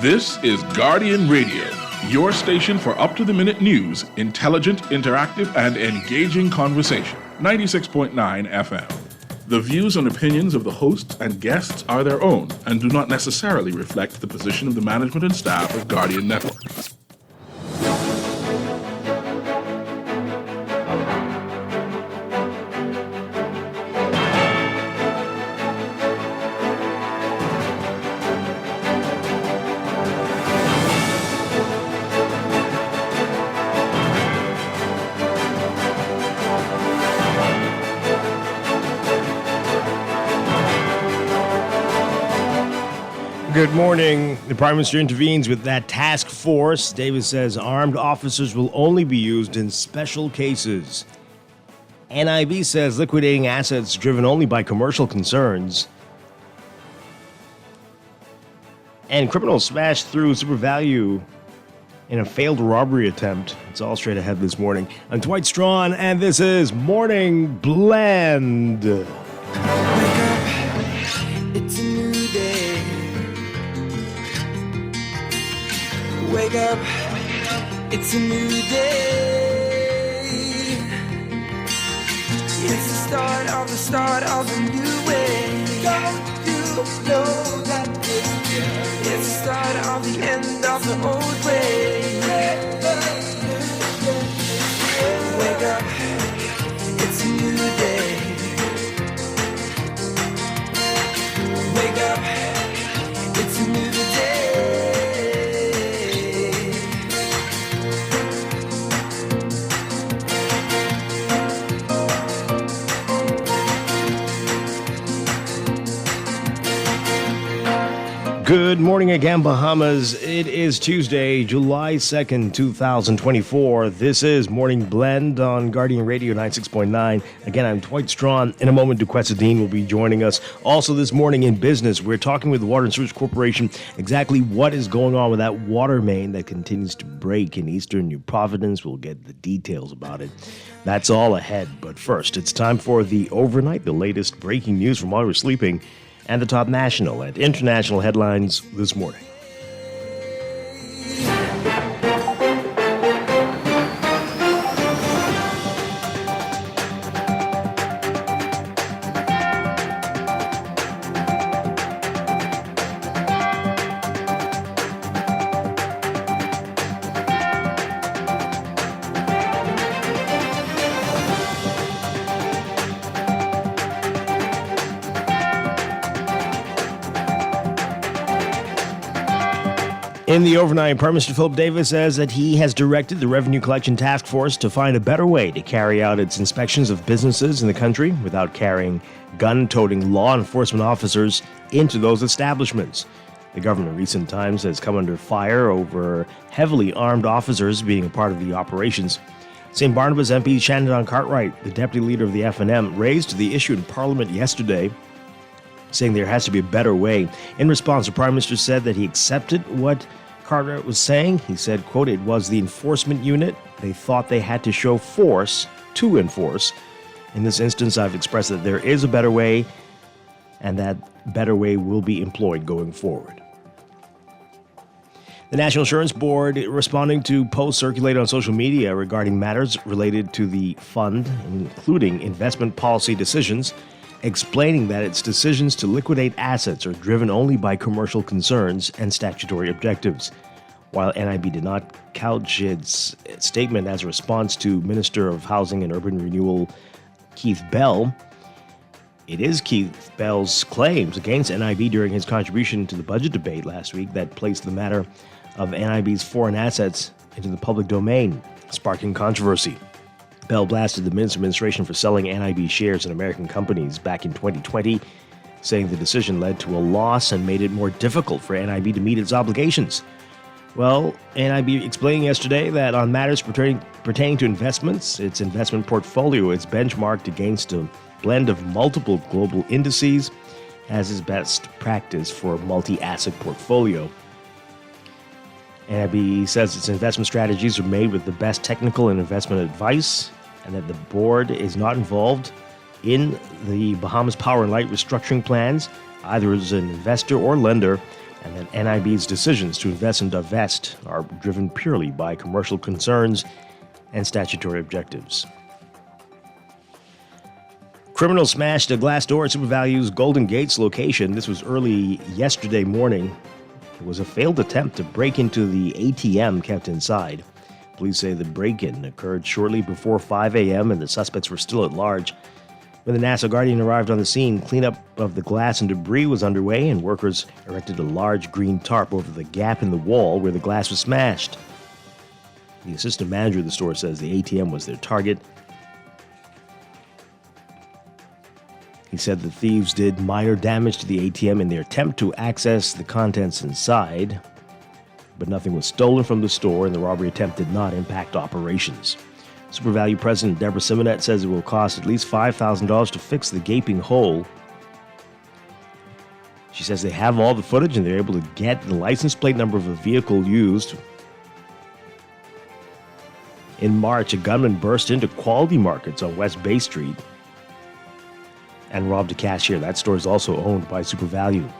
This is Guardian Radio, your station for up-to-the-minute news, intelligent, interactive, and engaging conversation. 96.9 FM. The views and opinions of the hosts and guests are their own and do not necessarily reflect the position of the management and staff of Guardian Network. Good morning. The Prime Minister intervenes with that task force. Davis says armed officers will only be used in special cases. NIB says liquidating assets driven only by commercial concerns. And criminals smashed through SuperValu in a failed robbery attempt. It's all straight ahead this morning. I'm Dwight Strachan, and this is Morning Blend. Wake up, it's a new day. Wake up, it's a new day. It's the start of a new way. Don't you know that it's the start of the end of the old way. Wake up, it's a new day. Wake up, it's a new day. Good morning again, Bahamas. It is Tuesday, July 2nd, 2024. This is Morning Blend on Guardian Radio 96.9. Again, I'm Dwight Strachan. In a moment, Duquesne Dean will be joining us. Also this morning in business, we're talking with the Water and Sewage Corporation exactly what is going on with that water main that continues to break in eastern New Providence. We'll get the details about it. That's all ahead. But first, it's time for the overnight, the latest breaking news from while we're sleeping, and the top national and international headlines this morning. In the overnight, Prime Minister Philip Davis says that he has directed the Revenue Collection Task Force to find a better way to carry out its inspections of businesses in the country without carrying gun-toting law enforcement officers into those establishments. The government in recent times has come under fire over heavily armed officers being a part of the operations. St. Barnabas MP Shandon Cartwright, the deputy leader of the FNM, raised the issue in Parliament yesterday, saying there has to be a better way. In response, the Prime Minister said that he accepted what Cartwright was saying. He said, quote, "It was the enforcement unit. They thought they had to show force to enforce. In this instance, I've expressed that there is a better way, and that better way will be employed going forward." The National Insurance Board responding to posts circulated on social media regarding matters related to the fund, including investment policy decisions, explaining that its decisions to liquidate assets are driven only by commercial concerns and statutory objectives. While NIB did not couch its statement as a response to Minister of Housing and Urban Renewal Keith Bell, it is Keith Bell's claims against NIB during his contribution to the budget debate last week that placed the matter of NIB's foreign assets into the public domain, sparking controversy. Bell blasted the Minister administration for selling NIB shares in American companies back in 2020, saying the decision led to a loss and made it more difficult for NIB to meet its obligations. Well, NIB explaining yesterday that on matters pertaining to investments, its investment portfolio is benchmarked against a blend of multiple global indices as is best practice for a multi-asset portfolio. NIB says its investment strategies are made with the best technical and investment advice, and that the board is not involved in the Bahamas Power and Light restructuring plans, either as an investor or lender, and that NIB's decisions to invest and divest are driven purely by commercial concerns and statutory objectives. Criminals smashed a glass door at SuperValue's Golden Gates location. This was early yesterday morning. It was a failed attempt to break into the ATM kept inside. Police say the break-in occurred shortly before 5 a.m. and the suspects were still at large. When the Nassau Guardian arrived on the scene, cleanup of the glass and debris was underway, and workers erected a large green tarp over the gap in the wall where the glass was smashed. The assistant manager of the store says the ATM was their target. He said the thieves did minor damage to the ATM in their attempt to access the contents inside, but nothing was stolen from the store, and the robbery attempt did not impact operations. SuperValue President Deborah Simonet says it will cost at least $5,000 to fix the gaping hole. She says they have all the footage and they're able to get the license plate number of the vehicle used. In March, a gunman burst into Quality Markets on West Bay Street and robbed a cashier. That store is also owned by SuperValue.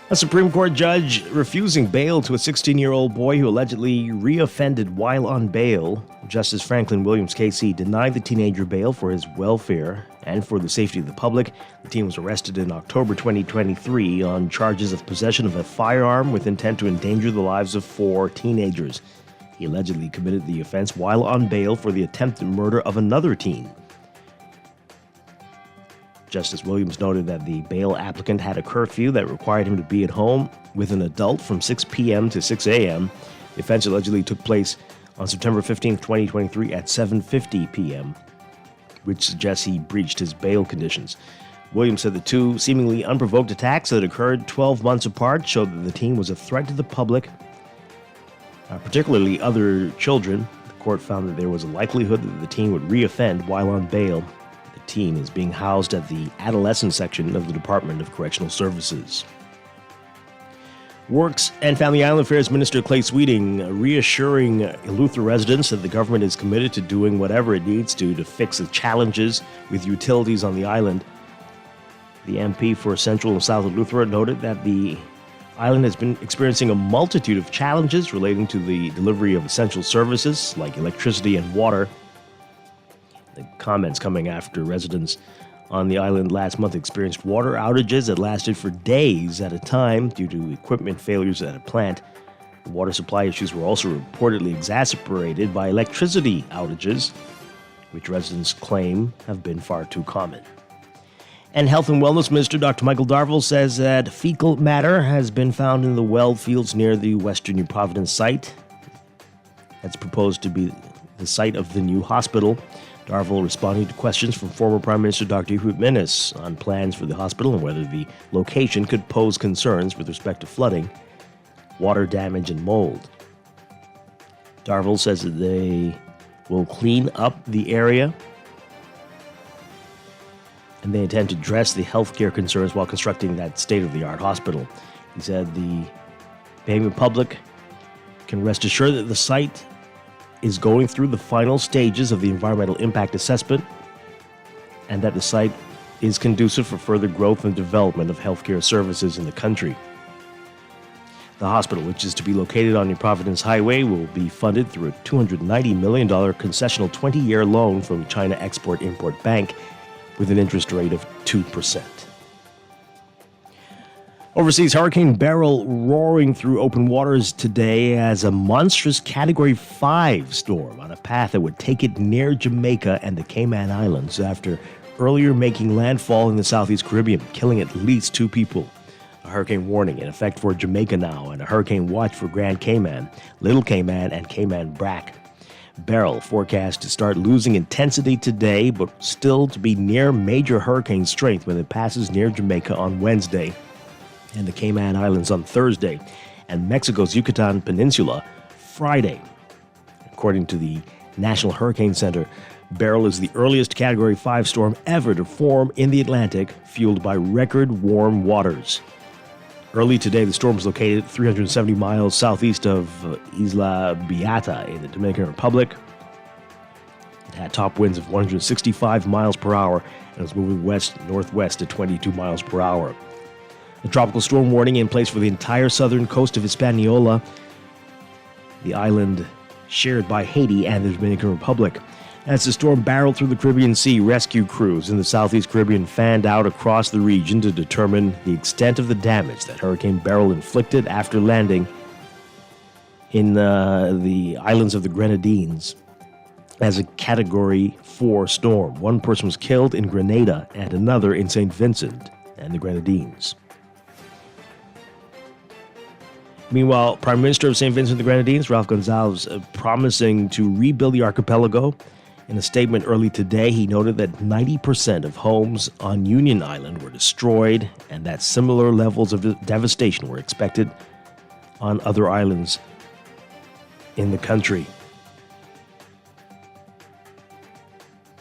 A Supreme Court judge refusing bail to a 16-year-old boy who allegedly reoffended while on bail. Justice Franklin Williams KC denied the teenager bail for his welfare and for the safety of the public. The teen was arrested in October 2023 on charges of possession of a firearm with intent to endanger the lives of 4 teenagers. He allegedly committed the offense while on bail for the attempted murder of another teen. Justice Williams noted that the bail applicant had a curfew that required him to be at home with an adult from 6 p.m. to 6 a.m. The offense allegedly took place on September 15, 2023 at 7:50 p.m., which suggests he breached his bail conditions. Williams said the 2 seemingly unprovoked attacks that occurred 12 months apart showed that the teen was a threat to the public, particularly other children. The court found that there was a likelihood that the teen would reoffend while on bail. The teen is being housed at the adolescent section of the Department of Correctional Services. Works and Family Island Affairs Minister Clay Sweeting reassuring Eleuthera residents that the government is committed to doing whatever it needs to fix the challenges with utilities on the island. The MP for Central and South Eleuthera noted that the island has been experiencing a multitude of challenges relating to the delivery of essential services like electricity and water. The comments coming after residents on the island last month experienced water outages that lasted for days at a time due to equipment failures at a plant. The water supply issues were also reportedly exacerbated by electricity outages, which residents claim have been far too common. And Health and Wellness Minister Dr. Michael Darville says that fecal matter has been found in the well fields near the Western New Providence site. That's proposed to be the site of the new hospital. Darville responding to questions from former Prime Minister Dr. Ehud Menes on plans for the hospital and whether the location could pose concerns with respect to flooding, water damage, and mold. Darville says that they will clean up the area and they intend to address the healthcare concerns while constructing that state-of-the-art hospital. He said the Bahamian public can rest assured that the site is going through the final stages of the environmental impact assessment and that the site is conducive for further growth and development of healthcare services in the country. The hospital, which is to be located on New Providence Highway, will be funded through a $290 million concessional 20-year loan from China Export-Import Bank with an interest rate of 2%. Overseas, Hurricane Beryl roaring through open waters today as a monstrous Category 5 storm on a path that would take it near Jamaica and the Cayman Islands after earlier making landfall in the Southeast Caribbean, killing at least 2 people. A hurricane warning in effect for Jamaica now and a hurricane watch for Grand Cayman, Little Cayman, and Cayman Brac. Beryl forecast to start losing intensity today, but still to be near major hurricane strength when it passes near Jamaica on Wednesday and the Cayman Islands on Thursday, and Mexico's Yucatan Peninsula Friday. According to the National Hurricane Center, Beryl is the earliest Category 5 storm ever to form in the Atlantic, fueled by record warm waters. Early today, the storm was located 370 miles southeast of Isla Beata in the Dominican Republic. It had top winds of 165 miles per hour and was moving west-northwest at 22 miles per hour. A tropical storm warning in place for the entire southern coast of Hispaniola, the island shared by Haiti and the Dominican Republic. As the storm barreled through the Caribbean Sea, rescue crews in the Southeast Caribbean fanned out across the region to determine the extent of the damage that Hurricane Beryl inflicted after landing in the islands of the Grenadines as a Category 4 storm. One person was killed in Grenada and another in St. Vincent and the Grenadines. Meanwhile, Prime Minister of St. Vincent and the Grenadines, Ralph Gonzalez, promising to rebuild the archipelago. In a statement early today, he noted that 90% of homes on Union Island were destroyed and that similar levels of devastation were expected on other islands in the country.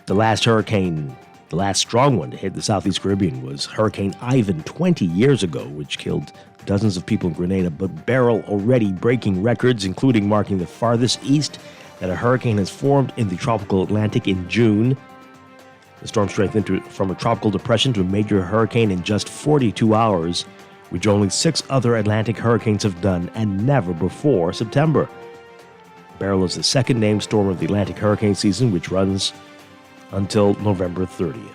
The last hurricane, the last strong one to hit the Southeast Caribbean, was Hurricane Ivan 20 years ago, which killed dozens of people in Grenada, but Beryl already breaking records, including marking the farthest east that a hurricane has formed in the tropical Atlantic in June. The storm strengthened from a tropical depression to a major hurricane in just 42 hours, which only 6 other Atlantic hurricanes have done, and never before September. Beryl is the second named storm of the Atlantic hurricane season, which runs until November 30th.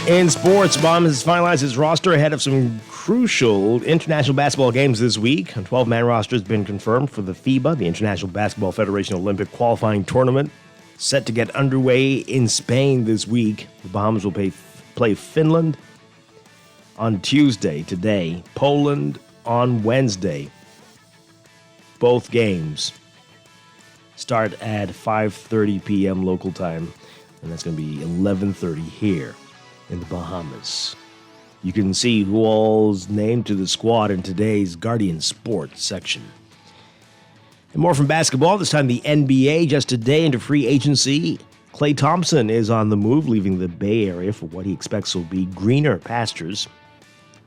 In sports, Bahamas has finalized its roster ahead of some crucial international basketball games this week. A 12-man roster has been confirmed for the FIBA, the International Basketball Federation Olympic Qualifying Tournament, set to get underway in Spain this week. The Bahamas will play Finland on Tuesday, today, Poland on Wednesday. Both games start at 5:30 p.m. local time, and that's going to be 11:30 here in the Bahamas. You can see who all's named to the squad in today's Guardian Sports section. And more from basketball, this time the NBA. Just today into free agency, Klay Thompson is on the move, leaving the Bay Area for what he expects will be greener pastures.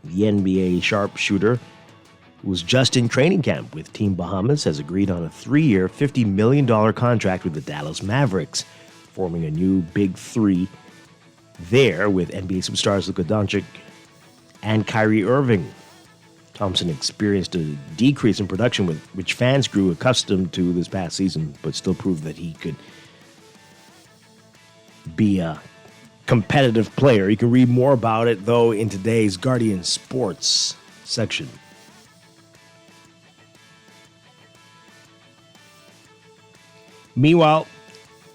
The NBA sharpshooter, who was just in training camp with Team Bahamas, has agreed on a 3-year, $50 million contract with the Dallas Mavericks, forming a new Big Three there with NBA superstars Luka Doncic and Kyrie Irving. Thompson experienced a decrease in production, which fans grew accustomed to this past season, but still proved that he could be a competitive player. You can read more about it, though, in today's Guardian Sports section. Meanwhile,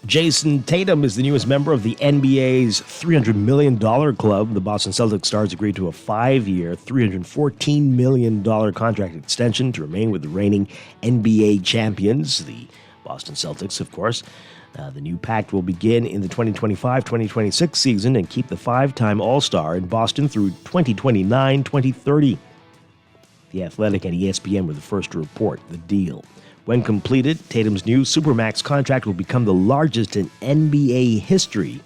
Jason Tatum is the newest member of the NBA's $300 million club. The Boston Celtics stars agreed to a 5-year, $314 million contract extension to remain with the reigning NBA champions, the Boston Celtics, of course. The new pact will begin in the 2025-2026 season and keep the 5-time All-Star in Boston through 2029-2030. The Athletic and ESPN were the first to report the deal. When completed, Tatum's new Supermax contract will become the largest in NBA history,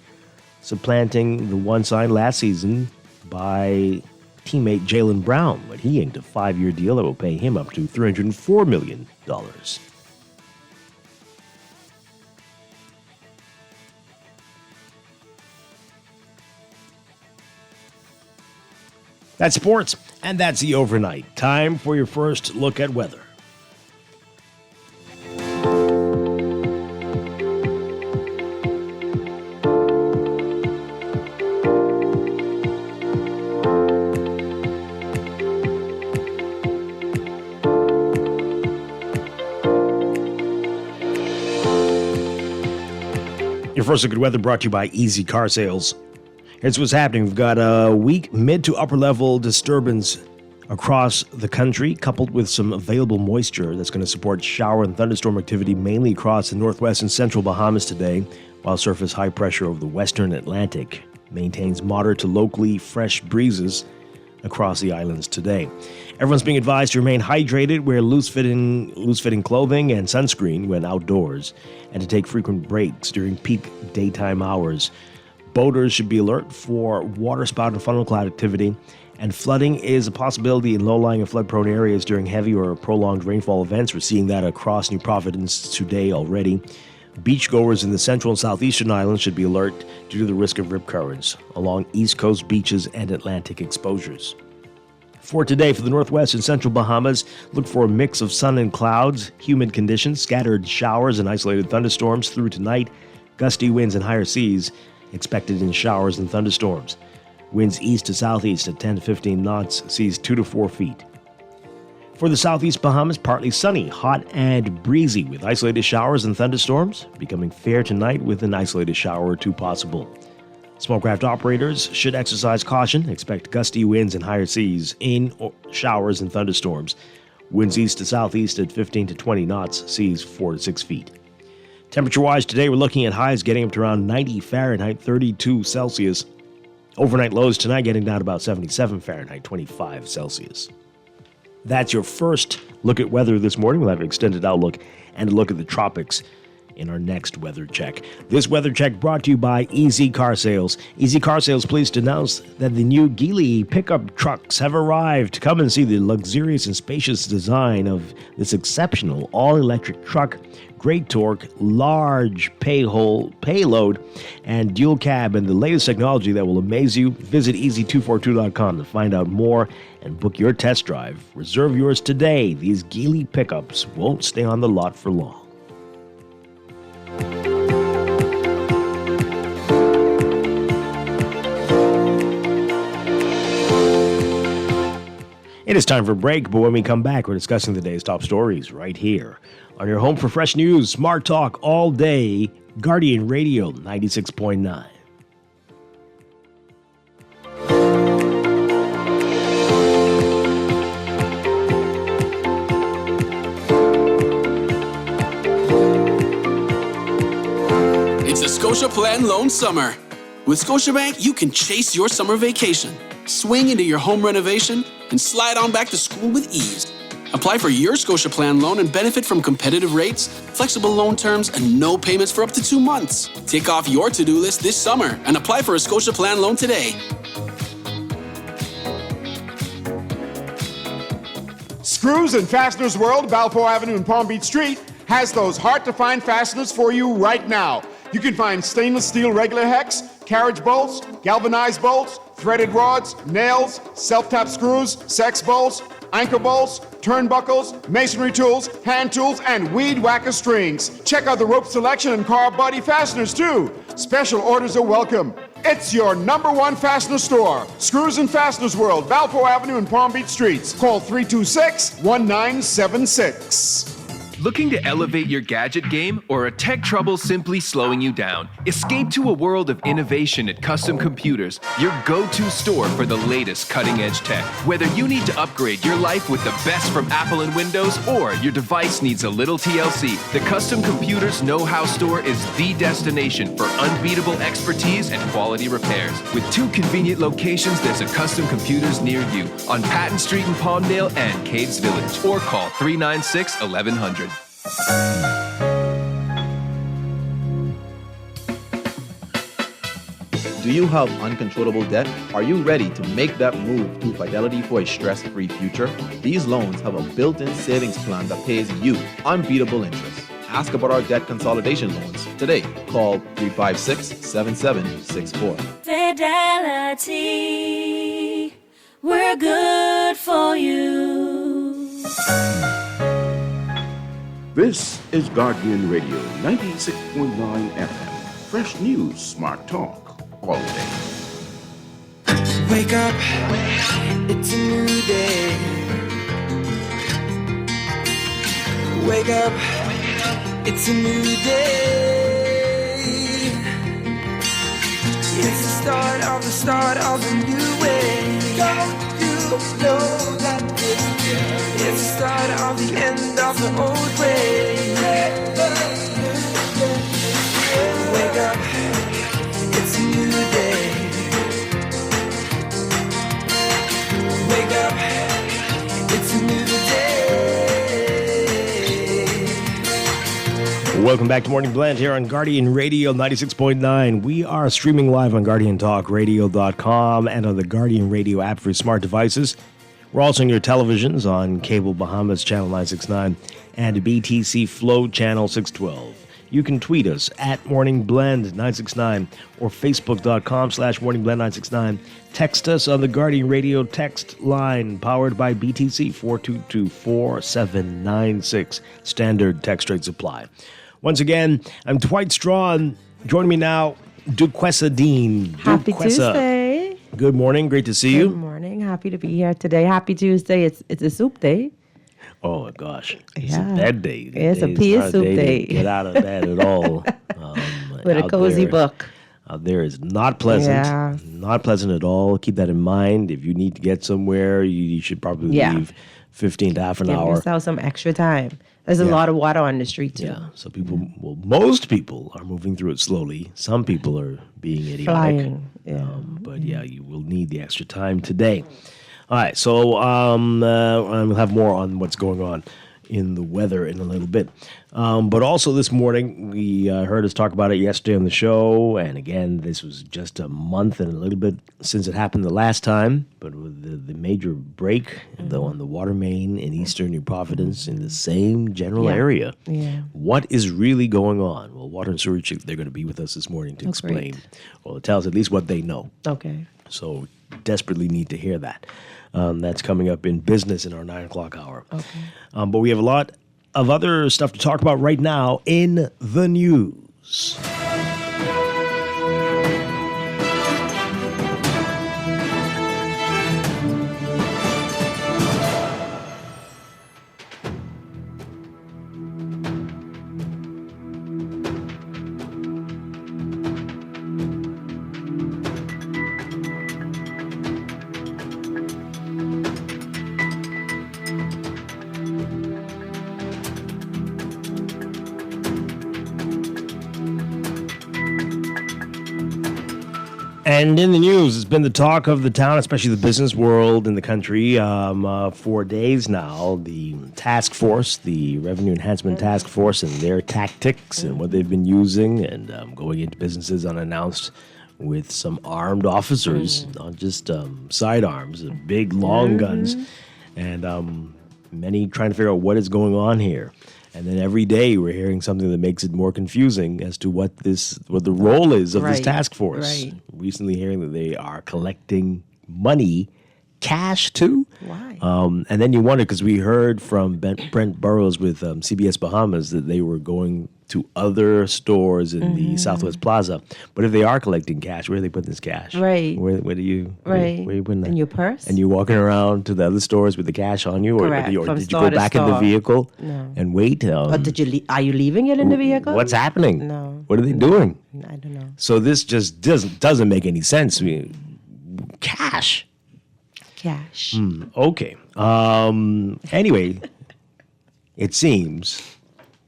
supplanting the one signed last season by teammate Jaylen Brown, when he inked a 5-year deal that will pay him up to $304 million. That's sports, and that's the overnight. Time for your first look at weather. Your first look at weather brought to you by Easy Car Sales. Here's what's happening. We've got a weak mid to upper level disturbance across the country, coupled with some available moisture that's going to support shower and thunderstorm activity mainly across the northwest and central Bahamas today, while surface high pressure over the western Atlantic maintains moderate to locally fresh breezes across the islands today. Everyone's being advised to remain hydrated, wear loose-fitting clothing and sunscreen when outdoors, and to take frequent breaks during peak daytime hours. Boaters should be alert for waterspout and funnel cloud activity, and flooding is a possibility in low-lying and flood-prone areas during heavy or prolonged rainfall events. We're seeing that across New Providence today already. Beachgoers in the central and southeastern islands should be alert due to the risk of rip currents along East Coast beaches and Atlantic exposures. For today, for the northwest and central Bahamas, look for a mix of sun and clouds, humid conditions, scattered showers and isolated thunderstorms through tonight, gusty winds and higher seas expected in showers and thunderstorms. Winds east to southeast at 10 to 15 knots, seas 2 to 4 feet. For the southeast Bahamas, partly sunny, hot and breezy with isolated showers and thunderstorms, becoming fair tonight with an isolated shower or two possible. Small craft operators should exercise caution, expect gusty winds and higher seas in showers and thunderstorms. Winds east to southeast at 15 to 20 knots, seas 4 to 6 feet. Temperature-wise today, we're looking at highs getting up to around 90 Fahrenheit, 32 Celsius. Overnight lows tonight getting down to about 77 Fahrenheit, 25 Celsius. That's your first look at weather this morning. We'll have an extended outlook and a look at the tropics in our next weather check. This weather check brought to you by Easy Car Sales. Easy Car Sales pleased to announce that the new Geely pickup trucks have arrived. Come and see the luxurious and spacious design of this exceptional all-electric truck. Great torque, large payload, and dual cab, and the latest technology that will amaze you. Visit easy242.com to find out more and book your test drive. Reserve yours today. These Geely pickups won't stay on the lot for long. It is time for a break, but when we come back, we're discussing the day's top stories right here on your home for fresh news, smart talk all day, Guardian Radio 96.9. It's a Scotia Plan Loan Summer. With Scotiabank, you can chase your summer vacation, swing into your home renovation, and slide on back to school with ease. Apply for your Scotia Plan loan and benefit from competitive rates, flexible loan terms, and no payments for up to 2 months. Tick off your to-do list this summer and apply for a Scotia Plan loan today. Screws and Fasteners World, Balfour Avenue and Palm Beach Street, has those hard-to-find fasteners for you right now. You can find stainless steel regular hex, carriage bolts, galvanized bolts, threaded rods, nails, self-tap screws, sex bolts, anchor bolts, turnbuckles, masonry tools, hand tools, and weed whacker strings. Check out the rope selection and car body fasteners too. Special orders are welcome. It's your #1 fastener store. Screws and Fasteners World, Balfour Avenue and Palm Beach Streets. Call 326-1976. Looking to elevate your gadget game, or a tech trouble simply slowing you down? Escape to a world of innovation at Custom Computers, your go-to store for the latest cutting-edge tech. Whether you need to upgrade your life with the best from Apple and Windows, or your device needs a little TLC, the Custom Computers Know-How Store is the destination for unbeatable expertise and quality repairs. With 2 convenient locations, there's a Custom Computers near you on Patton Street in Palmdale and Caves Village, or call 396-1100. Do you have uncontrollable debt? Are you ready to make that move to Fidelity for a stress-free future? These loans have a built-in savings plan that pays you unbeatable interest. Ask about our debt consolidation loans today. Call 356-7764. Fidelity, we're good for you. This is Guardian Radio 96.9 FM. Fresh news, smart talk, all day. Wake up, it's a new day. Wake up, it's a new day. It's the start of a new way. Don't you know that it's the start of the end of the old way. Wake up, it's a new day. Wake up, it's a new day. Welcome back to Morning Blend here on Guardian Radio 96.9. We are streaming live on GuardianTalkRadio.com and on the Guardian Radio app for smart devices. We're also on your televisions on Cable Bahamas Channel 969 and BTC Flow Channel 612. You can tweet us at Morning Blend 969 or Facebook.com/Morning Blend 969. Text us on the Guardian Radio text line powered by BTC 422-4796. Standard text rates apply. Once again, I'm Dwight Strachan. Joining me now, Duquesa Dean. Happy Duquesa. Tuesday. Good morning. Great to see Good you. morning. Happy to be here today. Happy Tuesday. It's a soup day. Oh, my gosh. It's Yeah. a bed day. It's a It's pea not a soup to day. Get out of bed at all. With a Out cozy there- book. Out there is not pleasant. Yeah. Not pleasant at all. Keep that in mind. If you need to get somewhere, you should probably Yeah. leave 15 to half an Give hour. yourself some extra time. There's a Yeah. lot of water on the street too. Yeah. So most people are moving through it slowly. Some people are being idiotic. Flying. Yeah. But yeah, you will need the extra time today. All right. So we'll have more on what's going on in the weather in a little bit. But also this morning, we heard us talk about it yesterday on the show. And again, this was just a month and a little bit since it happened the last time. But with the major break on the water main in eastern New Providence in the same general Yeah. area. Yeah. What is really going on? Well, Water and Sewerage, they're going to be with us this morning to explain. great. Well, it tells at least what they know. Okay. So desperately need to hear that. That's coming up in business in our 9 o'clock hour. Okay. But we have a lot of other stuff to talk about right now in the news. And in the news, it's been the talk of the town, especially the business world in the country, for days now. The task force, the Revenue Enhancement Task Force, and their tactics and what they've been using, and going into businesses unannounced with some armed officers, not just sidearms, big long guns, and many trying to figure out what is going on here. And then every day we're hearing something that makes it more confusing as to what the role is of this Right, task force. right. Recently hearing that they are collecting money, cash too. Why? And then you wonder, because we heard from Brent Burrows with CBS Bahamas that they were going to other stores in the Southwest Plaza. But if they are collecting cash, where do they put this cash? Right. Where do you Right. where you putting that? In your purse? And you're walking around to the other stores with the cash on you, or Correct. did you From go store to back in the store. vehicle No. and wait? Or are you leaving it in the vehicle? What's happening? No. What are they doing? I don't know. So this just doesn't make any sense. I mean, cash. Cash. Okay. Anyway, it seems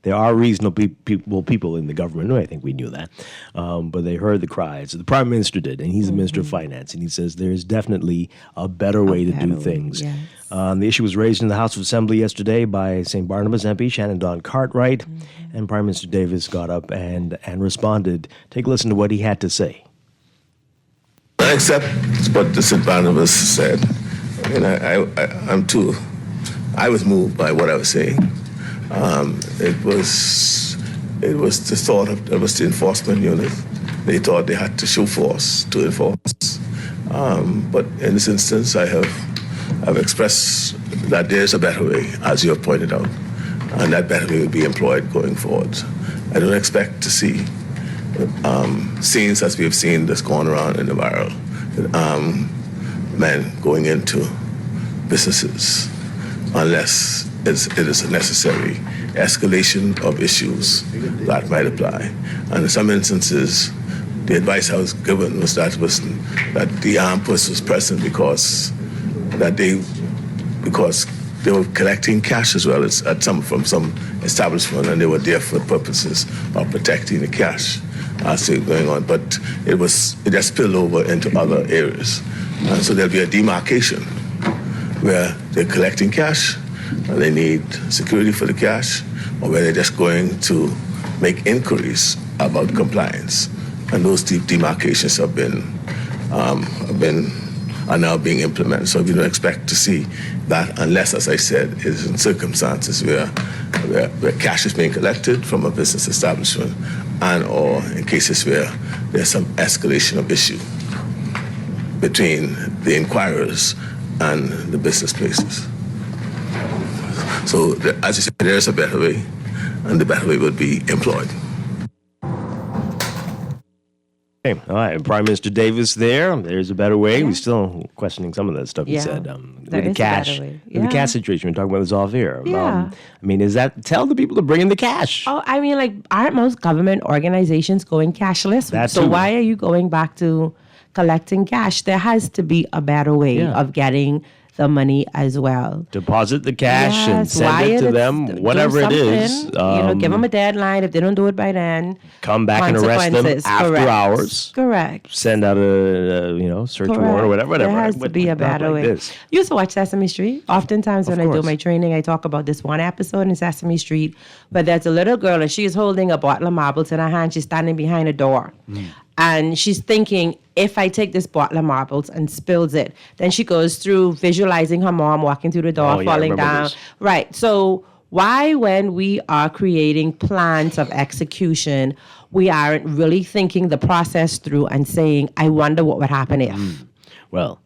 there are reasonable people in the government. I think we knew that. But they heard the cries. The Prime Minister did, and he's the Minister of Finance. And he says there's definitely a better way to do better way, things. yes. The issue was raised in the House of Assembly yesterday by St. Barnabas MP Shannon Don Cartwright. And Prime Minister Davis got up and responded. Take a listen to what he had to say. I accept what the St. Barnabas said. I was moved by what I was saying. It was the thought of, it was the enforcement unit. They thought they had to show force to enforce. But in this instance, I've expressed that there's a better way, as you have pointed out, and that better way will be employed going forward. I don't expect to see scenes as we have seen that's going around in the barrel, men going into businesses unless it is a necessary escalation of issues that might apply. And in some instances, the advice I was given was that the armed person was present because that because they were collecting cash as well as from some establishment, and they were there for purposes of protecting the cash still going on. But it just spilled over into other areas. And so there'll be a demarcation where they're collecting cash and they need security for the cash, or where they're just going to make inquiries about compliance. And those deep demarcations are now being implemented. So we don't expect to see that unless, as I said, it is in circumstances where cash is being collected from a business establishment, and or in cases where there's some escalation of issue between the inquirers and the business places. So as you said, there is a better way, and the better way would be employed. Okay. All right, Prime Minister Davis there. There's a better way. We're still questioning some of that stuff he said. With the cash. With the cash situation. We're talking about this off here. Yeah. Is that, tell the people to bring in the cash. Oh, aren't most government organizations going cashless? So why are you going back to collecting cash? There has to be a better way of getting the money as well. Deposit the cash and send it to them, whatever it is. Give them a deadline. If they don't do it by then, come back and arrest them after hours. Correct. Send out a search warrant or whatever. There has to be a better way. You used to watch Sesame Street. Oftentimes when I do my training, I talk about this one episode in Sesame Street where there's a little girl and she is holding a bottle of marbles in her hand. She's standing behind a door. And she's thinking, if I take this bottle of marbles and spills it, then she goes through visualizing her mom walking through the door, falling down. This. Right. So why, when we are creating plans of execution, we aren't really thinking the process through and saying, I wonder what would happen if? Well,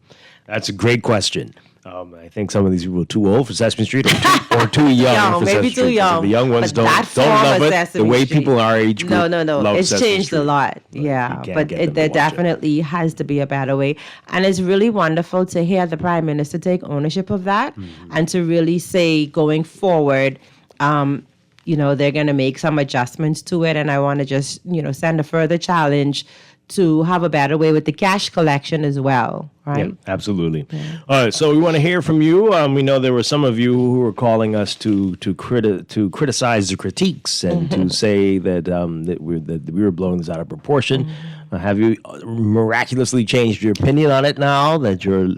that's a great question. I think some of these people are too old for Sesame Street or too young for Sesame Street. Young. The young ones don't love it. Sesame the way Street. People our age group No. It's Sesame changed Street. a lot. Yeah. But there definitely has to be a better way. And it's really wonderful to hear the Prime Minister take ownership of that and to really say going forward, they're going to make some adjustments to it. And I want to just, send a further challenge to have a better way with the cash collection as well, right? Yeah, absolutely. Yeah. All right, so we want to hear from you. We know there were some of you who were calling us to criticize the critiques and to say that we were blowing this out of proportion. Have you miraculously changed your opinion on it now that you're...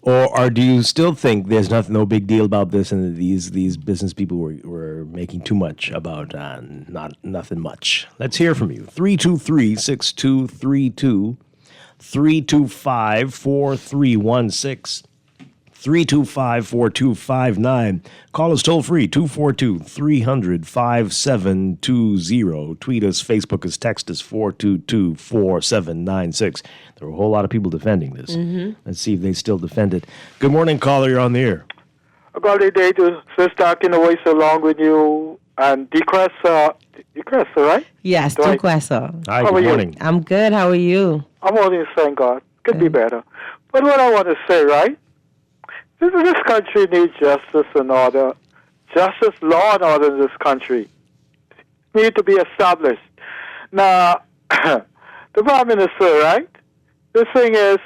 Or do you still think there's no big deal about this, and these business people were making too much about nothing much? Let's hear from you. 323-6232, 325-4316, 325-4259. Call us toll free, 242-300-5720. Tweet us, Facebook us, text us, 422-4796. There were a whole lot of people defending this. Let's see if they still defend it. Good morning, caller. You're on the air. Good day to Sister Voice along with you and Decressa, right? Yes, Decressa. Hi, good morning. I'm good. How are you? I'm only thank God. Could be better. But what I want to say, right? This country needs justice and order. Justice, law and order in this country need to be established. Now, the Prime Minister, right? The thing is,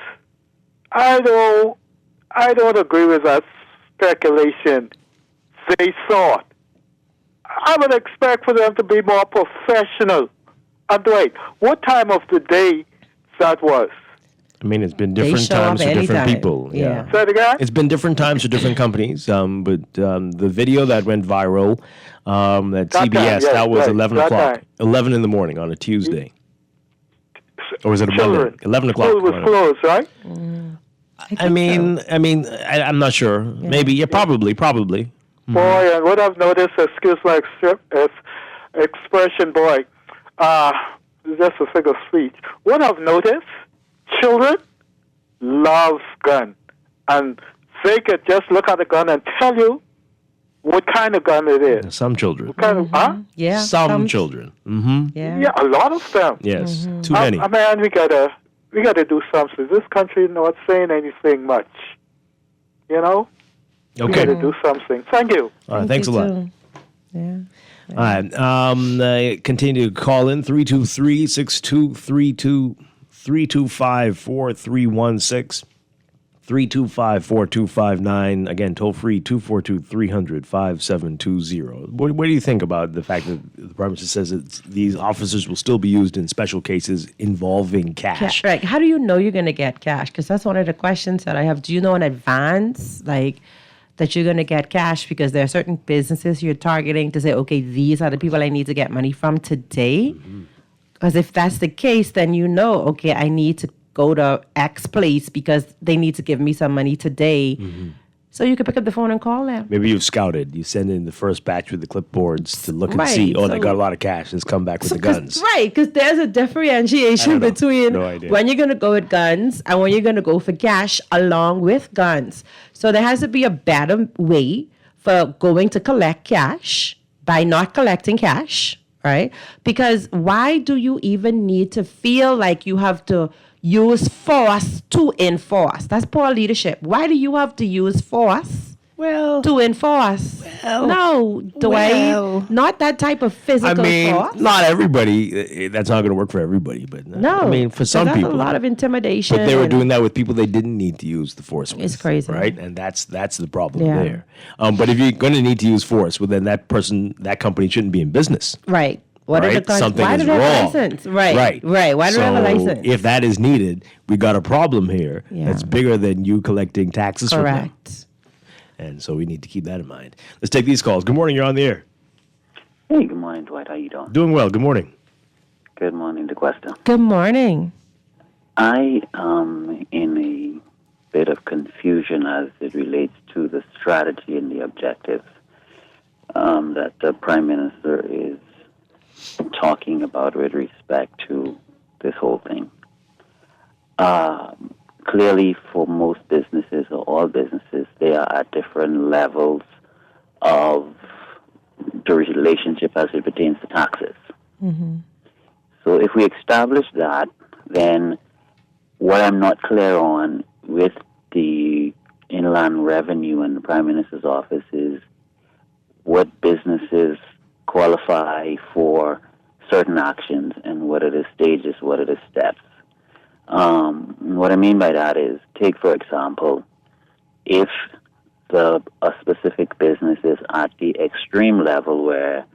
I don't agree with that speculation. They thought. I would expect for them to be more professional. And Dwight, what time of the day that was? It's been different times for different people. Yeah. Say it again? It's been different times for different companies. But the video that went viral at CBS, that was 11 o'clock. 11 in the morning on a Tuesday. Or was it a Monday? 11 o'clock. School was closed, right? I'm not sure. Yeah. Maybe, probably. Boy, and what I've noticed, excuse my expression, boy, just a figure of speech. What I've noticed, children love gun. And they could just look at the gun and tell you what kind of gun it is. Some children. What kind of, Yeah. Some children. Yeah, a lot of them. Yes, too many. Man, we gotta do something. This country not saying anything much. Okay. We gotta do something. Thank you. All right, thanks a lot. Yeah. All right. Continue to call in 323-6232, 325-4316, 325-4259. Again, toll free 242-300-5720. What do you think about the fact that the Department says these officers will still be used in special cases involving cash? Right. How do you know you're going to get cash? Because that's one of the questions that I have. Do you know in advance, like, that you're going to get cash? Because there are certain businesses you're targeting to say, okay, these are the people I need to get money from today. Because if that's the case, then you know, okay, I need to go to X place because they need to give me some money today. So you can pick up the phone and call them. Maybe you've scouted. You send in the first batch with the clipboards to look and see, they got a lot of cash. Let's come back with the guns. Right, because there's a differentiation between when you're going to go with guns and when you're going to go for cash along with guns. So there has to be a better way for going to collect cash by not collecting cash, right? Because why do you even need to feel like you have to use force to enforce? That's poor leadership. Why do you have to use force to enforce? No, Dwight, not that type of physical force. Not everybody. That's not going to work for everybody, but no. I mean, for some people, a lot of intimidation. But they were doing that with people they didn't need to use the force with. It's crazy, right? And that's the problem there. But if you're going to need to use force, well, then that company shouldn't be in business, right? What right? Are the Something why is do they have wrong. a license? Right. Why do they have a license? If that is needed, we got a problem here that's bigger than you collecting taxes from them. And so we need to keep that in mind. Let's take these calls. Good morning. You're on the air. Hey, good morning, Dwight. How you doing? Doing well. Good morning. Good morning, DeQuesta. Good morning. I am in a bit of confusion as it relates to the strategy and the objectives that the Prime Minister is talking about with respect to this whole thing. Clearly, for most businesses or all businesses, they are at different levels of the relationship as it pertains to taxes. So if we establish that, then what I'm not clear on with the Inland Revenue and the Prime Minister's office is what businesses qualify for certain actions and what are the stages, what are the steps. What I mean by that is, take for example, if a specific business is at the extreme level where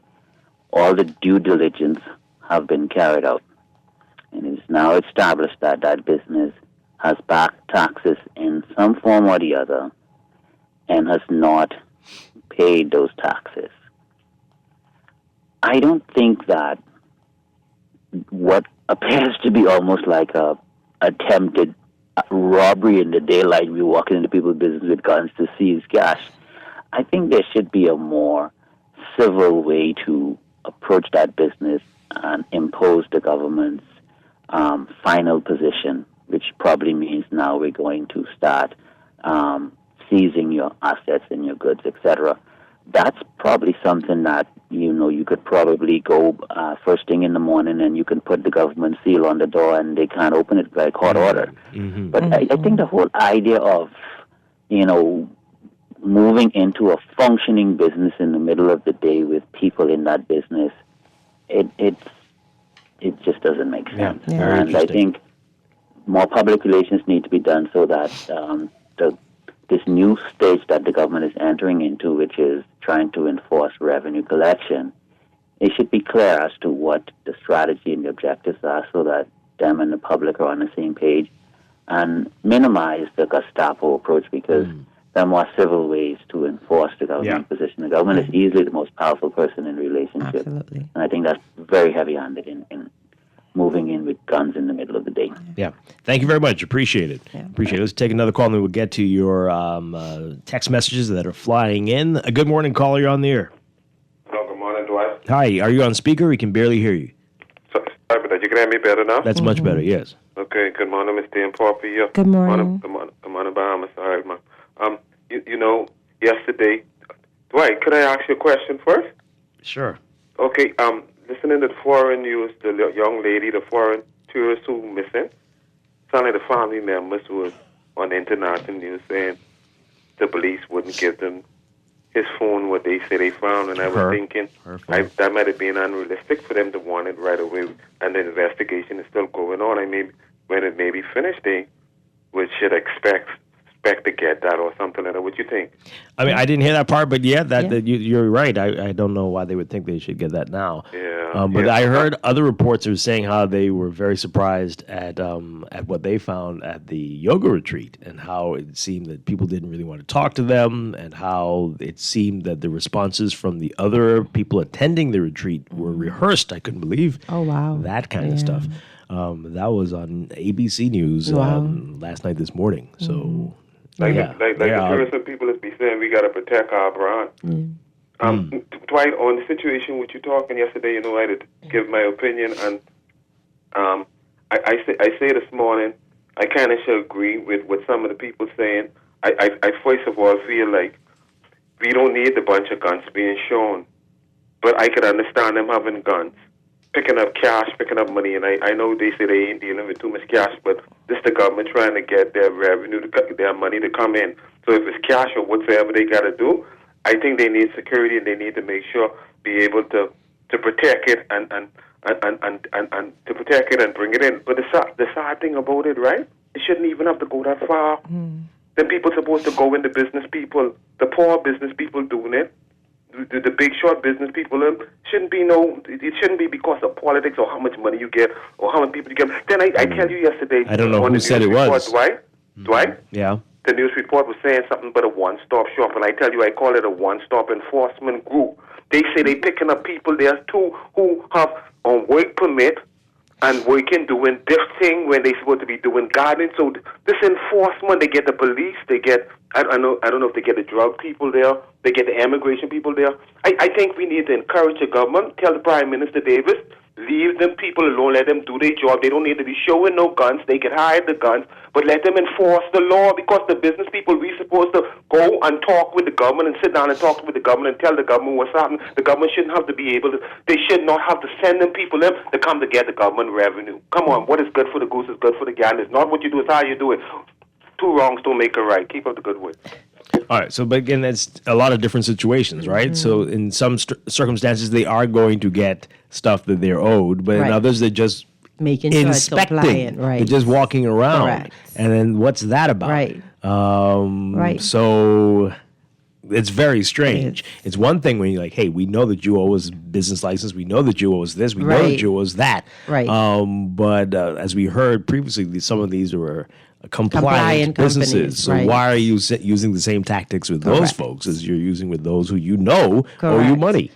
all the due diligence have been carried out, and it's now established that that business has back taxes in some form or the other and has not paid those taxes. I don't think that what appears to be almost like a attempted robbery in the daylight, we walking into people's business with guns to seize cash. I think there should be a more civil way to approach that business and impose the government's final position, which probably means now we're going to start seizing your assets and your goods, etc. That's probably something that, you could probably go first thing in the morning and you can put the government seal on the door and they can't open it by court order. But I think the whole idea of, moving into a functioning business in the middle of the day with people in that business, it just doesn't make sense. And I think more public relations need to be done so that this new stage that the government is entering into, which is trying to enforce revenue collection, it should be clear as to what the strategy and the objectives are so that them and the public are on the same page and minimize the Gestapo approach, because there are more civil ways to enforce the government position. The government is easily the most powerful person in the relationship. Absolutely. And I think that's very heavy-handed in moving in with guns in the middle of the day. Yeah. Thank you very much. Appreciate it. Appreciate it. Let's take another call and then we'll get to your text messages that are flying in. Good morning, caller. You're on the air. Hello, good morning, Dwight. Hi. Are you on speaker? We can barely hear you. Sorry, but you can hear me better now? That's much better, yes. Okay, good morning, Mr. and Poppy here. Good morning. Good morning, Bahamas. All right, man. Yesterday, Dwight, could I ask you a question first? Sure. Okay, listening to the foreign news, the young lady, the foreign tourist who missing, sounded like the family members was on the international news saying the police wouldn't give them his phone, what they say they found, and I was thinking that might have been unrealistic for them to want it right away, and the investigation is still going on. I mean, when it may be finished, we should expect expect to get that or something like that. What you think? I mean, I didn't hear that part, but you're right. I don't know why they would think they should get that now. But I heard other reports were saying how they were very surprised at what they found at the yoga retreat, and how it seemed that people didn't really want to talk to them, and how it seemed that the responses from the other people attending the retreat were rehearsed. I couldn't believe that kind of stuff. That was on ABC News last night, this morning. So. Like the tourism people is be saying, we got to protect our brand. Dwight, on the situation with you talking yesterday, I did give my opinion, and I say this morning, I kind of should agree with what some of the people saying. I first of all feel like we don't need a bunch of guns being shown, but I could understand them having guns, picking up cash, picking up money, and I know they say they ain't dealing with too much cash, but this the government trying to get their revenue, their money to come in. So if it's cash or whatsoever they got to do, I think they need security, and they need to make sure, be able to protect it and to protect it and bring it in. But the sad thing about it, right? It shouldn't even have to go that far. Then people supposed to go into business people, the poor business people doing it. The big short business people, it shouldn't be because of politics or how much money you get or how many people you get. Then I tell you yesterday, I don't know who said it was. Dwight? Yeah. The news report was saying something about a one-stop shop, and I tell you, I call it a one-stop enforcement group. They say they picking up people there too who have on work permit and working doing this thing when they supposed to be doing gardening. So this enforcement, they get the police, they get I don't know if they get the drug people there, they get the immigration people there. I think we need to encourage the government, tell the Prime Minister Davis, leave them people alone, let them do their job. They don't need to be showing no guns. They can hide the guns, but let them enforce the law, because the business people, we supposed to go and talk with the government and sit down and talk with the government and tell the government what's happening. The government shouldn't have to be able to, they should not have to send them people in to come to get the government revenue. Come on, what is good for the goose is good for the gander. It's not what you do, it's how you do it. Two wrongs don't make a right. Keep up the good work. All right. So, but again, that's a lot of different situations, right? So in some circumstances, they are going to get stuff that they're owed, but in others, they're just making sure inspecting. It's compliant, right? They're just walking around. Correct. And then what's that about? Right. So it's very strange. It's one thing when you're like, hey, we know that you owe us a business license. We know that you owe us this. We know that you owe us that. Right. But as we heard previously, some of these were compliant businesses. So why are you using the same tactics with those folks as you're using with those who you know owe you money?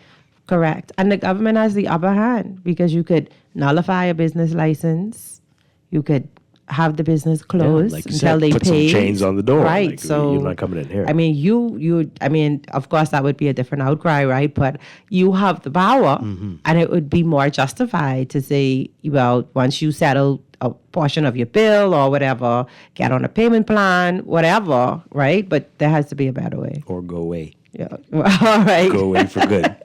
Correct. And the government has the upper hand, because you could nullify a business license. You could have the business closed until they put pay. Some chains on the door. Right. Like, so you're not coming in here. I mean, of course, that would be a different outcry, right? But you have the power, and it would be more justified to say, well, once you settle a portion of your bill or whatever, get on a payment plan, whatever, right? But there has to be a better way. Or go away. Yeah. All right. Go away for good.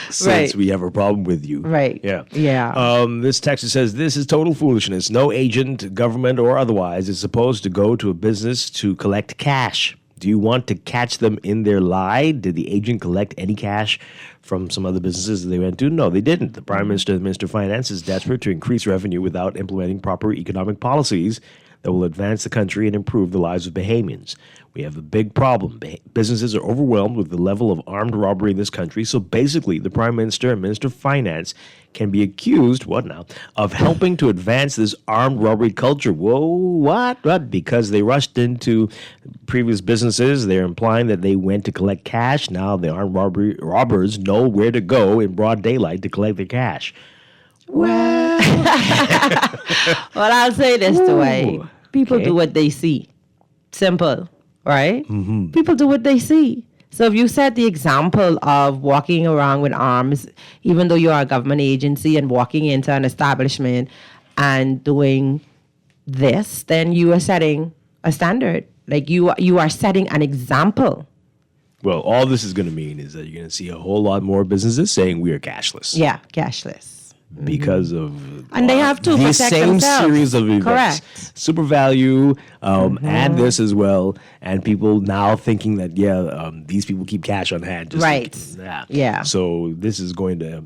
Since we have a problem with you. Right. Yeah. Yeah. This text says, this is total foolishness. No agent, government or otherwise, is supposed to go to a business to collect cash. Do you want to catch them in their lie? Did the agent collect any cash from some other businesses that they went to? No, they didn't. The Prime Minister and the Minister of Finance is desperate to increase revenue without implementing proper economic policies that will advance the country and improve the lives of Bahamians. We have a big problem. Businesses are overwhelmed with the level of armed robbery in this country. So basically, the Prime Minister and Minister of Finance can be accused, of helping to advance this armed robbery culture. Whoa, what? Because they rushed into previous businesses. They're implying that they went to collect cash. Now the armed robbers know where to go in broad daylight to collect their cash. Well, I'll say this, Dwight. People do what they see. Simple, right? People do what they see. So if you set the example of walking around with arms, even though you are a government agency, and walking into an establishment and doing this, then you are setting a standard. Like you are setting an example. Well, all this is going to mean is that you're going to see a whole lot more businesses saying we are cashless. Yeah, cashless. Because of and they have to these protect same themselves. series of events. Correct. Super value, and this as well, and people now thinking that these people keep cash on hand. Just right. Yeah. So this is going to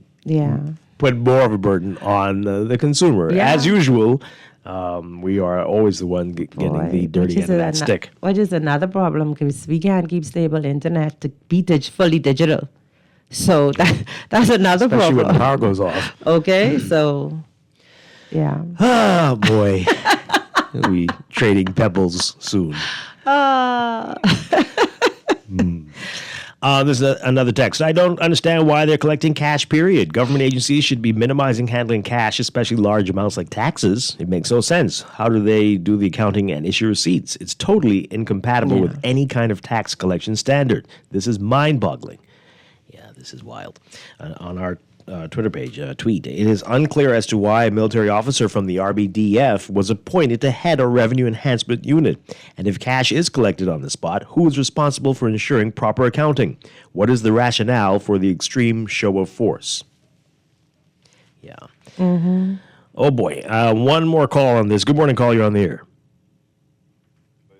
put more of a burden on the consumer. Yeah. As usual, We are always the one getting the dirty end of that stick. Which is another problem because we can't keep stable internet to be fully digital. So that's another Especially problem. when the power goes off. Okay, so yeah. Oh boy, we'll be trading pebbles soon. This is another text. I don't understand why they're collecting cash, period. Government agencies should be minimizing handling cash, especially large amounts like taxes. It makes no sense. How do they do the accounting and issue receipts? It's totally incompatible with any kind of tax collection standard. This is mind-boggling. Yeah, this is wild. On our Twitter page, tweet, it is unclear as to why a military officer from the RBDF was appointed to head a revenue enhancement unit. And if cash is collected on the spot, who is responsible for ensuring proper accounting? What is the rationale for the extreme show of force? Yeah. Mm-hmm. Oh boy. One more call on this. Good morning, call. You're on the air.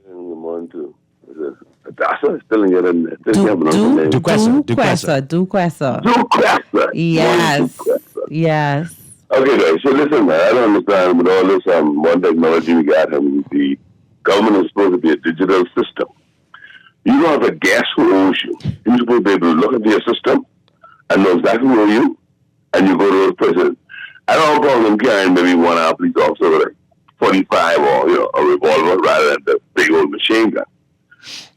Good morning, too. Still in Duquesa. Yes. Okay, guys. So listen, man. I don't understand with all this one technology we got, and the government is supposed to be a digital system. You don't have to guess who owes you. You're supposed to be able to look into your system and know exactly who owes you, and you go to those places. I don't have a problem carrying maybe one out police officer with like 45 or a revolver rather than the big old machine gun.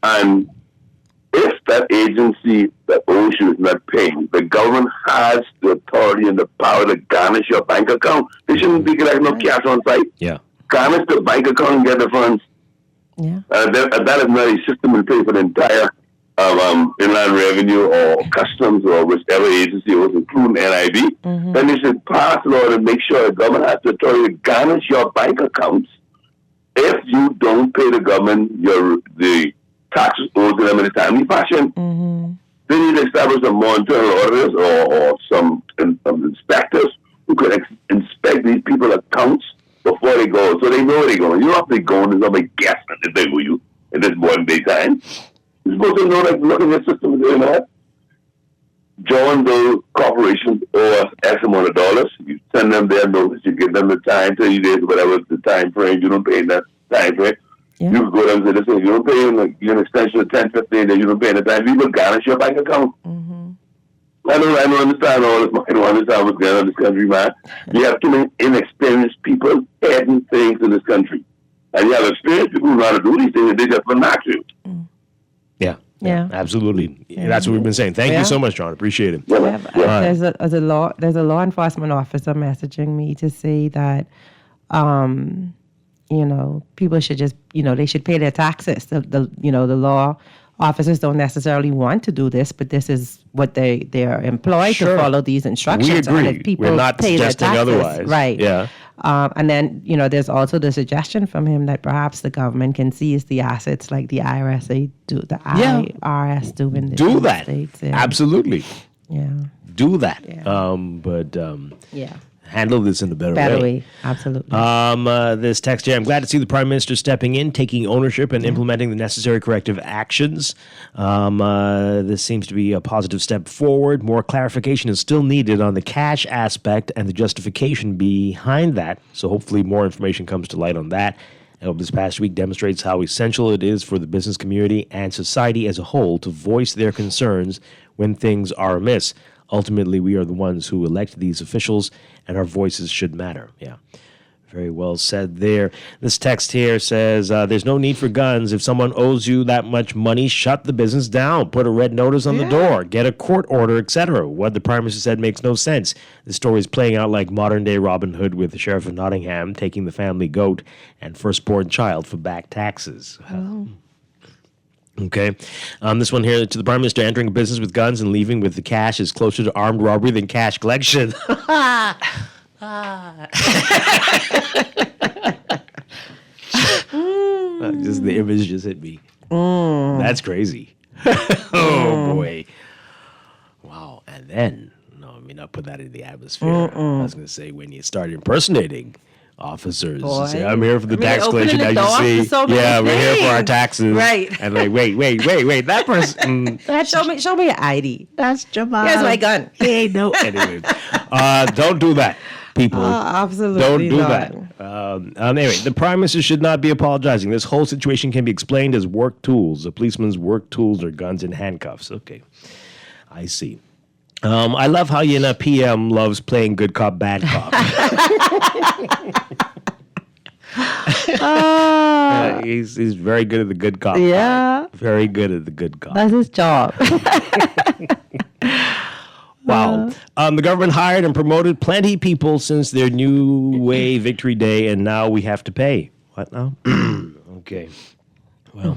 And if that agency that owes you is not paying, the government has the authority and the power to garnish your bank account. They shouldn't be collecting no cash on site. Yeah. Garnish the bank account and get the funds. Yeah. That is not a system in place for the entire inland revenue or customs or whichever agency was, including NIB. Mm-hmm. Then they should pass a law to make sure the government has the authority to garnish your bank accounts if you don't pay the government the taxes owed to them in a timely fashion. Mm-hmm. They need to establish some more internal auditors or some inspectors who could inspect these people's accounts before they go, so they know where they're going. You don't have to go and there's nobody guessing if they owe you in this modern day time. You're supposed to know, like, look at your system and doing that. John Doe corporations owe us X amount of dollars. You send them their notice, you give them the time, 30 days, whatever the time frame, you don't pay in that time frame. Yeah. You can go down and say, listen, you don't pay like, an extension of 10, 15 days, you don't pay in the time, you will garnish your bank account. Mm-hmm. I don't understand all this. I don't understand what's going on in this country, man. You have too many inexperienced people adding things in this country. And you have experienced people who know how to do these things, and they just will not you. Yeah, absolutely. Yeah. That's what we've been saying. Thank you so much, John. Appreciate it. There's a law enforcement officer messaging me to say that, people should just, they should pay their taxes. The law officers don't necessarily want to do this, but this is what they are employed to follow these instructions. We agree. And if people We're not pay suggesting their taxes, otherwise. right? Yeah. And then, there's also the suggestion from him that perhaps the government can seize the assets like the IRS do in the States. Yeah. Absolutely. Yeah. Do that. Yeah. Handle this in a better way. Absolutely. This text here, I'm glad to see the Prime Minister stepping in, taking ownership and implementing the necessary corrective actions. This seems to be a positive step forward. More clarification is still needed on the cash aspect and the justification behind that. So hopefully more information comes to light on that. I hope this past week demonstrates how essential it is for the business community and society as a whole to voice their concerns when things are amiss. Ultimately, we are the ones who elect these officials, and our voices should matter. Yeah, very well said there. This text here says, there's no need for guns. If someone owes you that much money, shut the business down. Put a red notice on the door. Get a court order, etc. What the Prime Minister said makes no sense. The story is playing out like modern-day Robin Hood with the Sheriff of Nottingham taking the family goat and firstborn child for back taxes. Okay. This one here, to the Prime Minister, entering a business with guns and leaving with the cash is closer to armed robbery than cash collection. Just the image just hit me. That's crazy. Oh, boy. Wow. And then, not put that in the atmosphere. I was going to say, when you start impersonating officers, say, I'm here for the tax collection, as you see. We're here for our taxes. Right. And like, wait, that person. Show me your ID. That's Jamal. Here's my gun. Hey, no. Anyway, don't do that. people. Absolutely Don't do not. that. Anyway, the Prime Minister should not be apologizing. This whole situation can be explained as work tools. A policeman's work tools are guns and handcuffs. Okay, I see. I love how PM loves playing good cop, bad cop. He's very good at the good cop. Yeah. Very good at the good cop. That's his job. Wow. The government hired and promoted plenty of people since their New Way Victory Day, and now we have to pay. What now? Okay. Well,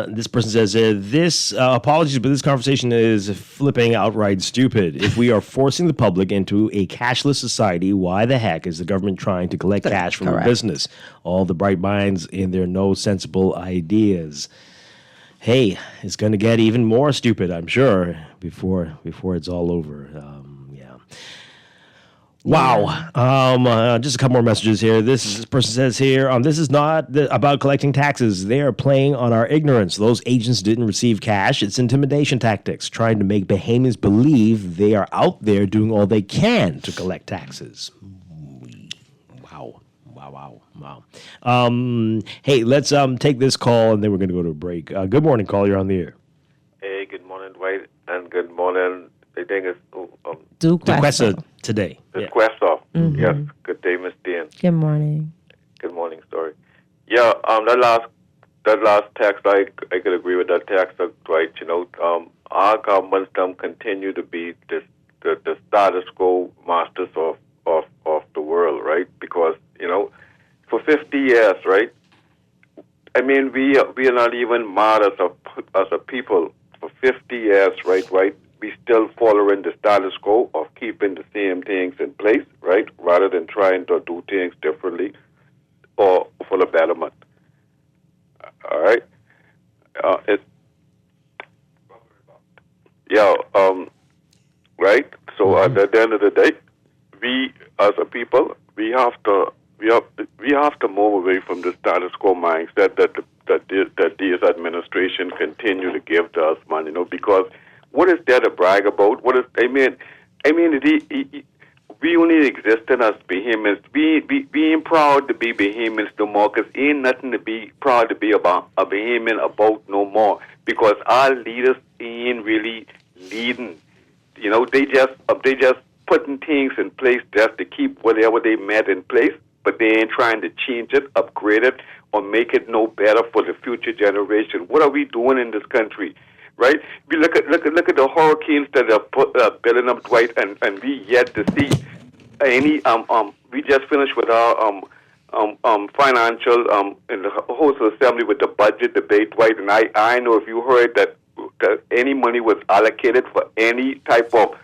this person says, this apologies, but this conversation is flipping outright stupid. If we are forcing the public into a cashless society, why the heck is the government trying to collect cash from a business? All the bright minds in their no sensible ideas. Hey, it's going to get even more stupid, I'm sure, before it's all over. Wow. Just a couple more messages here. This person says here, this is not about collecting taxes. They are playing on our ignorance. Those agents didn't receive cash. It's intimidation tactics, trying to make Bahamians believe they are out there doing all they can to collect taxes. Wow. Hey, let's take this call, and then we're going to go to a break. Good morning, call. You're on the air. Hey, good morning, Dwight, and good morning. I think it's Duquesa today. Duquesa. Mm-hmm. Yes. Good day, Miss Dean. Good morning. Good morning, story. Yeah. That last text, I could agree with that text, Dwight. Our governments continue to be the status quo masters of the world, right? Because for 50 years, right? I mean, we are not even mad as a people. For 50 years, right? We still following the status quo of keeping the same things in place, right? Rather than trying to do things differently or for the betterment. All right? Right? So at the end of the day, we as a people, we have to move away from the status quo mindset that this administration continue to give to us, man. Because what is there to brag about? We only existing as Bahamians. Being proud to be Bahamians no more, because ain't nothing to be proud to be about a Bahamian about no more. Because our leaders ain't really leading. They just putting things in place just to keep whatever they met in place, but they ain't trying to change it, upgrade it, or make it no better for the future generation. What are we doing in this country? Right? We look at the hurricanes that are building up, Dwight, and we yet to see any. We just finished with our financial in the House of Assembly with the budget debate, Dwight, and I know if you heard that any money was allocated for any type of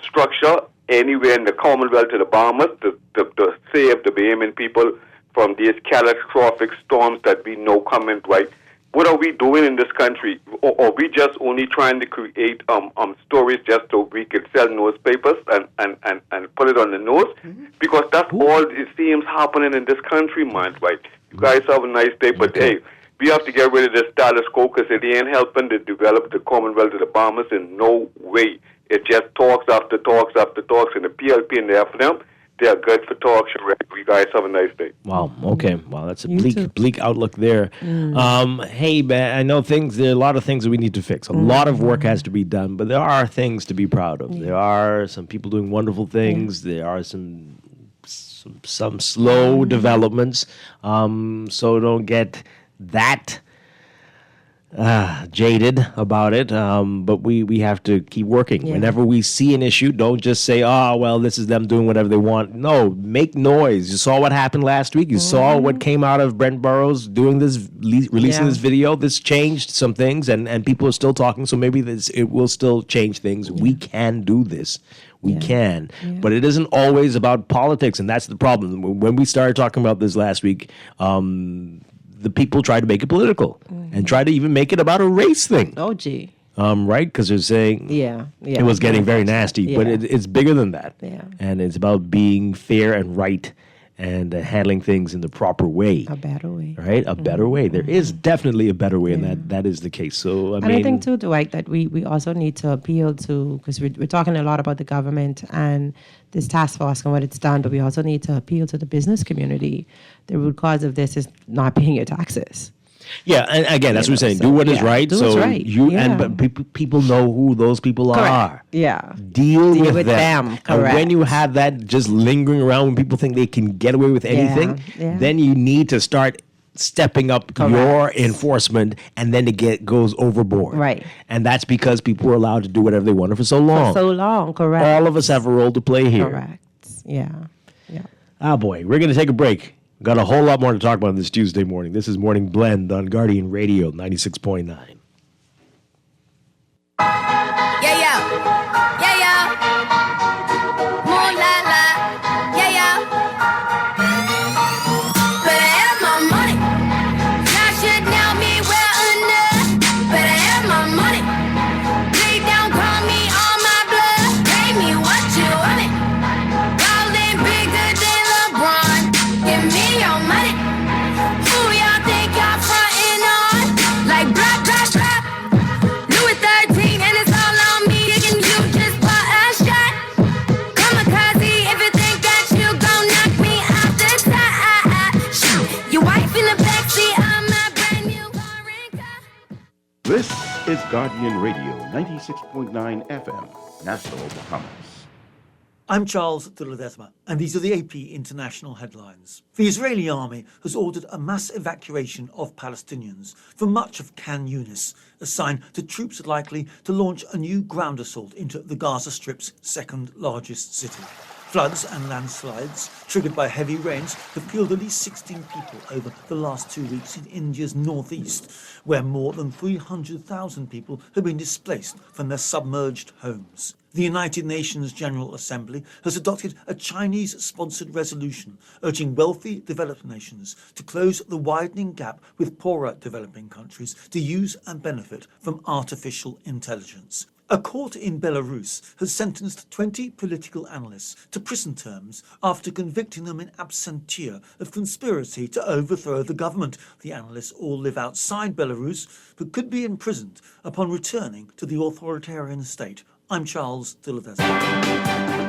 structure anywhere in the Commonwealth to the Bahamas to save the Bahamian people from these catastrophic storms that we know coming, Dwight. What are we doing in this country? Or are we just only trying to create stories just so we could sell newspapers and put it on the news? Mm-hmm. Because that's all it seems happening in this country, man. Right? You guys have a nice day, but hey, we have to get rid of this status quo because it ain't helping to develop the Commonwealth of the Bahamas in no way. It just talks after talks after talks, and the PLP and the FNM, they are good for talks. You guys have a nice day. Wow. Okay. Wow. That's a bleak outlook there. Hey, man, I know there are a lot of things that we need to fix. A lot of work has to be done, but there are things to be proud of. There are some people doing wonderful things. There are some slow developments. So don't get that jaded about it, but we have to keep working. Whenever we see an issue, don't just say, oh, well, this is them doing whatever they want. No, make noise. You saw what happened last week. You saw what came out of Brent Burrows doing this, releasing this video. This changed some things, and people are still talking, so maybe it will still change things. We can do this. We can. But it isn't always about politics, and that's the problem. When we started talking about this last week, the people try to make it political and try to even make it about a race thing. Oh, gee. Right? Because they're saying it was getting very nasty, but it's bigger than that. Yeah. And it's about being fair and right and handling things in the proper way. A better way. Right? A better way. There is definitely a better way, and that is the case. So, I think, too, Dwight, that we also need to appeal to, because we're talking a lot about the government and this task force and what it's done, but we also need to appeal to the business community. The root cause of this is not paying your taxes. Yeah, and again, that's what we're saying. Do what is right. Do what's right. But people know who those people are. Yeah. Deal with them. Correct. And when you have that just lingering around, when people think they can get away with anything, then you need to start stepping up your enforcement, and then it goes overboard. Right. And that's because people were allowed to do whatever they wanted for so long. Correct. All of us have a role to play here. Correct. Yeah. Ah, boy, we're going to take a break. Got a whole lot more to talk about this Tuesday morning. This is Morning Blend on Guardian Radio 96.9. This is Guardian Radio 96.9 FM, Nassau, Bahamas. I'm Charles de Ledesma, and these are the AP International headlines. The Israeli army has ordered a mass evacuation of Palestinians from much of Khan Yunis, a sign that troops are likely to launch a new ground assault into the Gaza Strip's second largest city. Floods and landslides triggered by heavy rains have killed at least 16 people over the last 2 weeks in India's northeast, where more than 300,000 people have been displaced from their submerged homes. The United Nations General Assembly has adopted a Chinese-sponsored resolution urging wealthy developed nations to close the widening gap with poorer developing countries to use and benefit from artificial intelligence. A court in Belarus has sentenced 20 political analysts to prison terms after convicting them in absentia of conspiracy to overthrow the government. The analysts all live outside Belarus but could be imprisoned upon returning to the authoritarian state. I'm Charles de Ledesma.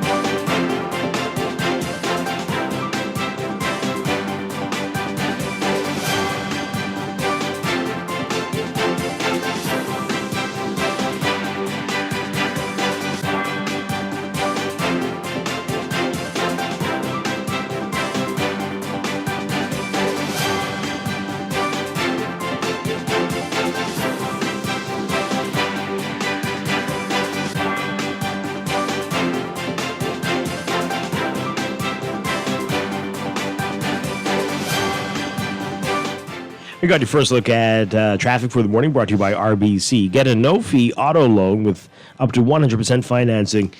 We got your first look at traffic for the morning, brought to you by RBC. Get a no-fee auto loan with up to 100% financing.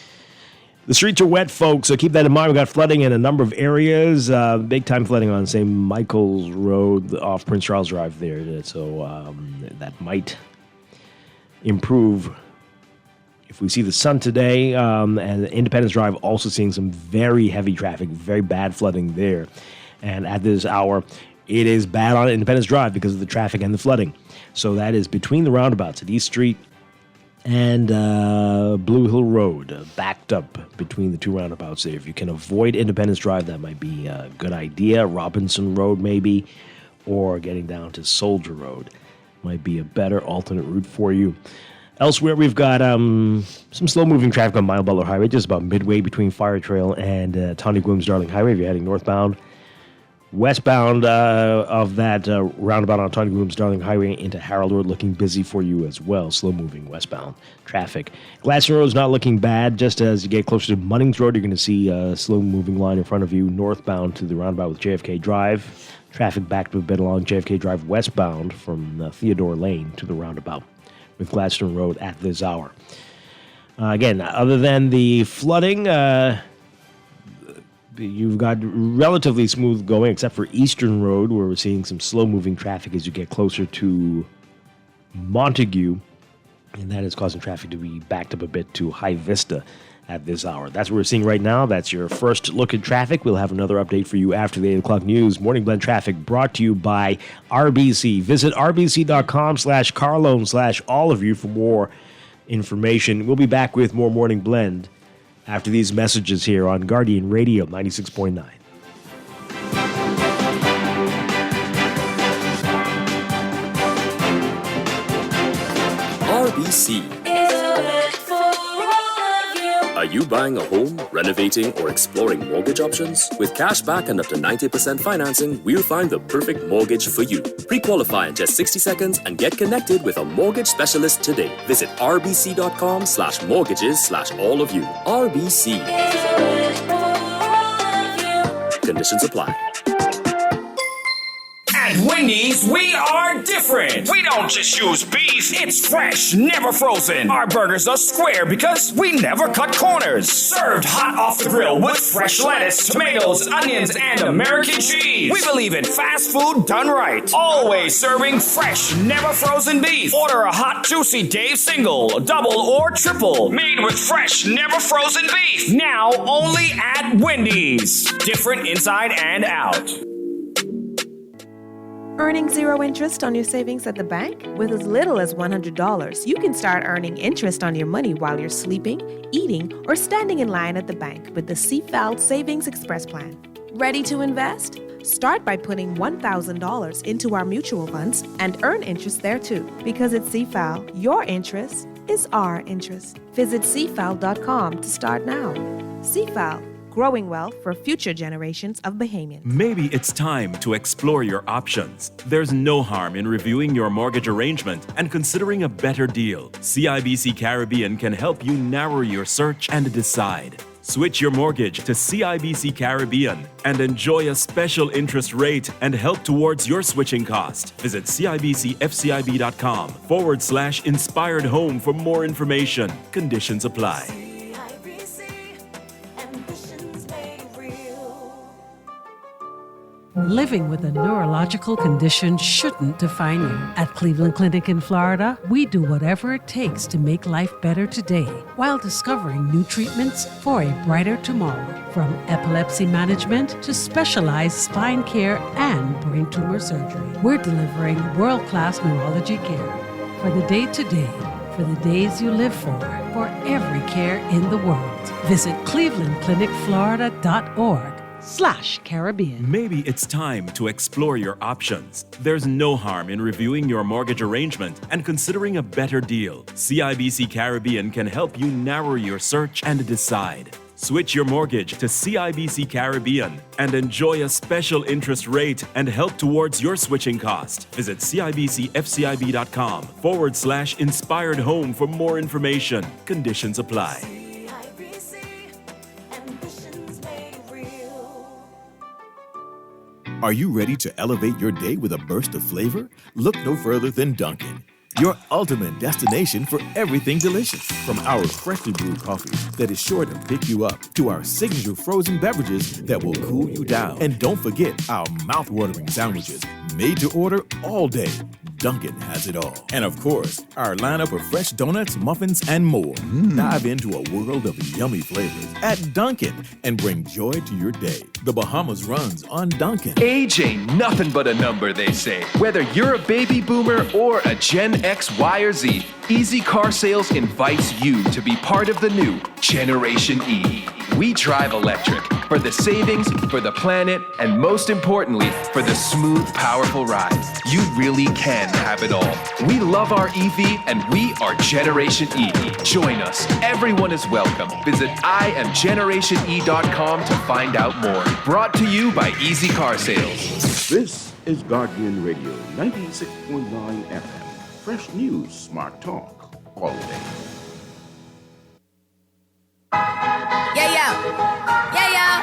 The streets are wet, folks, so keep that in mind. We got flooding in a number of areas. Big-time flooding on St. Michael's Road off Prince Charles Drive there. So that might improve if we see the sun today. And Independence Drive also seeing some very heavy traffic, very bad flooding there. And at this hour, it is bad on Independence Drive because of the traffic and the flooding. So that is between the roundabouts at East Street and Blue Hill Road, backed up between the two roundabouts there. If you can avoid Independence Drive, that might be a good idea. Robinson Road maybe, or getting down to Soldier Road might be a better alternate route for you. Elsewhere, we've got some slow-moving traffic on Mile Butler Highway, just about midway between Fire Trail and Tawny Williams Darling Highway if you're heading northbound. Westbound of that roundabout on Tawny Williams Darling Highway into Harold Road looking busy for you as well. Slow-moving westbound traffic. Gladstone Road is not looking bad. Just as you get closer to Munnings Road, you're going to see a slow-moving line in front of you northbound to the roundabout with JFK Drive. Traffic backed a bit along JFK Drive westbound from Theodore Lane to the roundabout with Gladstone Road at this hour. Again, other than the flooding, you've got relatively smooth going, except for Eastern Road, where we're seeing some slow-moving traffic as you get closer to Montague, and that is causing traffic to be backed up a bit to High Vista at this hour. That's what we're seeing right now. That's your first look at traffic. We'll have another update for you after the 8 o'clock news. Morning Blend Traffic brought to you by RBC. Visit rbc.com/carloan/all of you for more information. We'll be back with more Morning Blend after these messages here on Guardian Radio 96.9. RBC. Are you buying a home, renovating, or exploring mortgage options? With cash back and up to 90% financing, we'll find the perfect mortgage for you. Pre-qualify in just 60 seconds and get connected with a mortgage specialist today. Visit rbc.com/mortgages/all of you. RBC. Conditions apply. At Wendy's, we are different. We don't just use beef, it's fresh, never frozen. Our burgers are square because we never cut corners. Served hot off the grill with fresh lettuce, tomatoes, onions, and American cheese. We believe in fast food done right. Always serving fresh, never frozen beef. Order a hot, juicy Dave single, double, or triple. Made with fresh, never frozen beef. Now only at Wendy's. Different inside and out. Earning zero interest on your savings at the bank? With as little as $100, you can start earning interest on your money while you're sleeping, eating, or standing in line at the bank with the CFAL Savings Express Plan. Ready to invest? Start by putting $1,000 into our mutual funds and earn interest there too. Because at CFAL, your interest is our interest. Visit cfal.com to start now. CFAL. Growing wealth for future generations of Bahamians. Maybe it's time to explore your options. There's no harm in reviewing your mortgage arrangement and considering a better deal. CIBC Caribbean can help you narrow your search and decide. Switch your mortgage to CIBC Caribbean and enjoy a special interest rate and help towards your switching cost. Visit CIBCFCIB.com/inspired home for more information. Conditions apply. Living with a neurological condition shouldn't define you. At Cleveland Clinic in Florida, we do whatever it takes to make life better today while discovering new treatments for a brighter tomorrow. From epilepsy management to specialized spine care and brain tumor surgery, we're delivering world-class neurology care for the day-to-day, for the days you live for every care in the world. Visit clevelandclinicflorida.org/Caribbean. Maybe it's time to explore your options. There's no harm in reviewing your mortgage arrangement and considering a better deal. CIBC Caribbean can help you narrow your search and decide. Switch your mortgage to CIBC Caribbean and enjoy a special interest rate and help towards your switching cost. Visit CIBCFCIB.com/inspired home for more information. Conditions apply. Are you ready to elevate your day with a burst of flavor? Look no further than Dunkin', your ultimate destination for everything delicious. From our freshly brewed coffee that is sure to pick you up, to our signature frozen beverages that will cool you down. And don't forget our mouth-watering sandwiches, made to order all day. Dunkin' has it all. And of course, our lineup of fresh donuts, muffins, and more. Dive into a world of yummy flavors at Dunkin' and bring joy to your day. The Bahamas runs on Dunkin'. Age ain't nothing but a number, they say. Whether you're a baby boomer or a Gen X, Y, or Z, Easy Car Sales invites you to be part of the new Generation E. We drive electric for the savings, for the planet, and most importantly, for the smooth, powerful ride. You really can have it all. We love our EV and we are Generation E. Join us. Everyone is welcome. Visit IamGenerationE.com to find out more. Brought to you by Easy Car Sales. This is Guardian Radio 96.9 FM. Fresh news, smart talk, all day. Yeah, yeah. Yeah, yeah.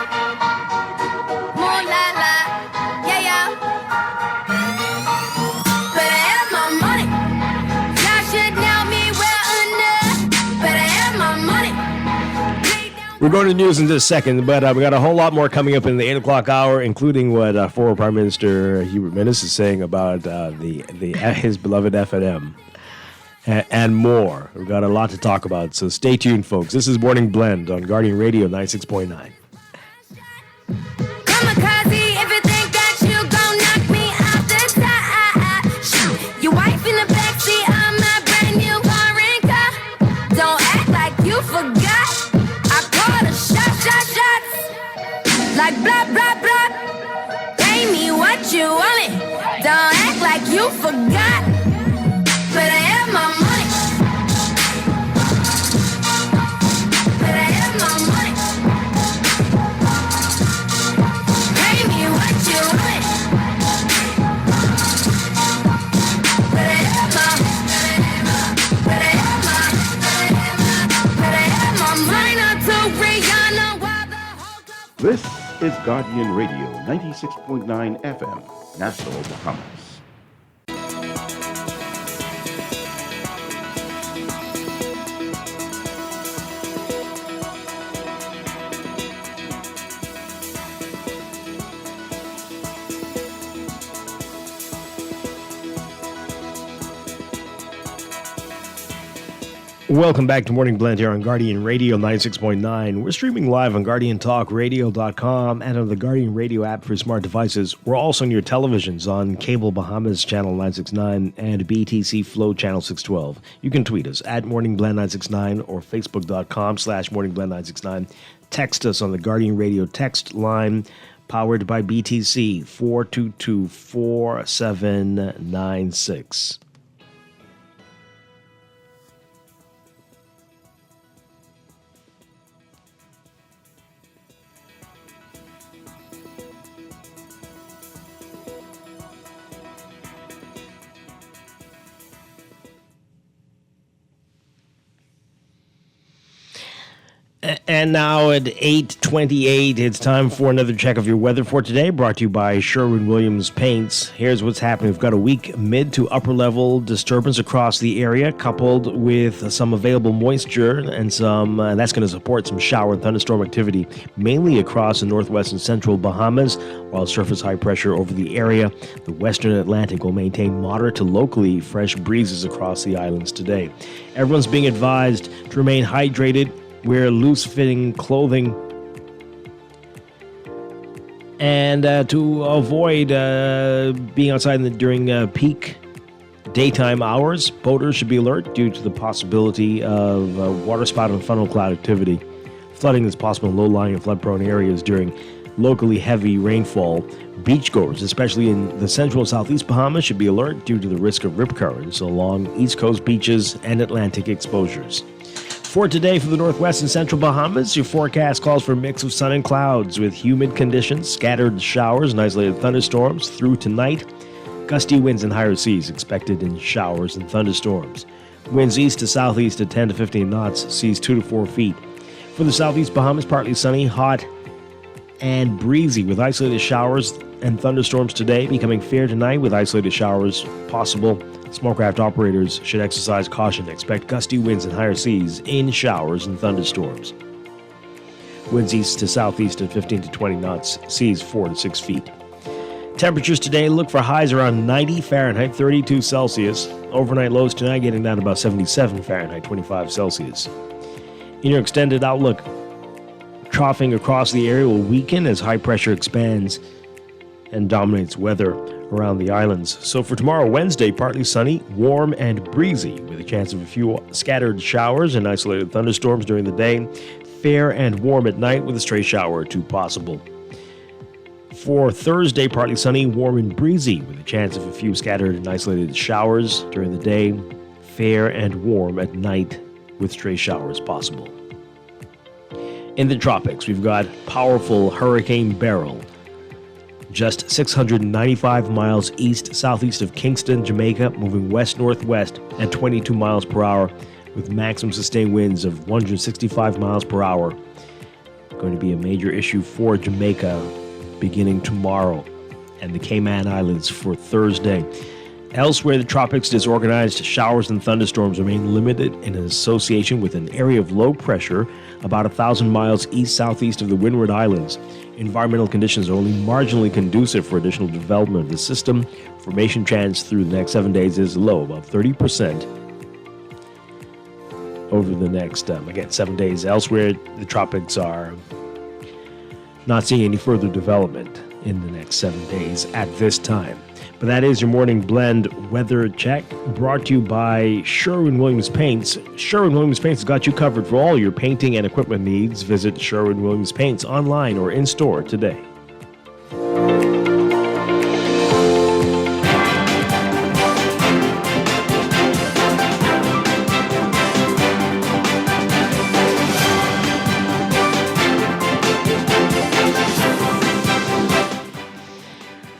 More la la. Yeah, yeah. Better have my money. Y'all should know me well enough. Better have my money. We're going to the news in just a second, but we got a whole lot more coming up in the 8 o'clock hour, including what former Prime Minister Hubert Minnis is saying about his beloved F&M. and more. We've got a lot to talk about, so stay tuned, folks. This is Morning Blend on Guardian Radio 96.9. Kamikaze, if you think that you gon' knock me out the top. Your wife in the backseat of my brand new foreign car. Don't act like you forgot. I call the shots. Like blah, blah, blah. Pay me what you want me. Don't act like you forgot. But I have my money. But I have my money. Pay me what you want. But I have my. But I have my money. Not to Rihanna. This is Guardian Radio 96.9 FM, Nassau, Bahamas. Welcome back to Morning Blend here on Guardian Radio 96.9. We're streaming live on GuardianTalkRadio.com and on the Guardian Radio app for smart devices. We're also on your televisions on Cable Bahamas Channel 969 and BTC Flow Channel 612. You can tweet us at MorningBlend969 or Facebook.com/MorningBlend969. Text us on the Guardian Radio text line powered by BTC 422-4796. And now at 8:28, it's time for another check of your weather for today, brought to you by Sherwin-Williams Paints. Here's what's happening. We've got a weak mid to upper level disturbance across the area, coupled with some available moisture, and that's going to support some shower and thunderstorm activity, mainly across the northwest and central Bahamas, while surface high pressure over the area. The western Atlantic will maintain moderate to locally fresh breezes across the islands today. Everyone's being advised to remain hydrated, wear loose-fitting clothing, and to avoid being outside during peak daytime hours. Boaters should be alert due to the possibility of waterspout and funnel cloud activity. Flooding is possible in low-lying and flood-prone areas during locally heavy rainfall. Beachgoers, especially in the central and southeast Bahamas, should be alert due to the risk of rip currents along east coast beaches and Atlantic exposures. For today, for the northwest and central Bahamas, your forecast calls for a mix of sun and clouds with humid conditions, scattered showers, and isolated thunderstorms through tonight. Gusty winds and higher seas expected in showers and thunderstorms. Winds east to southeast at 10 to 15 knots, seas 2 to 4 feet. For the southeast Bahamas, partly sunny, hot, and breezy with isolated showers and thunderstorms today, becoming fair tonight with isolated showers possible. Smallcraft operators should exercise caution. Expect gusty winds and higher seas in showers and thunderstorms. Winds east to southeast at 15 to 20 knots, seas 4 to 6 feet. Temperatures today look for highs around 90 Fahrenheit, 32 Celsius. Overnight lows tonight getting down to about 77 Fahrenheit, 25 Celsius. In your extended outlook, troughing across the area will weaken as high pressure expands and dominates weather around the islands. So for tomorrow, Wednesday, partly sunny, warm, and breezy with a chance of a few scattered showers and isolated thunderstorms during the day. Fair and warm at night with a stray shower or two possible. For Thursday, partly sunny, warm, and breezy with a chance of a few scattered and isolated showers during the day. Fair and warm at night with stray showers possible. In the tropics, we've got powerful Hurricane Beryl, just 695 miles east-southeast of Kingston, Jamaica, moving west-northwest at 22 miles per hour with maximum sustained winds of 165 miles per hour. Going to be a major issue for Jamaica beginning tomorrow and the Cayman Islands for Thursday. Elsewhere, the tropics disorganized showers and thunderstorms remain limited in association with an area of low pressure about 1,000 miles east-southeast of the Windward Islands. Environmental conditions are only marginally conducive for additional development of the system. Formation chance through the next 7 days is low, about 30%. over the next, again, 7 days. Elsewhere, the tropics are not seeing any further development in the next 7 days at this time. But that is your morning blend weather check, brought to you by Sherwin-Williams Paints. Sherwin-Williams Paints has got you covered for all your painting and equipment needs. Visit Sherwin-Williams Paints online or in-store today.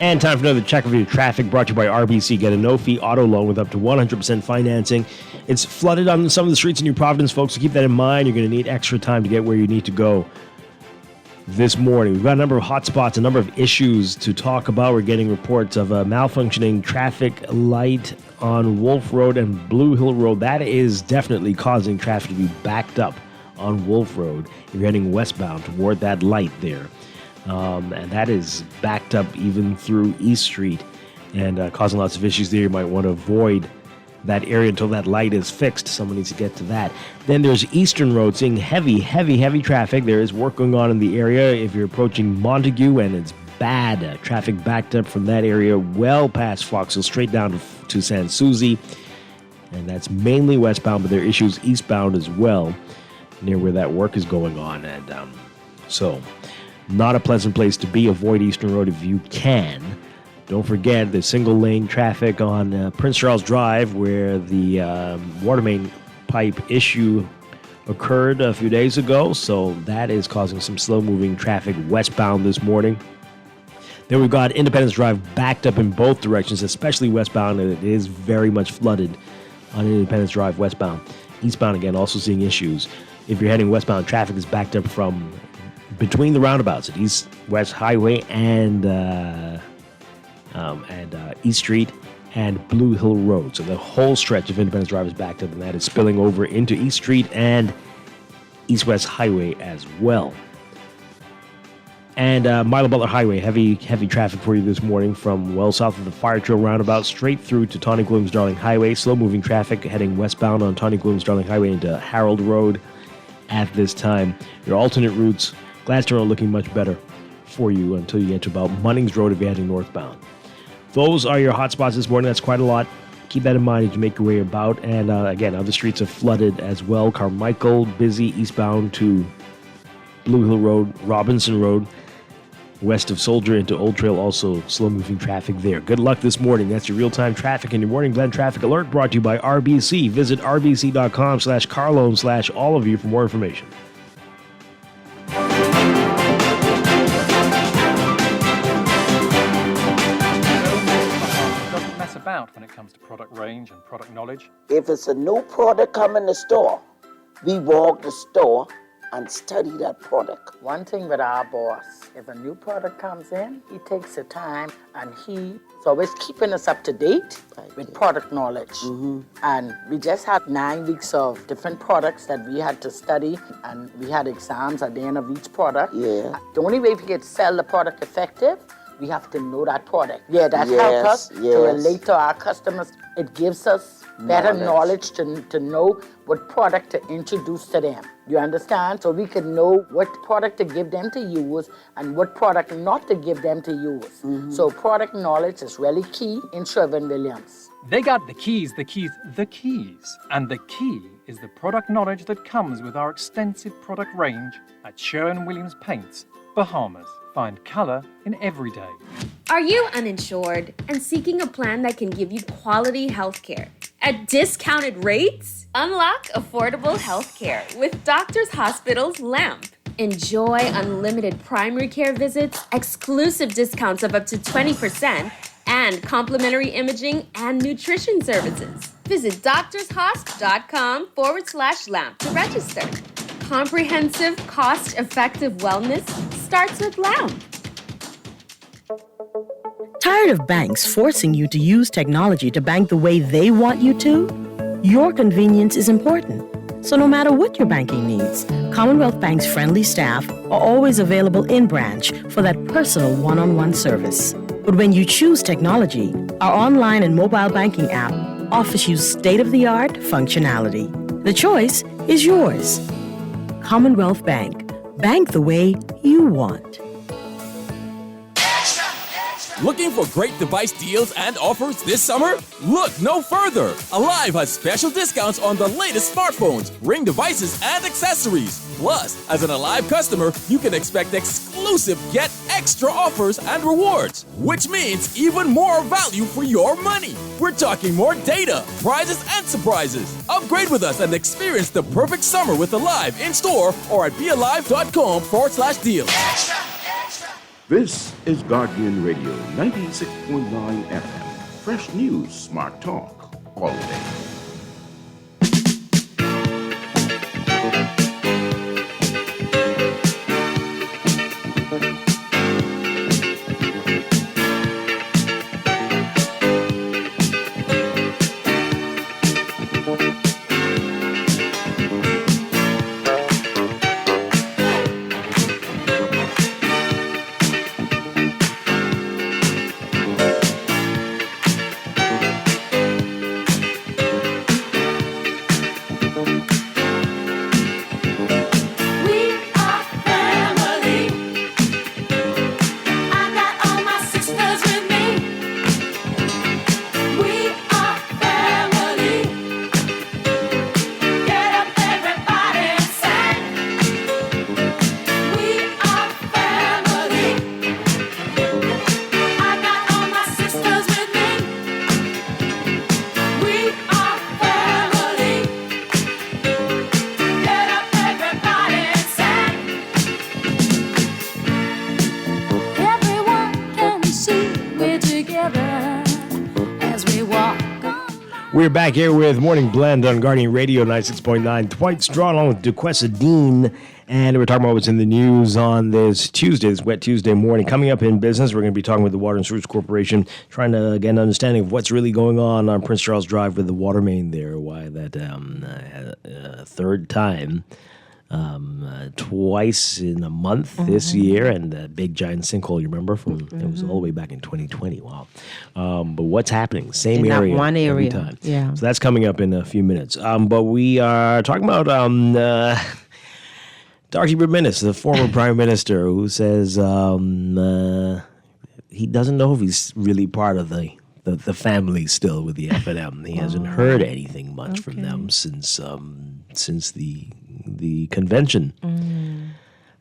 And time for another check of your traffic, brought to you by RBC. Get a no-fee auto loan with up to 100% financing. It's flooded on some of the streets in New Providence, folks, so keep that in mind. You're going to need extra time to get where you need to go this morning. We've got a number of hot spots, a number of issues to talk about. We're getting reports of a malfunctioning traffic light on Wolf Road and Blue Hill Road. That is definitely causing traffic to be backed up on Wolf Road if you're heading westbound toward that light there. And that is backed up even through East Street and causing lots of issues there. You might want to avoid that area until that light is fixed. Someone needs to get to that. Then there's Eastern Road, seeing heavy traffic. There is work going on in the area. If you're approaching Montague, and it's bad traffic backed up from that area well past Fox Hill, straight down to San Souci. And that's mainly westbound, but there are issues eastbound as well, near where that work is going on. And so not a pleasant place to be. Avoid Eastern Road if you can. Don't forget the single-lane traffic on Prince Charles Drive, where the water main pipe issue occurred a few days ago. So that is causing some slow-moving traffic westbound this morning. Then we've got Independence Drive backed up in both directions, especially westbound, and it is very much flooded on Independence Drive westbound. Eastbound, again, also seeing issues. If you're heading westbound, traffic is backed up from between the roundabouts at East West Highway and East Street and Blue Hill Road. So the whole stretch of Independence Drive is backed up, and that is spilling over into East Street and East West Highway as well. And Milo Butler Highway, heavy traffic for you this morning from well south of the Fire Trail roundabout straight through to Tawny Williams Darling Highway. Slow-moving traffic heading westbound on Tawny Williams Darling Highway into Harold Road at this time. Your alternate routes, Gladstone, are looking much better for you until you get to about Munnings Road if you're heading northbound. Those are your hot spots this morning. That's quite a lot. Keep that in mind as you make your way about. And again, other streets are flooded as well. Carmichael, busy eastbound to Blue Hill Road, Robinson Road, west of Soldier into Old Trail, also slow-moving traffic there. Good luck this morning. That's your real-time traffic and your Morning Blend Traffic Alert, brought to you by RBC. Visit rbc.com/Carlone/all of you for more information. About when it comes to product range and product knowledge. If it's a new product come in the store, we walk the store and study that product. One thing with our boss, if a new product comes in, he takes the time and he's always keeping us up to date with product knowledge. Mm-hmm. And we just had 9 weeks of different products that we had to study, and we had exams at the end of each product. Yeah. The only way we can sell the product effective, we have to know that product. Yeah, that helps us to relate to our customers. It gives us better knowledge to know what product to introduce to them. You understand? So we can know what product to give them to use and what product not to give them to use. Mm-hmm. So product knowledge is really key in Sherwin-Williams. They got the keys. And the key is the product knowledge that comes with our extensive product range at Sherwin-Williams Paints, Bahamas. Find color in every day. Are you uninsured and seeking a plan that can give you quality health care at discounted rates? Unlock affordable health care with Doctors Hospital's LAMP. Enjoy unlimited primary care visits, exclusive discounts of up to 20%, and complimentary imaging and nutrition services. Visit doctorshosp.com/LAMP to register. Comprehensive, cost-effective wellness starts with LAMP. Tired of banks forcing you to use technology to bank the way they want you to? Your convenience is important. So no matter what your banking needs, Commonwealth Bank's friendly staff are always available in branch for that personal one-on-one service. But when you choose technology, our online and mobile banking app offers you state-of-the-art functionality. The choice is yours. Commonwealth Bank. Bank the way you want. Looking for great device deals and offers this summer? Look no further. Alive has special discounts on the latest smartphones, Ring devices, and accessories. Plus, as an Alive customer, you can expect exclusive yet extra offers and rewards, which means even more value for your money. We're talking more data, prizes, and surprises. Upgrade with us and experience the perfect summer with Alive in store or at bealive.com/deals. This is Guardian Radio 96.9 FM. Fresh news, smart talk, all day. We're back here with Morning Blend on Guardian Radio 96.9. Dwight Strachan along with Duquesa Dean. And we're talking about what's in the news on this Tuesday, this wet Tuesday morning. Coming up in business, we're going to be talking with the Water and Sewage Corporation, trying to get an understanding of what's really going on Prince Charles Drive with the water main there. Why that third time, twice in a month this year, and the big giant sinkhole, you remember, from it was all the way back in 2020. Wow. But what's happening? Same in area. That one area. Every time. Yeah. So that's coming up in a few minutes. But we are talking about Dr. Menace, the former prime minister, who says he doesn't know if he's really part of the family still with the F&M. He hasn't heard anything much from them since the convention.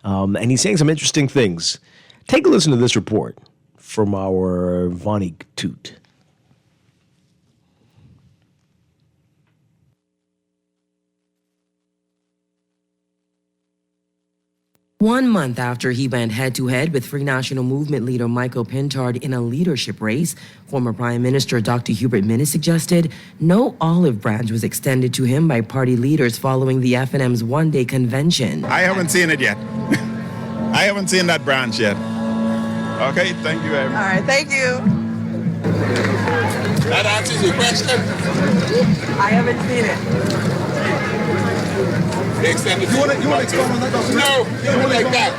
And he's saying some interesting things. Take a listen to this report from our Vonnie Toot. One month after he went head-to-head with Free National Movement leader Michael Pintard in a leadership race, former Prime Minister Dr. Hubert Minnis suggested no olive branch was extended to him by party leaders following the FNM's one-day convention. I haven't seen it yet. I haven't seen that branch yet. Okay, thank you very much. All right, thank you. That answers your question? I haven't seen it. You want to explain on that? No, do it like that.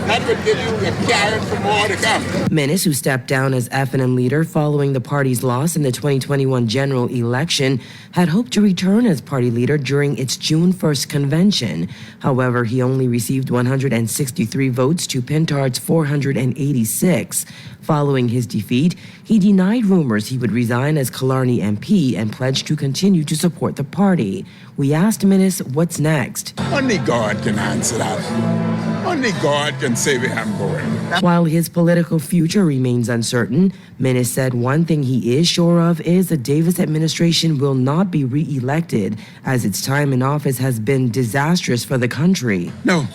That would give you a carrot for more to come. Minnis, who stepped down as FNM leader following the party's loss in the 2021 general election, had hoped to return as party leader during its June 1st convention. However, he only received 163 votes to Pintard's 486. Following his defeat, he denied rumors he would resign as Killarney MP and pledged to continue to support the party. We asked Minnis what's next. Only God can answer that. Only God can say where I'm going. While his political future remains uncertain, Minnis said one thing he is sure of is the Davis administration will not be re-elected, as its time in office has been disastrous for the country. No.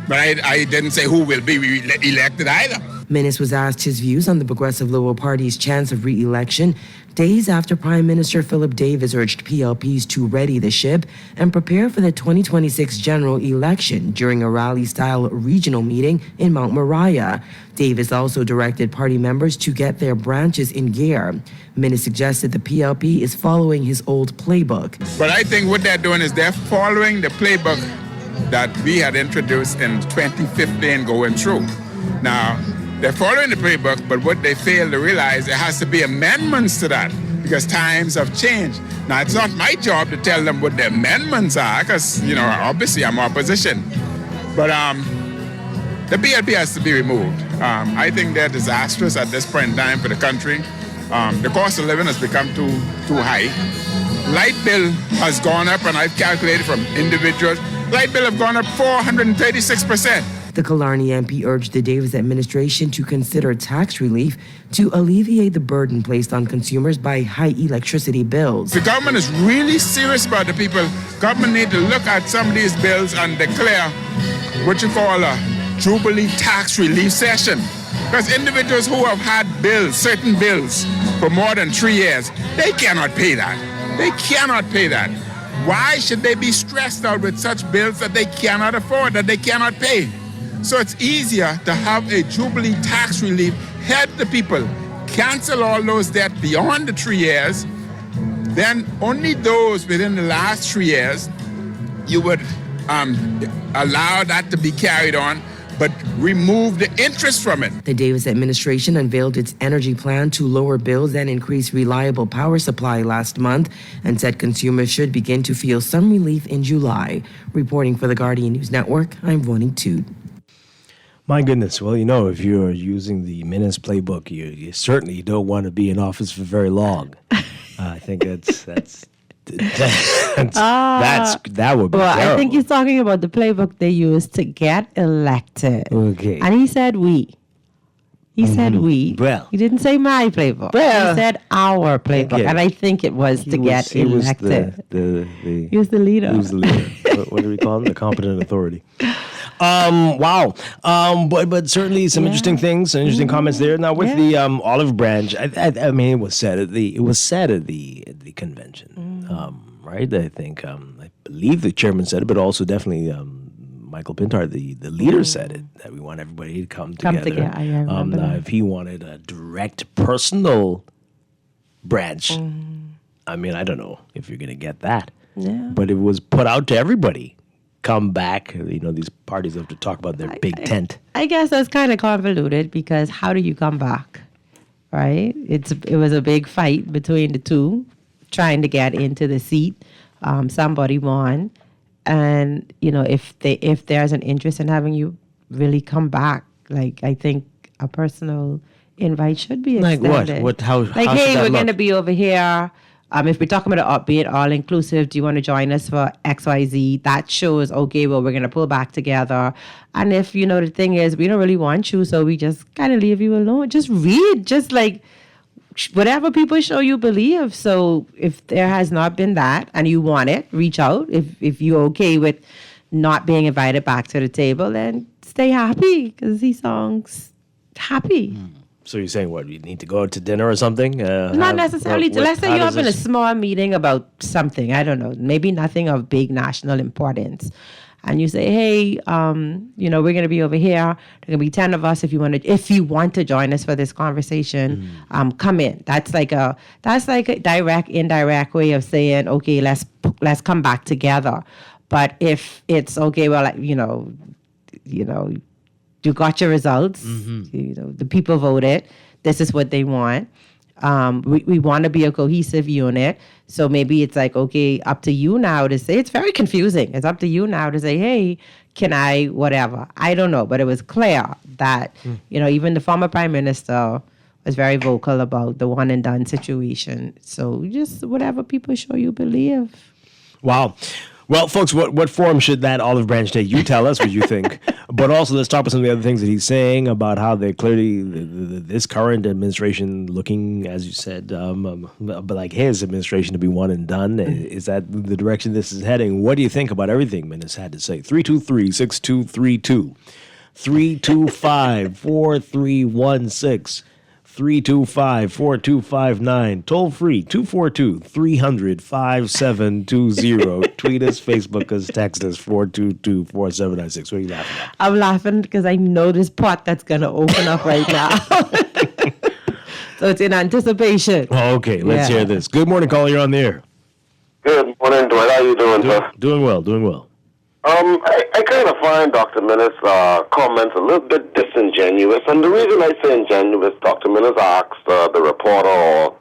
But I didn't say who will be elected either. Minnis was asked his views on the Progressive Liberal Party's chance of re-election days after Prime Minister Philip Davis urged PLPs to ready the ship and prepare for the 2026 general election during a rally-style regional meeting in Mount Moriah. Davis also directed party members to get their branches in gear. Minnis suggested the PLP is following his old playbook. But I think what they're doing is they're following the playbook that we had introduced in 2015 going through. Now, they're following the playbook, but what they fail to realize, there has to be amendments to that. because times have changed. Now, it's not my job to tell them what the amendments are, because, obviously I'm opposition. But the BLP has to be removed. I think they're disastrous at this point in time for the country. The cost of living has become too high. Light bill has gone up, and I've calculated from individuals, light bill have gone up 436%. The Killarney MP urged the Davis administration to consider tax relief to alleviate the burden placed on consumers by high electricity bills. The government is really serious about the people. Government need to look at some of these bills and declare what you call a Jubilee tax relief session. Because individuals who have had bills, certain bills, for more than 3 years, they cannot pay that. They cannot pay that. Why should they be stressed out with such bills that they cannot afford, that they cannot pay? So it's easier to have a Jubilee tax relief, help the people, cancel all those debts beyond the 3 years, then only those within the last 3 years, you would allow that to be carried on, but remove the interest from it. The Davis administration unveiled its energy plan to lower bills and increase reliable power supply last month and said consumers should begin to feel some relief in July. Reporting for the Guardian News Network, I'm Vonnie Toot. My goodness. Well, if you're using the Menace playbook, you certainly don't want to be in office for very long. I think that would be terrible. I think he's talking about the playbook they used to get elected. Okay. And he said we. He said we. Well. He didn't say my playbook. Well. He said our playbook. Okay. And I think it was to get elected. He was the leader. He was the leader. What do we call him? The competent authority. Wow. But certainly some interesting things, interesting comments there. Now with the olive branch, I mean, it was said at the convention, right? I think I believe the chairman said it, but also definitely Michael Pintard, the leader, said it, that we want everybody to come together. I remember that. If he wanted a direct personal branch, I mean, I don't know if you're going to get that. Yeah. But it was put out to everybody. Come back. These parties have to talk about their big tent. I guess that's kind of convoluted because how do you come back, right? It was a big fight between the two trying to get into the seat. Somebody won. And, if there's an interest in having you really come back, I think a personal invite should be extended. Like what? How hey, we're going to be over here. If we're talking about being all-inclusive, do you want to join us for XYZ? That shows, okay, well, we're going to pull back together. And if, the thing is, we don't really want you, so we just kind of leave you alone. Just read, whatever people show you believe. So if there has not been that and you want it, reach out. If you're okay with not being invited back to the table, then stay happy because he sounds happy. So you're saying what? You need to go out to dinner or something? Not necessarily. Let's say you're having a small meeting about something. I don't know. Maybe nothing of big national importance. And you say, hey, we're going to be over here. There are going to be 10 of us. If you want to join us for this conversation, come in. That's like a direct, indirect way of saying, okay, let's come back together. But if it's okay, well, you got your results. The people voted. This is what they want. We want to be a cohesive unit. So maybe it's okay, up to you now to say, it's very confusing. It's up to you now to say, hey, can I, whatever. I don't know. But it was clear that, even the former prime minister was very vocal about the one and done situation. So just whatever people show you believe. Wow. Well, folks, what form should that olive branch take? You tell us what you think. But also, let's talk about some of the other things that he's saying about how they clearly, this current administration looking, as you said, like his administration to be one and done. Is that the direction this is heading? What do you think about everything Menace had to say? 323-6232. 325-4316. 325-4259. Toll free, 242-300-5720. Tweet us, Facebook us, text us, 422-4796. What are you laughing at? I'm laughing because I know this pot that's going to open up right now. So it's in anticipation. Oh, okay, let's hear this. Good morning, caller. You're on the air. Good morning, Dwight. How you doing, sir? Doing well, doing well. I kind of find Dr. Menace's comments a little bit disingenuous. And the reason I say ingenuous, Dr. Menace asked the reporter or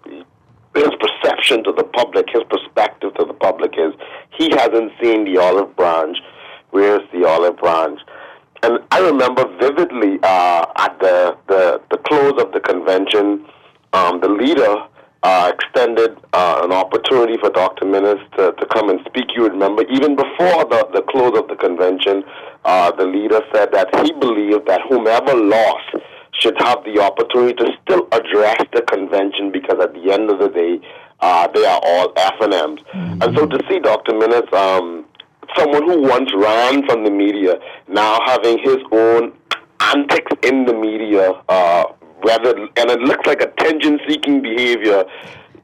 his perception to the public, his perspective to the public is he hasn't seen the olive branch. Where's the olive branch? And I remember vividly at the close of the convention, the leader extended an opportunity for Dr. Minnis to come and speak. You remember, even before the close of the convention, the leader said that he believed that whomever lost should have the opportunity to still address the convention, because at the end of the day, they are all F&Ms. And so to see Dr. Minnis, someone who once ran from the media, now having his own antics in the media, and it looks like attention-seeking behavior.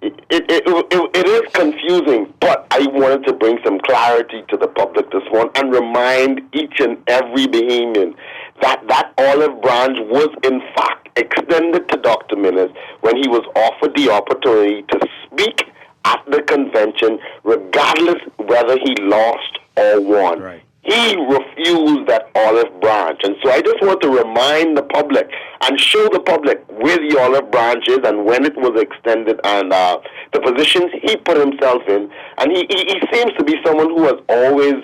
It is confusing, but I wanted to bring some clarity to the public this morning and remind each and every Bahamian that olive branch was in fact extended to Dr. Minnis when he was offered the opportunity to speak at the convention, regardless whether he lost or won. Right. He refused that olive branch. And so I just want to remind the public and show the public where the olive branch is and when it was extended, and the positions he put himself in. And he seems to be someone who has always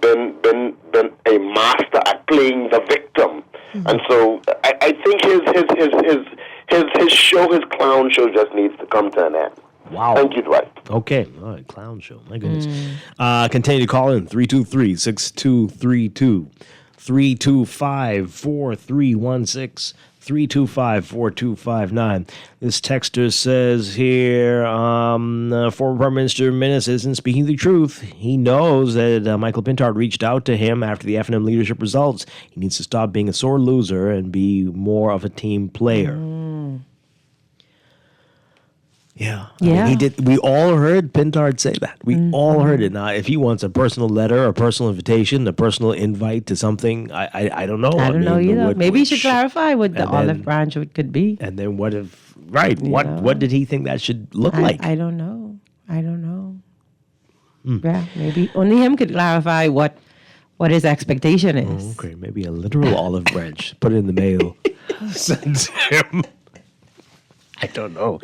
been a master at playing the victim. Mm-hmm. And so I think his show, his clown show, just needs to come to an end. Wow. Thank you, Dwight. Okay. All right. Clown show. My goodness. Continue to call in 323-6232, 325-4316, 325-4259. This texter says here, former Prime Minister Minnis isn't speaking the truth. He knows that Michael Pintard reached out to him after the F&M leadership results. He needs to stop being a sore loser and be more of a team player. Yeah. I mean, he did. We all heard Pintard say that. We all heard it. Now, if he wants a personal letter, a personal invitation, a personal invite to something, I don't know. I don't know either. Maybe he should clarify what the olive branch could be. And then what if, what did he think that should look like? I don't know. Yeah, maybe only him could clarify what his expectation is. Okay, maybe a literal olive branch. Put it in the mail. Send him. I don't know.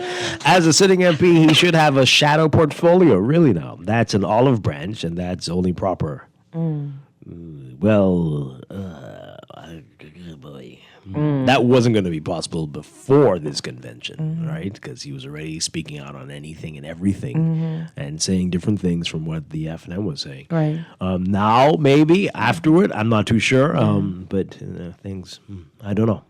As a sitting MP, he should have a shadow portfolio. Really now. That's an olive branch, and that's only proper. That wasn't going to be possible before this convention, right? Because he was already speaking out on anything and everything and saying different things from what the F&M was saying. Right. Now, maybe afterward, I'm not too sure. But things, I don't know.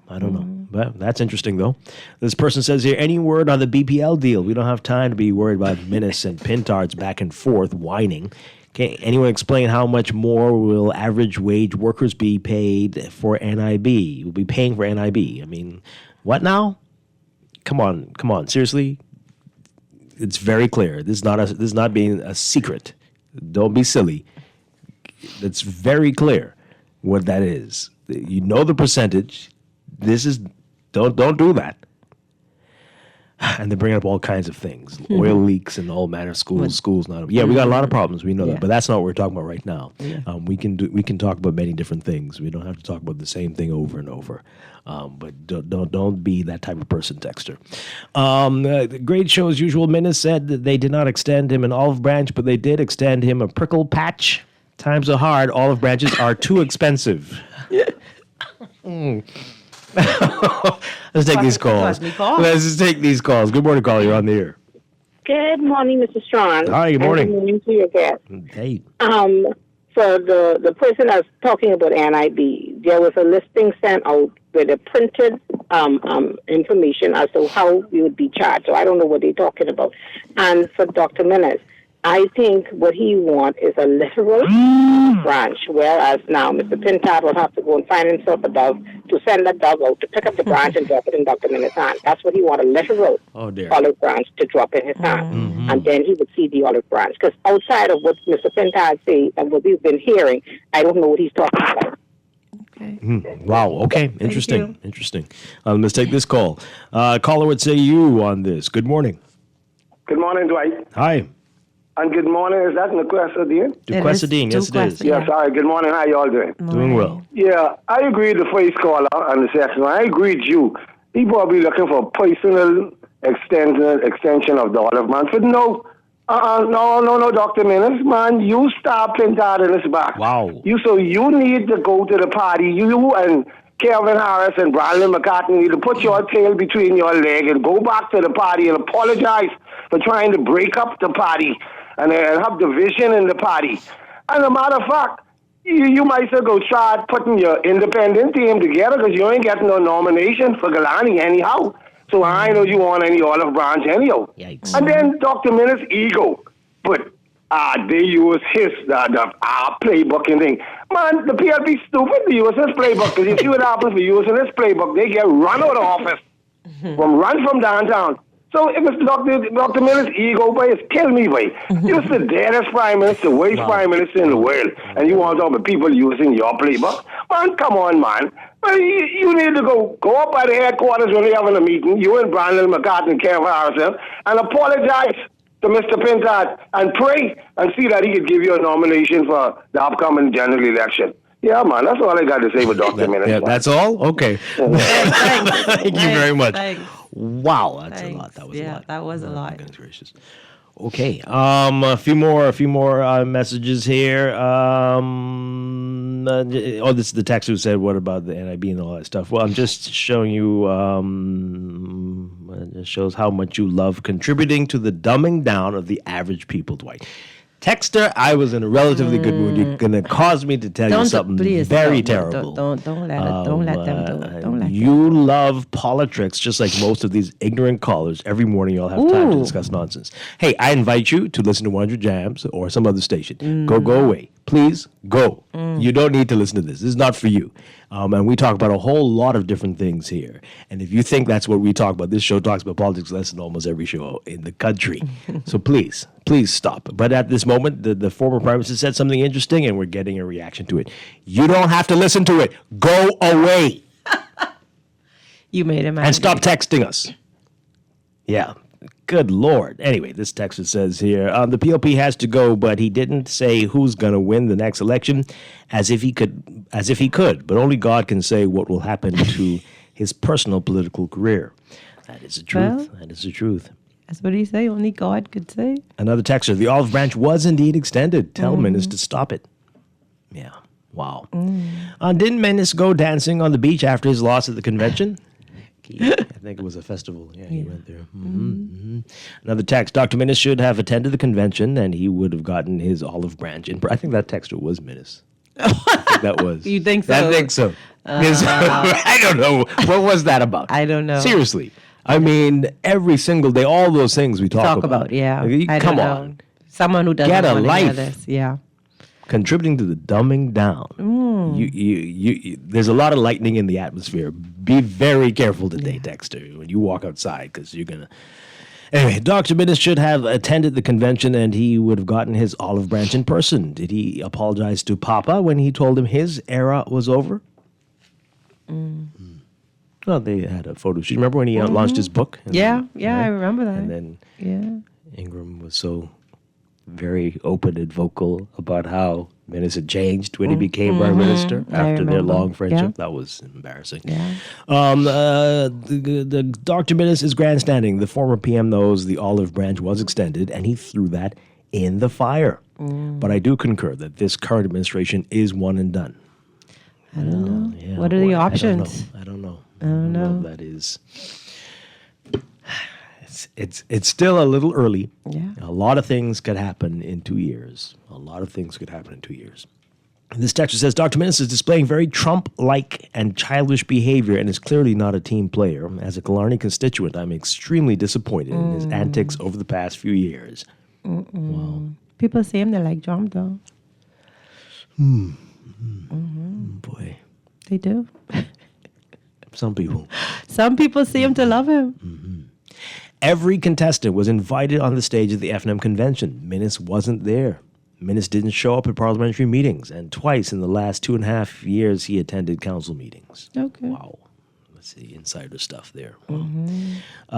But that's interesting, though. This person says here, any word on the BPL deal? We don't have time to be worried about Minnis and Pintard's back and forth whining. Can anyone explain how much more will average wage workers be paid for NIB? We'll be paying for NIB. I mean, what now? Come on. Seriously? It's very clear. This is not being a secret. Don't be silly. It's very clear what that is. You know the percentage. Don't do that. And they bring up all kinds of things, oil leaks and all manner of schools not. Yeah, we got a lot of problems. We know that, but that's not what we're talking about right now. Yeah. We can talk about many different things. We don't have to talk about the same thing over and over. But don't be that type of person, texter. Great show as usual. Minnis said that they did not extend him an olive branch, but they did extend him a prickle patch. Times are hard. Olive branches are too expensive. Let's take these calls. Let's just take these calls. Good morning, caller. You're on the air. Good morning, Mr. Strong. Hi, good morning. Good morning to your guest. Hey. So the person that's talking about NIB, there was a listing sent out with a printed information as to how you would be charged. So I don't know what they're talking about. And for Dr. Minnis, I think what he wants is a literal branch, whereas now Mr. Pintard will have to go and find himself a dove to send that dove out to pick up the branch and drop it in Dr. Minnis' hand. That's what he wants, a literal olive branch to drop in his hand. And then he would see the olive branch. Because outside of what Mr. Pintard says and what we've been hearing, I don't know what he's talking about. Okay. Wow. Okay. Interesting. Let's take this call. Caller would say you on this. Good morning. Good morning, Dwight. Hi. And good morning. Is that Nequesadine? Nequesadine, yes it is. Yes, all right. Good morning. How you all doing? Doing well. Yeah, I agree with the first caller and the second one. I agree with you. People will be looking for personal extension of the olive branch. But no, Dr. Minnis, man, you stop Pintard in his back. Wow. You need to go to the party. You and Kelvin Harris and Brandon McCartney need to put your tail between your leg and go back to the party and apologize for trying to break up the party and have division in the party. And a matter of fact, you might as well go start putting your independent team together because you ain't getting no nomination for Galani anyhow. So I know you want any olive branch anyhow. Yikes. And then Dr. Minnis' ego. But they use his playbook and thing. Man, the PLP stupid to use his playbook because you see what happens for using his playbook. They get run out of office, run from downtown. So if it's Dr. Miller's ego, boy, it's kill me, boy. You're the deadest prime minister, worst prime minister in the world, and you want to talk about people using your playbook? Man, come on, man. You need to go up by the headquarters when they're having a meeting, you and Brandon McCartney and Kevin Harrison, and apologize to Mr. Pintard and pray and see that he could give you a nomination for the upcoming general election. Yeah, man, that's all I got to say with Dr. Minnis. Yeah, that's all? Okay. Thank you very much. Thanks. Wow, that's a lot. That was a lot. That was a lot. Goodness gracious. Okay, a few more messages here. This is the text who said, "What about the NIB and all that stuff?" Well, I'm just showing you. It shows how much you love contributing to the dumbing down of the average people, Dwight. Texter, I was in a relatively good mood. You're gonna cause me to tell you something very terrible. Don't let them do it. Don't let you love politics just like most of these ignorant callers. Every morning you'll have time to discuss nonsense. Hey, I invite you to listen to 100 Jams or some other station. Go away. Please go. You don't need to listen to this. This is not for you. And we talk about a whole lot of different things here. And if you think that's what we talk about, this show talks about politics less than almost every show in the country. So please stop. But at this moment, the former prime minister said something interesting, and we're getting a reaction to it. You don't have to listen to it. Go away. You made him angry. And stop texting us. Yeah. Good Lord. Anyway, this text says here, the PLP has to go, but he didn't say who's going to win the next election as if he could, but only God can say what will happen to his personal political career. That is the truth. Well, that is the truth. That's what he say. Only God could say. Another texter, the olive branch was indeed extended. Tell Minnis to stop it. Yeah. Wow. Didn't Minnis go dancing on the beach after his loss at the convention? I think it was a festival. Yeah, he went there. Another text. Dr. Minnis should have attended the convention, and he would have gotten his olive branch. I think that texter was Minnis. I think that was. You think so? I think so. I don't know. What was that about? I don't know. Seriously. I mean, every single day, all those things we talk about. Yeah. Come on. Someone who doesn't get a want to life. hear this. Yeah. Contributing to the dumbing down. You, there's a lot of lightning in the atmosphere. Be very careful today, Dexter, when you walk outside, because you're going to... Anyway, Dr. Minnis should have attended the convention, and he would have gotten his olive branch in person. Did he apologize to Papa when he told him his era was over? Well, they had a photo shoot. Remember when he launched his book? Yeah, I remember that. And then Ingram was so very open and vocal about how Minnis had changed when he became prime minister after their long friendship. Yeah. That was embarrassing. Yeah. The Dr. Minnis is grandstanding. The former PM knows the olive branch was extended, and he threw that in the fire. But I do concur that this current administration is one and done. I don't know. Yeah, what are the options? I don't know. That is... It's still a little early. Yeah. A lot of things could happen in 2 years. And this texter says, Dr. Minnis is displaying very Trump-like and childish behavior and is clearly not a team player. As a Killarney constituent, I'm extremely disappointed in his antics over the past few years. Wow. People say him, they like Trump, though. Boy. They do. Some people. Some people see him to love him. Every contestant was invited on the stage at the FNM convention. Minnis wasn't there. Minnis didn't show up at parliamentary meetings, and twice in the last 2.5 years he attended council meetings. Okay. Wow. Let's see, insider stuff there. Wow.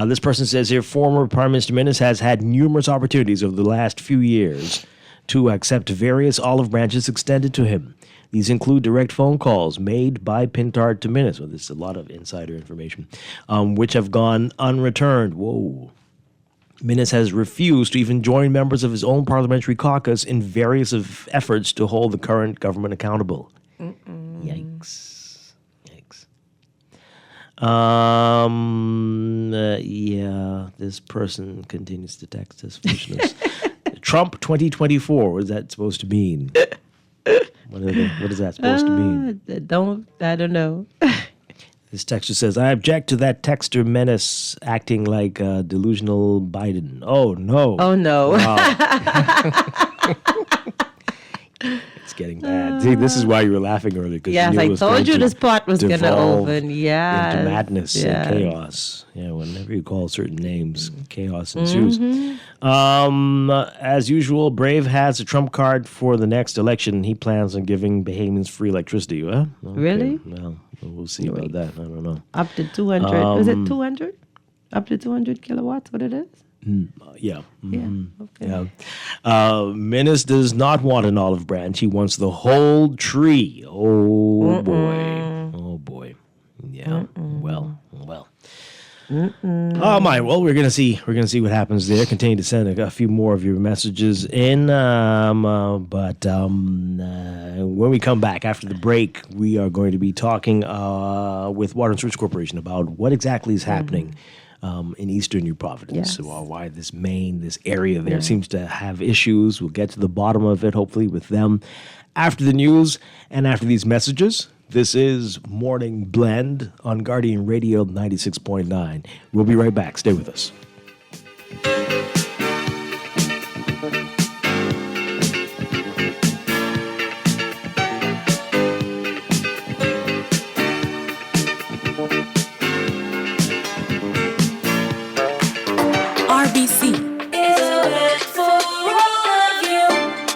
This person says here, former Prime Minister Minnis has had numerous opportunities over the last few years to accept various olive branches extended to him. These include direct phone calls made by Pintard to Minnis. Well, this is a lot of insider information, which have gone unreturned. Whoa. Minnis has refused to even join members of his own parliamentary caucus in various efforts to hold the current government accountable. Yikes. This person continues to text us foolishness. Trump 2024, what is that supposed to mean? What is that supposed to mean? I don't know. This texter says, I object to that texter menace acting like delusional Biden. Oh, no. Oh, no. Wow. It's getting bad. See, this is why you were laughing earlier. Yes, I told you this pot was going to open. Yeah. Into madness and chaos. Yeah, whenever you call certain names, chaos ensues. As usual, Brave has a trump card for the next election. He plans on giving Bahamians free electricity. Huh? Okay. Really? Well, we'll see about that. I don't know. Up to 200. Was it 200? Up to 200 kilowatts, what it is? Yeah. Mm-hmm. Yeah. Okay. Yeah. Minnis does not want an olive branch. He wants the whole tree. Oh, boy. Oh, boy. Yeah. Well. Oh my! Well, we're gonna see what happens there. Continue to send a few more of your messages in, but when we come back after the break, we are going to be talking with Water and Sewerage Corporation about what exactly is happening in Eastern New Providence. Yes. Why this area there seems to have issues. We'll get to the bottom of it, hopefully, with them after the news and after these messages. This is Morning Blend on Guardian Radio 96.9. We'll be right back. Stay with us. RBC.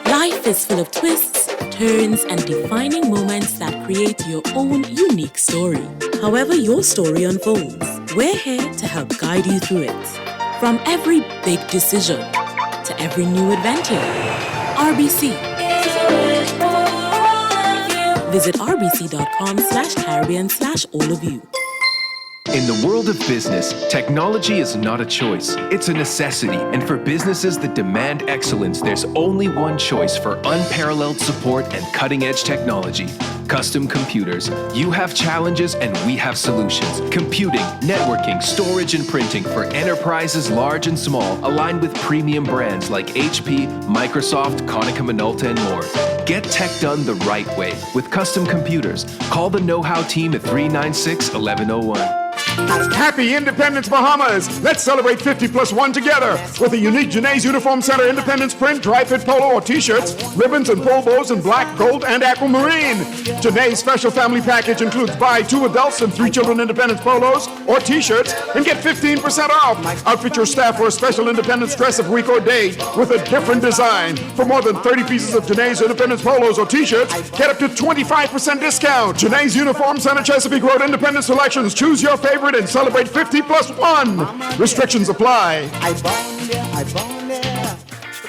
Life is full of twists, turns, and defining moments that create your own unique story. However your story unfolds, we're here to help guide you through it. From every big decision to every new adventure, RBC. Visit rbc.com/Caribbean/all of you. In the world of business, technology is not a choice, it's a necessity. And for businesses that demand excellence, there's only one choice for unparalleled support and cutting-edge technology. Custom Computers. You have challenges and we have solutions. Computing, networking, storage, and printing for enterprises large and small, aligned with premium brands like HP, Microsoft, Konica Minolta, and more. Get tech done the right way with Custom Computers. Call the know-how team at 396-1101. Happy Independence, Bahamas! Let's celebrate 50+1 together with a unique Janae's Uniform Center Independence print, dry-fit polo or t-shirts, ribbons and pole bows in black, gold, and aquamarine. Janae's special family package includes buy 2 adults and 3 children Independence polos or t-shirts and get 15% off. Outfit your staff for a special Independence dress of week or day with a different design. For more than 30 pieces of Janae's Independence polos or t-shirts, get up to 25% discount. Janae's Uniform Center Chesapeake Road Independence Selections. Choose your favorite and celebrate 50+1. Restrictions apply.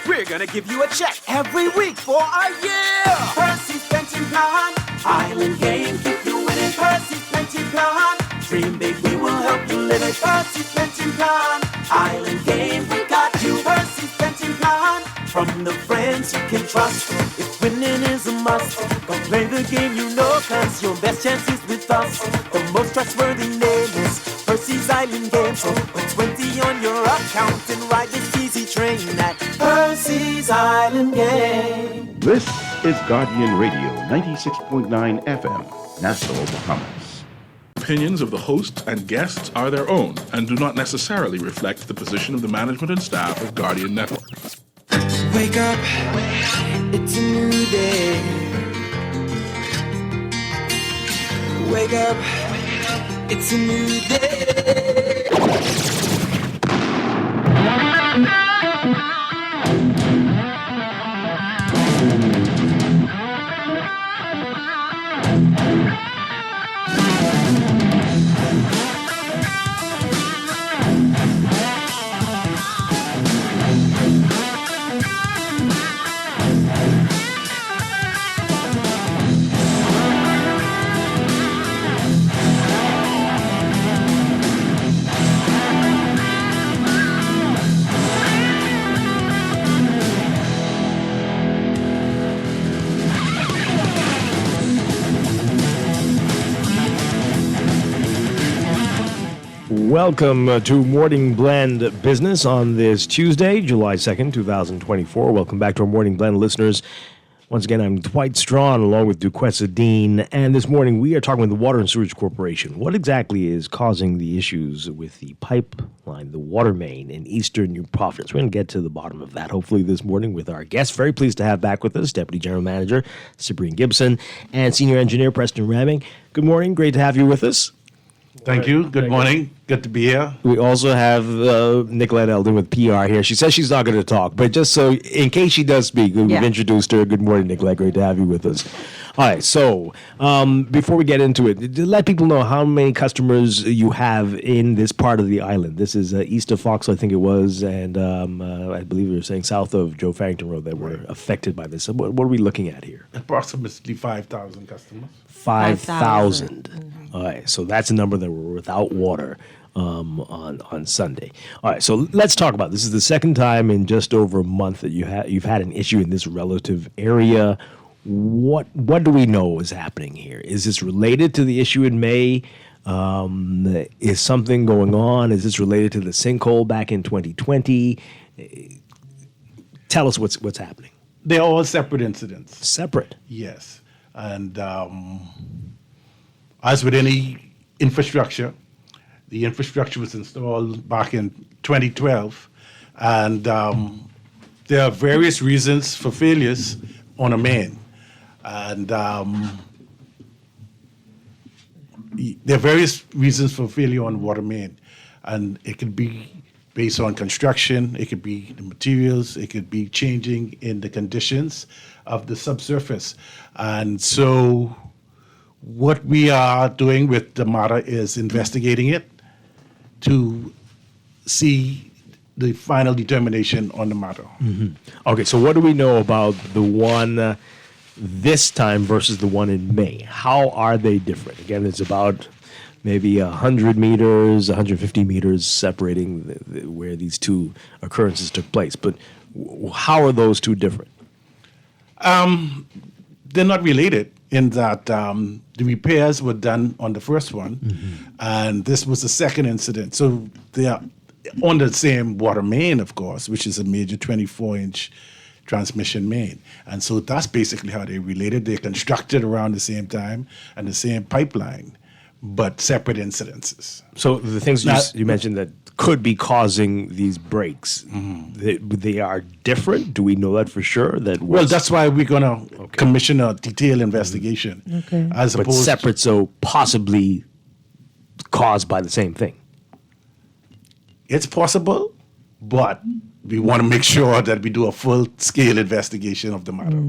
We're gonna give you a check every week for a year. Percy's Pension Plan. Island game, keep you winning. Percy's Pension Plan. Dream big, we will help you live it. Percy's Pension Plan. Island game, we got you. Percy's Pension Plan. From the friends you can trust. If winning is a must, go play the game you know, cause your best chance is with us. The most trustworthy name is Percy's Island Game. So put 20 on your account and ride this easy train at Percy's Island Game. This is Guardian Radio 96.9 FM, Nassau, Bahamas. Opinions of the host and guests are their own and do not necessarily reflect the position of the management and staff of Guardian Network. Wake up, it's a new day. Wake up, it's a new day. Welcome to Morning Blend Business on this Tuesday, July 2nd, 2024. Welcome back to our Morning Blend listeners. Once again, I'm Dwight Strachan along with Duquesa Dean, and this morning we are talking with the Water and Sewage Corporation. What exactly is causing the issues with the pipeline, the water main in eastern New Providence? We're going to get to the bottom of that hopefully this morning with our guests. Very pleased to have back with us Deputy General Manager Sabrina Gibson and Senior Engineer Preston Ramming. Good morning. Great to have you with us. Thank you. Good morning. Good to be here. We also have Nicolette Eldon with PR here. She says she's not going to talk, but just so in case she does speak, we've introduced her. Good morning, Nicolette. Great to have you with us. All right, so before we get into it, let people know how many customers you have in this part of the island. This is east of Fox, I think it was, and I believe you were saying south of Joe Farrington Road that were affected by this. So what are we looking at here? Approximately 5,000 customers. 5,000. All right, so that's a number that were without water on Sunday. All right, so let's talk about this. This is the second time in just over a month that you've had an issue in this relative area. What do we know is happening here? Is this related to the issue in May? Is something going on? Is this related to the sinkhole back in 2020? Tell us what's happening. They're all separate incidents. Separate? Yes. And as with any infrastructure, the infrastructure was installed back in 2012, and there are various reasons for failures on a main. And there are various reasons for failure on water main. And it could be based on construction, it could be the materials, it could be changing in the conditions of the subsurface. And so what we are doing with the matter is investigating it to see the final determination on the matter. Mm-hmm. Okay, so what do we know about the one this time versus the one in May? How are they different? Again, it's about maybe 100 meters, 150 meters separating where these two occurrences took place. But how are those two different? They're not related in that the repairs were done on the first one, and this was the second incident. So they are on the same water main, of course, which is a major 24-inch transmission main. And so that's basically how they're related. They're constructed around the same time and the same pipeline, but separate incidences. So the things you mentioned that could be causing these breaks, they are different? Do we know that for sure? Well, that's why we're going to commission a detailed investigation. Okay. But separate, so possibly caused by the same thing. It's possible, but we want to make sure that we do a full-scale investigation of the matter.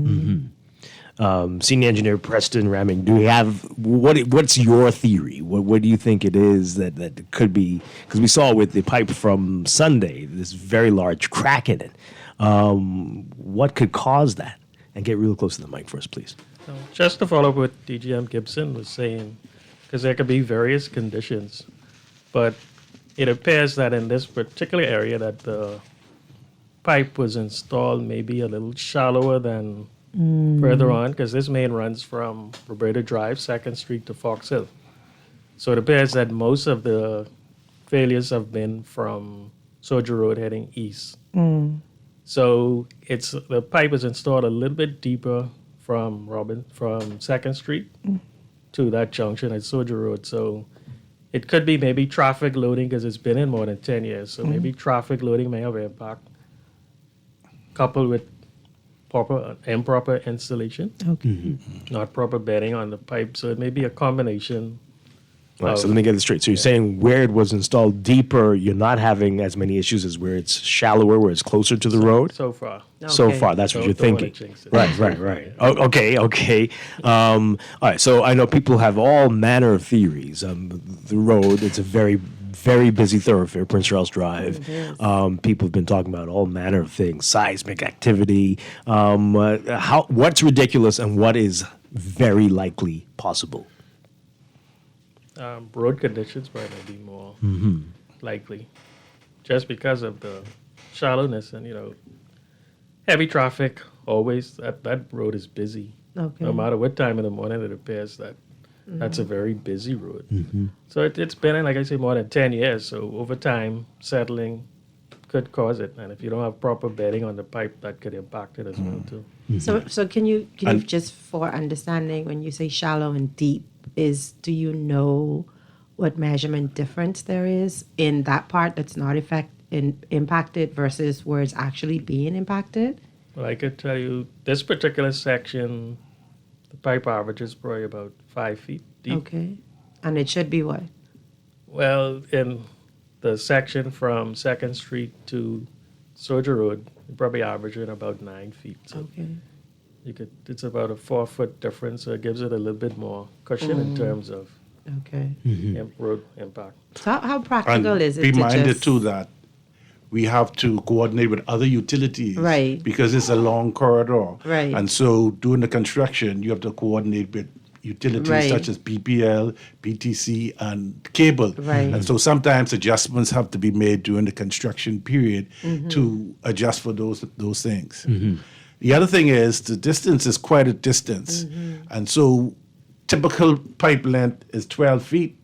Senior Engineer Preston Ramming, do we have what's your theory? What do you think it is that could be? Because we saw with the pipe from Sunday, this very large crack in it. What could cause that? And get real close to the mic for us, please. Just to follow up what DGM Gibson was saying, because there could be various conditions, but it appears that in this particular area that the pipe was installed maybe a little shallower than further on, because this main runs from Roberta Drive, 2nd Street to Fox Hill. So it appears that most of the failures have been from Soldier Road heading east. So the pipe is installed a little bit deeper from 2nd Street to that junction at Soldier Road. So it could be maybe traffic loading, because it's been in more than 10 years. So maybe traffic loading may have impact, coupled with improper installation, not proper bedding on the pipe. So it may be a combination. Right, so let me get this straight. So you're saying where it was installed deeper, you're not having as many issues as where it's shallower, where it's closer to the road? So far. So far, that's what you're thinking. Right. Okay. All right, so I know people have all manner of theories. The road, it's a very, very busy thoroughfare, Prince Charles Drive. People have been talking about all manner of things, seismic activity. What's ridiculous and what is very likely possible? Road conditions probably be more likely, just because of the shallowness and heavy traffic. Always that road is busy. No matter what time of the morning, it appears that That's a very busy road. So it's been, like I say, more than 10 years. So over time, settling could cause it. And if you don't have proper bedding on the pipe, that could impact it as well, too. So can you just for understanding, when you say shallow and deep, do you know what measurement difference there is in that part that's not impacted versus where it's actually being impacted? Well, I could tell you this particular section, the pipe average is probably about 5 feet deep. Okay. And it should be what? Well, in the section from 2nd Street to Soldier Road, you're probably averaging about 9 feet. So Okay. it's about a 4-foot difference, so it gives it a little bit more cushion in terms of road impact. So how practical And is it be to minded just... too that we have to coordinate with other utilities, Right. Because it's a long corridor, Right. And so during the construction, you have to coordinate with utilities Right. such as BPL, BTC, and cable, Right. And so sometimes adjustments have to be made during the construction period to adjust for those things. The other thing is the distance is quite a distance, and so typical pipe length is 12 feet,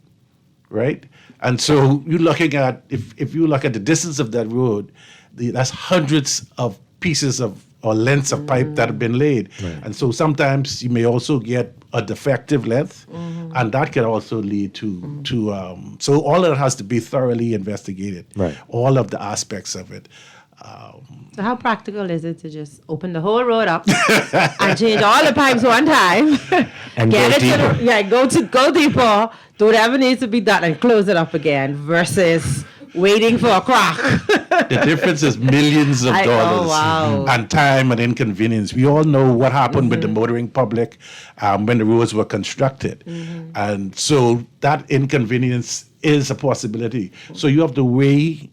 right? And so you're looking at, if you look at the distance of that road, that's hundreds of pieces or lengths of pipe that have been laid. Right. And so sometimes you may also get a defective length, and that can also lead to so all of it has to be thoroughly investigated, Right. all of the aspects of it. So how practical is it to just open the whole road up and change all the pipes one time, And get go it deeper. to go deeper, do whatever needs to be done, and close it up again, versus waiting for a crack? The difference is millions of dollars wow. and time and inconvenience. We all know what happened with the motoring public when the roads were constructed. And so that inconvenience is a possibility. So you have to weigh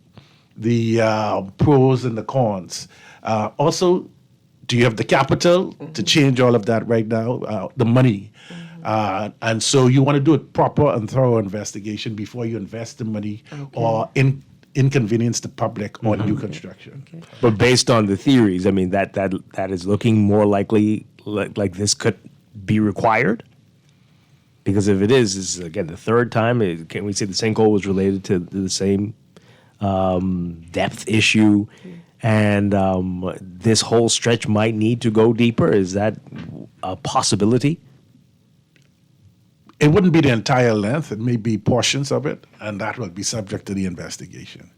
the pros and the cons. Also, do you have the capital to change all of that right now? The money. And so you want to do a proper and thorough investigation before you invest the money or inconvenience the public on new construction. But based on the theories, I mean, that is looking more likely like this could be required? Because if it is again the third time, can we say the sinkhole was related to the same depth issue, and this whole stretch might need to go deeper? Is that a possibility? It wouldn't be the entire length. It may be portions of it, and that will be subject to the investigation.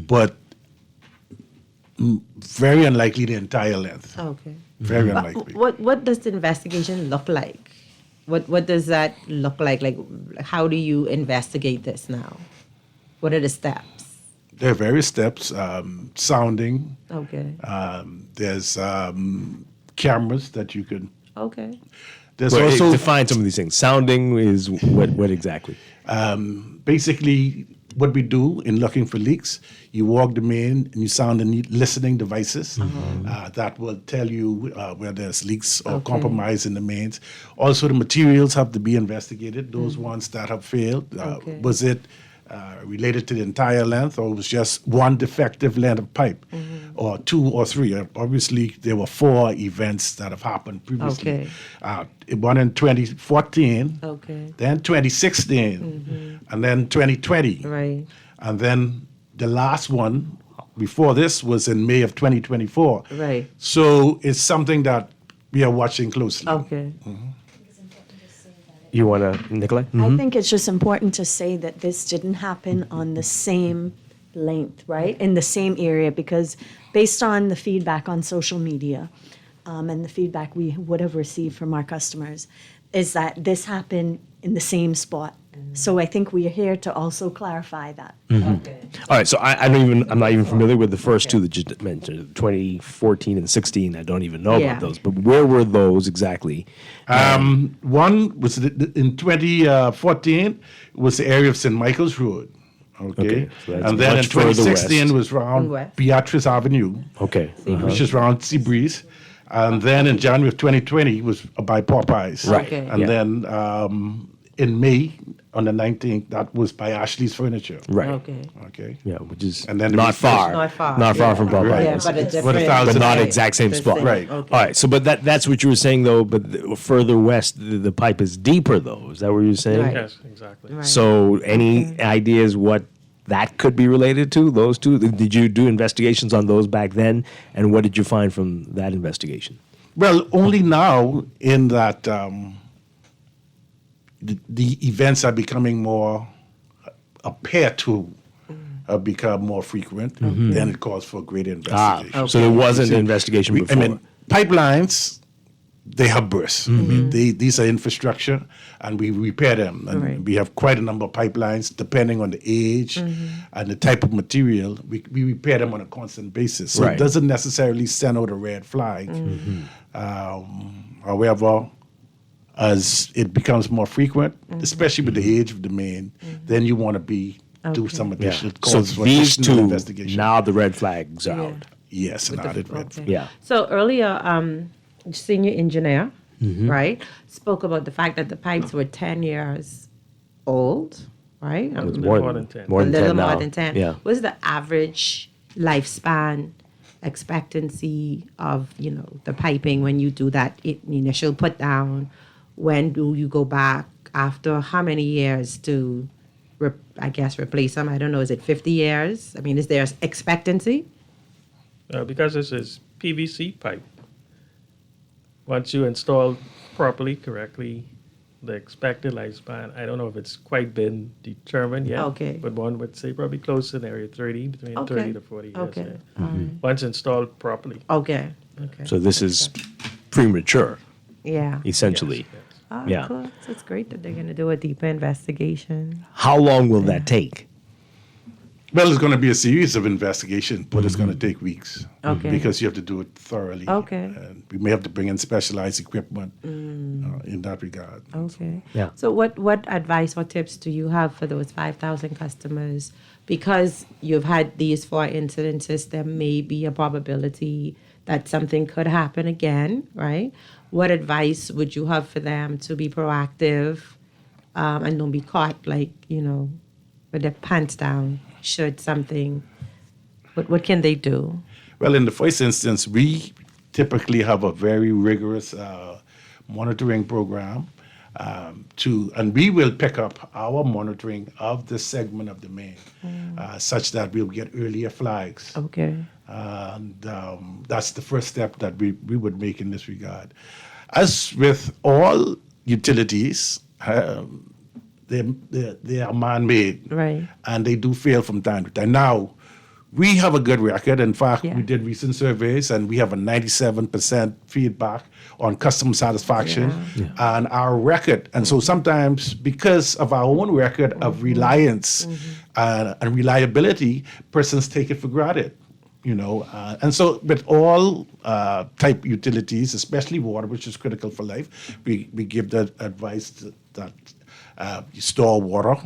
But very unlikely the entire length. Okay. Very But unlikely. what does the investigation look like? What does that look like? Like, how do you investigate this now? What are the steps? There are various steps. Sounding. Okay. There's cameras that you can. Okay. There's Well, also define some of these things. Sounding is what exactly? Basically, what we do in looking for leaks, you walk the main and you sound the listening devices that will tell you where there's leaks or compromise in the mains. Also, the materials have to be investigated. Those ones that have failed, was it related to the entire length, or was just one defective length of pipe, or two or three? Obviously, there were 4 events that have happened previously. One in 2014, then 2016, and then 2020. Right. And then the last one before this was in May of 2024. Right. So it's something that we are watching closely. Okay. You want to, Nikolai? I think it's just important to say that this didn't happen on the same length, right? In the same area, because based on the feedback on social media and the feedback we would have received from our customers, is that this happened in the same spot. So I think we are here to also clarify that. All right, so I'm not even familiar with the first two that you mentioned, 2014 and 16. I don't even know about those. But where were those exactly? One was in 2014 was the area of St. Michael's Road. Okay. So that's And then in much further 2016 west. was around West. Beatrice Avenue. Okay. Which is around Seabreeze. And then in January of 2020 was by Popeyes. Right. Okay. And then in May on the 19th, that was by Ashley's Furniture. Right. Okay. Yeah, which is And then not far. Not far. Not far from Bob Right. Evans. Yeah, but a But different. 1,000 But not feet. exact same spot. Right. All right. So, but that's what you were saying, though. But further west, the pipe is deeper, though. Is that what you're saying? Right. Yes, exactly. Right. So, any ideas what that could be related to? Those two? Did you do investigations on those back then? And what did you find from that investigation? Well, only now in that the events are becoming more, appear to become more frequent, then it calls for greater investigation. So there wasn't an investigation before. I mean, pipelines, they have bursts. These are infrastructure, and we repair them. And we have quite a number of pipelines, depending on the age and the type of material. We repair them on a constant basis. So it doesn't necessarily send out a red flag. However, as it becomes more frequent, especially with the age of the main, then you want to do some additional So calls for these additional two, investigation. now the red flags are out. Yes, now the red flag. Yeah. So earlier, senior engineer, right, spoke about the fact that the pipes were 10 years old, right? It was more than 10. More A than little 10 more now. than 10. Yeah. What's the average lifespan expectancy of, the piping when you do that initial put down? When do you go back? After how many years to, replace them? I don't know. Is it 50 years? I mean, is there expectancy? Because this is PVC pipe. Once you install properly, correctly, the expected lifespan, I don't know if it's quite been determined yet. Okay. But one would say probably close in area 30, between 30 to 40 years. Okay. Yeah. Once installed properly. Okay. So this is premature, Yeah. essentially. Oh, Yeah. cool. So it's great that they're going to do a deeper investigation. How long will that take? Well, it's going to be a series of investigations, but it's going to take weeks. Okay. Because you have to do it thoroughly. Okay. And we may have to bring in specialized equipment in that regard. Okay. Yeah. So what advice or tips do you have for those 5,000 customers? Because you've had these 4 incidences, there may be a probability that something could happen again, right? What advice would you have for them to be proactive and don't be caught, with their pants down should something, what can they do? Well, in the first instance, we typically have a very rigorous monitoring program and we will pick up our monitoring of this segment of the main such that we'll get earlier flags. Okay. And that's the first step that we would make in this regard. As with all utilities, they are man-made, right? And they do fail from time to time. Now, we have a good record. In fact, we did recent surveys, and we have a 97% feedback on customer satisfaction and our record. And so sometimes, because of our own record of reliance and reliability, persons take it for granted. And so with all type utilities, especially water, which is critical for life, we give that advice that you store water,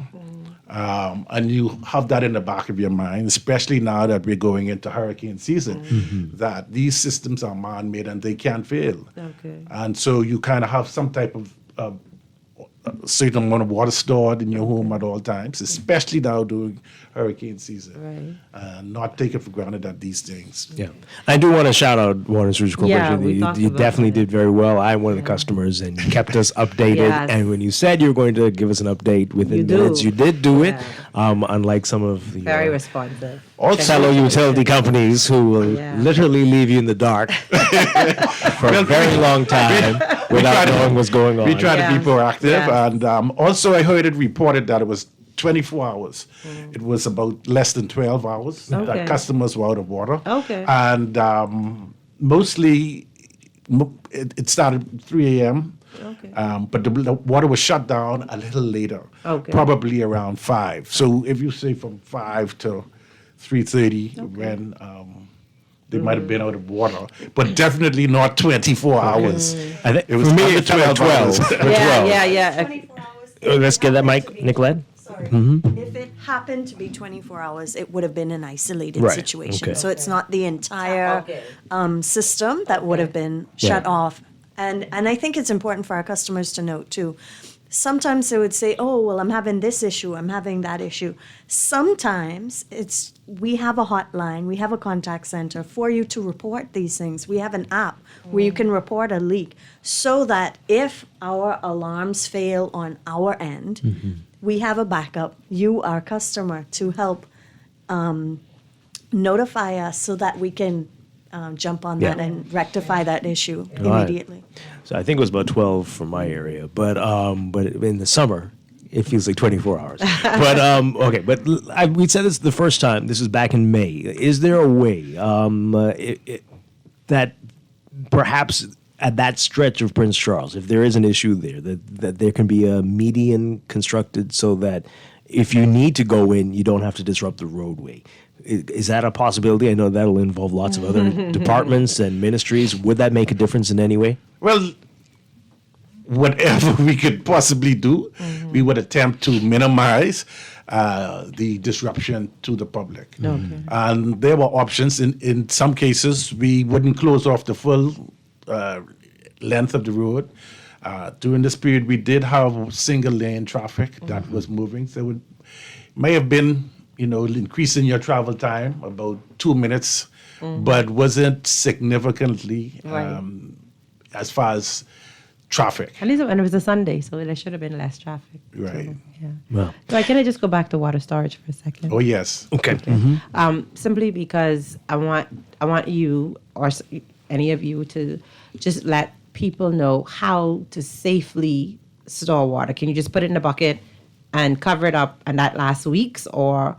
and you have that in the back of your mind, especially now that we're going into hurricane season, that these systems are man-made and they can't fail. Okay. And so you kind of have some type of a certain amount of water stored in your home at all times, especially now during hurricane season. Right. And not take it for granted that these things. Yeah. I do want to shout out Warren Surge Corporation. we talked You about definitely that. did very well. I'm one of the customers, and you kept us updated. Yes. And when you said you were going to give us an update within You do. minutes, you did do it, unlike some of the Very responsive. fellow utility companies who will literally leave you in the dark for a very long time without knowing what's going on. We try to be proactive. Yeah. And also, I heard it reported that it was 24 hours. It was about less than 12 hours Okay. that customers were out of water. Okay. And mostly, it started at 3 a.m. Okay. But the water was shut down a little later, Okay. probably around 5. So if you say from 5 to 3:30, when they might have been out of water, but definitely not 24 hours. I think It was for me, under it's 12 hours. Yeah. Let's get that mic, Nicolette. If it happened to be 24 hours, it would have been an isolated Right, situation. okay. So it's not the entire system that would have been shut off. And I think it's important for our customers to note too, sometimes they would say, oh, well, I'm having this issue, I'm having that issue. Sometimes we have a hotline, we have a contact center for you to report these things. We have an app where you can report a leak so that if our alarms fail on our end, we have a backup, you, our customer, to help notify us so that we can jump on that and rectify that issue immediately. So I think it was about 12 from my area, but in the summer, it feels like 24 hours. But okay, but we said this the first time. This is back in May. Is there a way that perhaps at that stretch of Prince Charles, if there is an issue there, that there can be a median constructed so that if you need to go in, you don't have to disrupt the roadway? Is that a possibility? I know that'll involve lots of other departments and ministries. Would that make a difference in any way? Well, whatever we could possibly do, we would attempt to minimize the disruption to the public. Okay. And there were options. In some cases, we wouldn't close off the full length of the road. During this period, we did have single lane traffic that was moving. So it may have been, increasing your travel time about 2 minutes, but wasn't significantly as far as traffic. At least when it was a Sunday, so there should have been less traffic. Right. So, yeah. Well. So can I just go back to water storage for a second? Oh, yes. Okay. Simply because I want you or any of you to just let people know how to safely store water. Can you just put it in a bucket and cover it up and that lasts weeks? Or,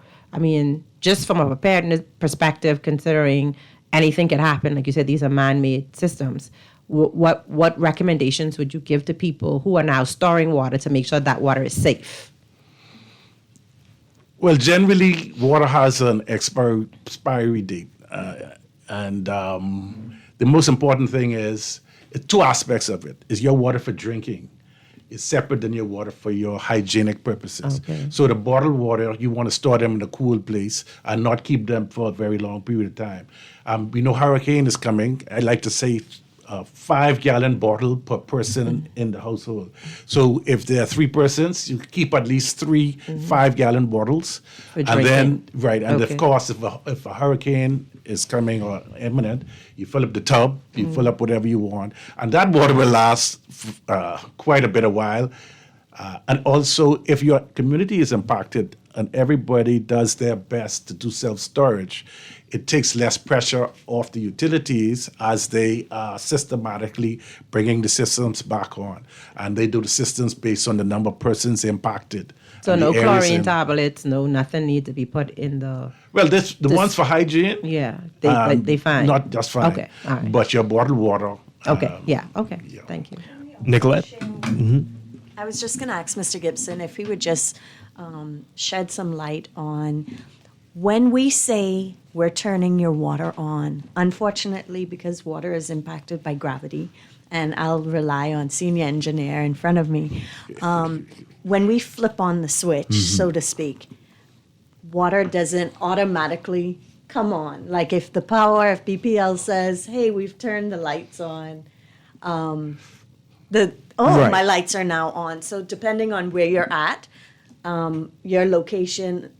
just from a preparedness perspective, considering anything can happen, like you said, these are man-made systems. What recommendations would you give to people who are now storing water to make sure that water is safe? Well, generally, water has an expiry date. And the most important thing is two aspects of it. Is your water for drinking is separate than your water for your hygienic purposes. Okay. So the bottled water, you want to store them in a cool place and not keep them for a very long period of time. We know hurricane is coming. I like to say 5-gallon bottle per person in the household. So if there are 3 persons, you keep at least 3 5-gallon bottles. For and then, drinking. and Okay. of course, if a hurricane is coming or imminent, you fill up the tub, you fill up whatever you want, and that water will last quite a bit of while. And also, if your community is impacted and everybody does their best to do self-storage, it takes less pressure off the utilities as they are systematically bringing the systems back on. And they do the systems based on the number of persons impacted. So and no the areas chlorine in- tablets, nothing need to be put in the... Well, the ones for hygiene. Yeah, they fine. Not just fine. Okay, all right. But your bottled water. Okay, okay, thank you. Nicolette? I was just going to ask Mr. Gibson if he would just shed some light on when we say we're turning your water on. Unfortunately, because water is impacted by gravity, and I'll rely on senior engineer in front of me, when we flip on the switch, so to speak, water doesn't automatically come on. Like if BPL says, hey, we've turned the lights on, Right. my lights are now on. So depending on where you're at, your location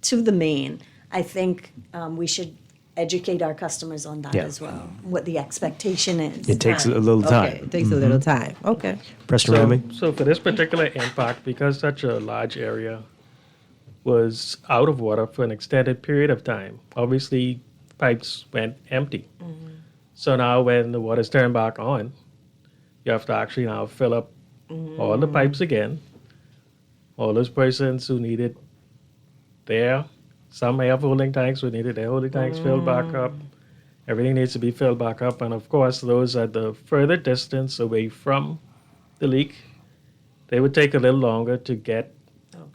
to the main, I think we should educate our customers on that as well, what the expectation is. It takes a little time. Okay, it takes a little time. Okay. Preston Ramey? So for this particular impact, because such a large area was out of water for an extended period of time, obviously pipes went empty. So now when the water's turned back on, you have to actually now fill up all the pipes again. All those persons who needed some have holding tanks who needed their holding tanks filled back up. Everything needs to be filled back up. And of course, those at the further distance away from the leak, they would take a little longer to get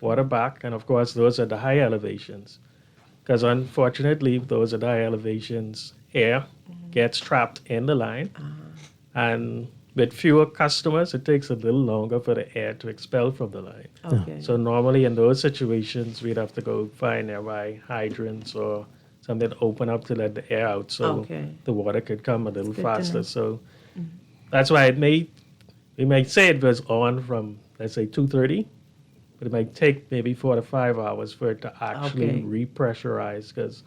water back. And of course, those at the high elevations. Because unfortunately, those at the high elevations, air gets trapped in the line. And with fewer customers, it takes a little longer for the air to expel from the line. Okay. So normally in those situations, we'd have to go find nearby hydrants or something to open up to let the air out so the water could come a little good to know. faster. So that's why we may say it was on from let's say 2:30, but it might take maybe 4 to 5 hours for it to actually repressurize because,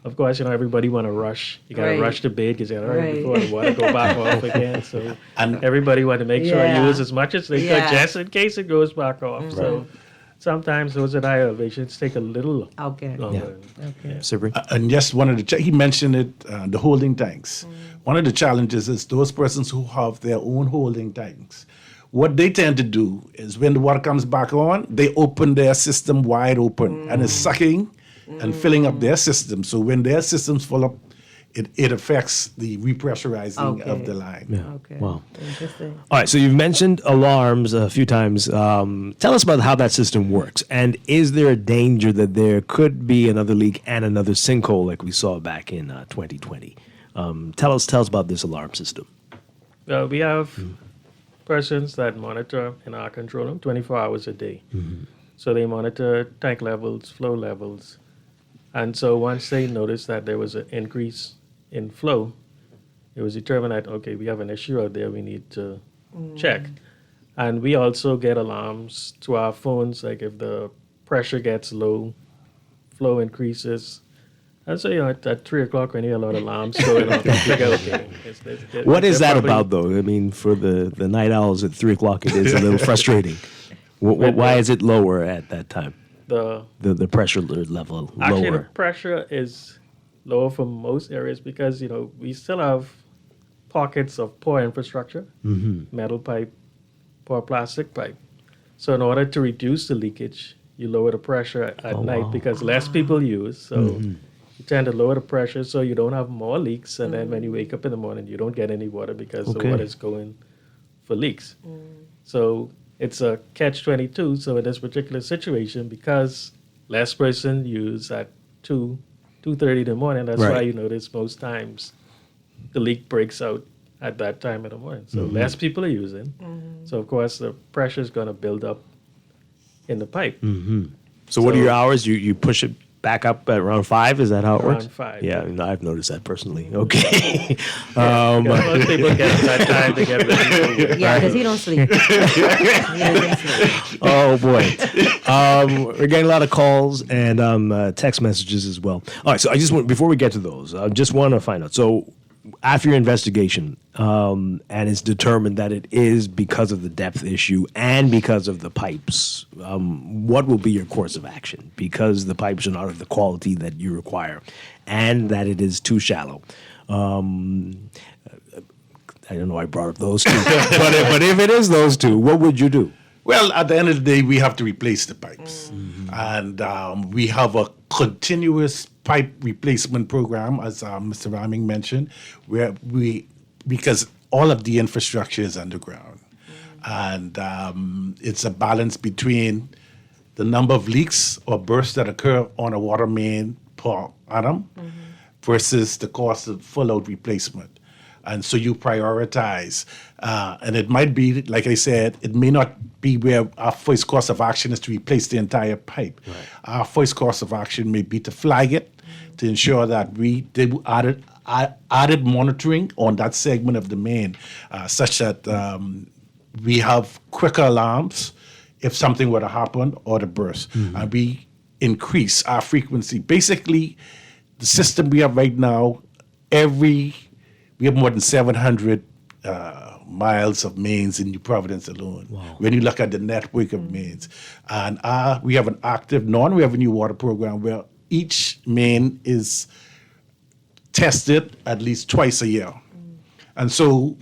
of course, everybody want to rush. You got to rush the bait because you got to hurry before the water go back off again. So everybody want to make sure you use as much as they could just in case it goes back off. So sometimes those at high elevations take a little longer. And yes, one of the he mentioned it, the holding tanks. One of the challenges is those persons who have their own holding tanks. What they tend to do is when the water comes back on, they open their system wide open and it's sucking and filling up their system. So when their systems fill up, it affects the repressurizing of the line. Yeah. Okay. Wow. Interesting. All right, so you've mentioned alarms a few times. Tell us about how that system works. And is there a danger that there could be another leak and another sinkhole like we saw back in 2020? Tell us about this alarm system. Well, we have persons that monitor in our control room 24 hours a day. So they monitor tank levels, flow levels. And so once they noticed that there was an increase in flow, it was determined that, okay, we have an issue out there, we need to check. And we also get alarms to our phones, like if the pressure gets low, flow increases. And so, at 3 o'clock when you hear a lot of alarms going off, you figure, okay. What is that about, though? I mean, for the night owls at 3 o'clock, it is a little frustrating. Why is it lower at that time? The pressure level lower? Actually, the pressure is lower for most areas because, we still have pockets of poor infrastructure, metal pipe, poor plastic pipe. So in order to reduce the leakage, you lower the pressure at night because less people use. So you tend to lower the pressure so you don't have more leaks. And then when you wake up in the morning, you don't get any water because the water is going for leaks. So it's a catch-22. So in this particular situation, because less person use at 2:30 in the morning, that's why you notice most times the leak breaks out at that time in the morning. So less people are using. So of course the pressure is going to build up in the pipe. So what are your hours? You push it back up at around 5? Is that how it works? Around 5. Yeah, I've noticed that personally. Okay. Most people get up that time to get ready for work. Yeah, because he don't sleep. Oh boy. We're getting a lot of calls and text messages as well. All right, so I just want, before we get to those, I just want to find out. So after your investigation, and it's determined that it is because of the depth issue and because of the pipes, what will be your course of action? Because the pipes are not of the quality that you require and that it is too shallow. I don't know why I brought up those two, but if it is those two, what would you do? Well, at the end of the day, we have to replace the pipes. And we have a continuous pipe replacement program, as Mr. Raming mentioned, where because all of the infrastructure is underground. And it's a balance between the number of leaks or bursts that occur on a water main per annum versus the cost of full-out replacement. And so you prioritize. And it might be, like I said, it may not be where our first course of action is to replace the entire pipe. Our first course of action may be to flag it, to ensure that we did added monitoring on that segment of the main, such that we have quicker alarms if something were to happen or to burst. And we increase our frequency. Basically, the system we have right now, we have more than 700 miles of mains in New Providence alone. When you look at the network of mains. And we have an active non-revenue water program where each main is tested at least twice a year. And so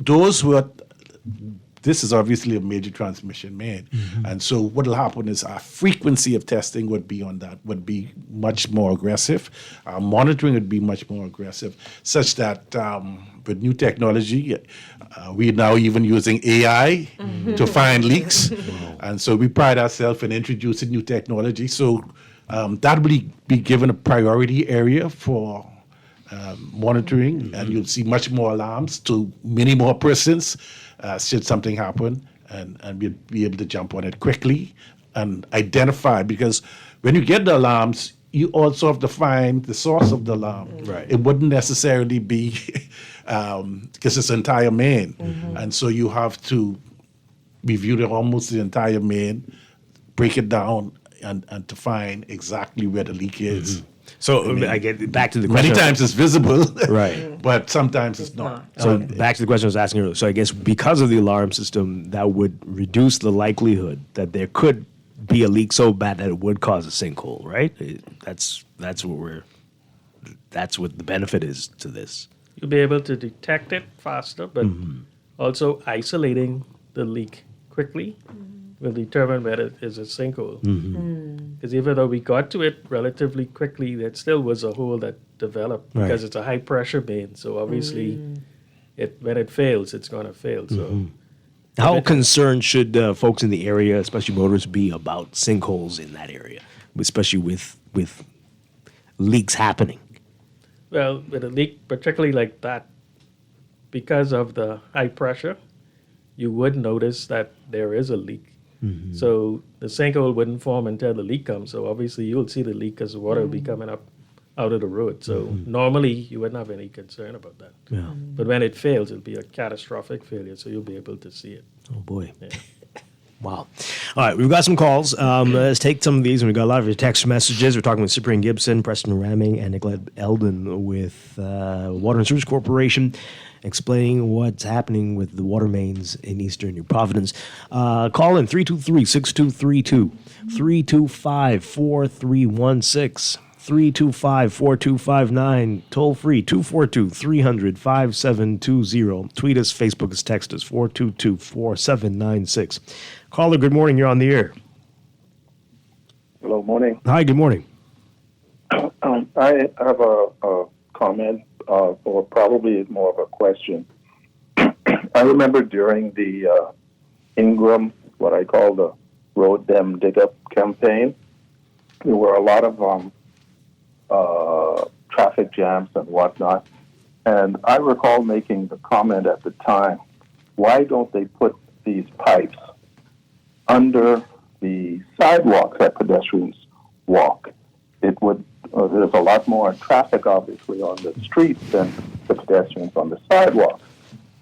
this is obviously a major transmission main. And so what will happen is our frequency of testing would be much more aggressive. Our monitoring would be much more aggressive, such that with new technology, we're now even using AI to find leaks. And so we pride ourselves in introducing new technology. So that will be given a priority area for monitoring, and you'll see much more alarms to many more persons should something happen, and we'll be able to jump on it quickly and identify, because when you get the alarms, you also have to find the source of the alarm. It wouldn't necessarily be because it's entire main, and so you have to review almost the entire main, break it down, and to find exactly where the leak is. Mm-hmm. So I get back to the question. Many times it's visible, right? But sometimes it's not. So back to the question I was asking earlier. So I guess because of the alarm system, that would reduce the likelihood that there could be a leak so bad that it would cause a sinkhole, right? That's what the benefit is to this. You'll be able to detect it faster, but also isolating the leak quickly will determine whether it is a sinkhole. Because even though we got to it relatively quickly, there still was a hole that developed because it's a high pressure main. So obviously, when it fails, it's going to fail. So, how concerned should folks in the area, especially motorists, be about sinkholes in that area, especially with leaks happening? Well, with a leak, particularly like that, because of the high pressure, you would notice that there is a leak. So the sinkhole wouldn't form until the leak comes. So obviously you'll see the leak because the water will be coming up out of the road. So normally you wouldn't have any concern about that. Yeah. But when it fails, it'll be a catastrophic failure. So you'll be able to see it. Oh boy. Yeah. Wow. All right, we've got some calls. Let's take some of these, and we've got a lot of your text messages. We're talking with Cyprian Gibson, Preston Ramming, and Nicolette Eldon with Water and Sewage Corporation, explaining what's happening with the water mains in eastern New Providence. Call in 323-6232, 325-4316, 325-4259, toll free 242-300-5720. Tweet us, Facebook us, text us 422-4796. Caller, good morning. You're on the air. Hello, morning. Hi, good morning. I have a comment, or probably more of a question. I remember during the Ingram, what I call the Road Them Dig Up campaign, there were a lot of traffic jams and whatnot. And I recall making the comment at the time, why don't they put these pipes under the sidewalks that pedestrians walk? It would, there's a lot more traffic, obviously, on the streets than the pedestrians on the sidewalk.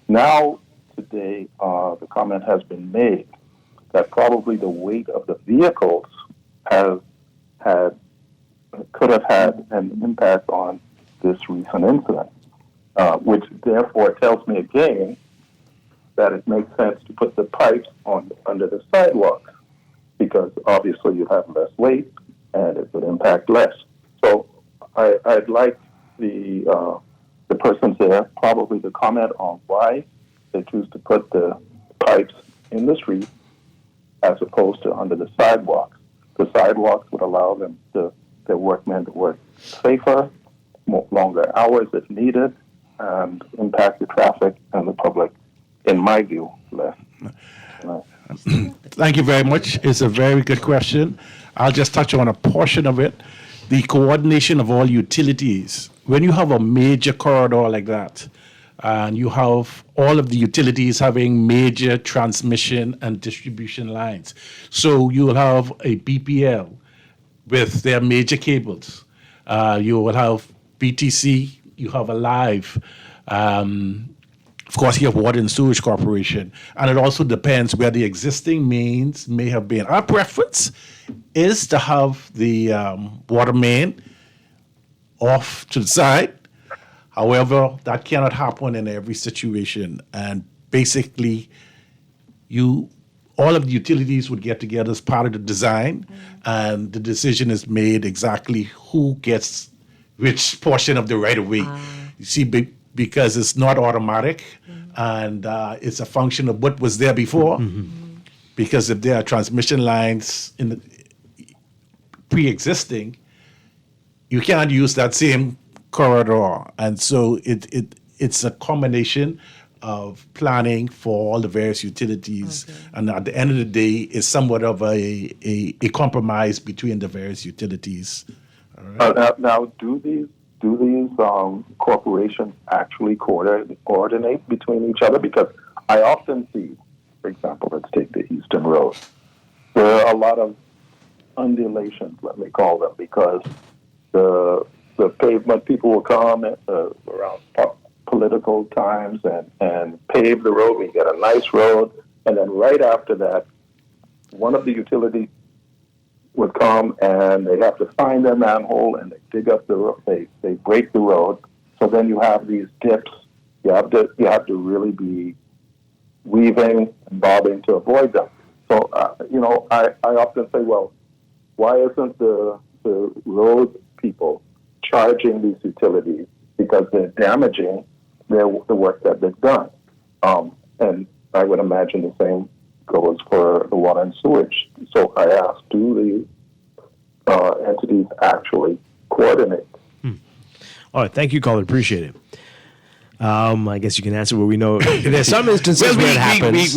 Now, today, the comment has been made that probably the weight of the vehicles could have had an impact on this recent incident, which therefore tells me again that it makes sense to put the pipes under the sidewalk, because obviously you have less weight and it would impact less. So I'd like the persons there probably to comment on why they choose to put the pipes in the street as opposed to under the sidewalks. The sidewalks would allow them their workmen to work safer, longer hours if needed, and impact the traffic and the public, in my view, less. Thank you very much. It's a very good question. I'll just touch on a portion of it. The coordination of all utilities. When you have a major corridor like that, and you have all of the utilities having major transmission and distribution lines, so you will have a BPL with their major cables. You will have BTC, you have Alive. Of course, you have Water and Sewage Corporation. And it also depends where the existing mains may have been. Our preference is to have the water main off to the side. However, that cannot happen in every situation. And basically, all of the utilities would get together as part of the design, and the decision is made exactly who gets which portion of the right-of-way. You see, because it's not automatic, and it's a function of what was there before. Because if there are transmission lines in the pre-existing, you can't use that same corridor. And so it's a combination of planning for all the various utilities, and at the end of the day, it's somewhat of a compromise between the various utilities. All right. Now, do these corporations actually coordinate between each other? Because I often see, for example, let's take the Eastern Road. There are a lot of undulations, let me call them, because the pavement people will come around political times and pave the road. We get a nice road, And then right after that, one of the utilities would come and they have to find their manhole and they dig up the road. They break the road. So then you have these dips. You have to really be weaving and bobbing to avoid them. So I often say, well, why isn't the road people charging these utilities because they're damaging the work that they've done? And I would imagine the same goes for the water and sewage. So I asked, do the entities actually coordinate? All right, thank you, caller. Appreciate it. I guess you can answer what we know. There's some instances where it happens.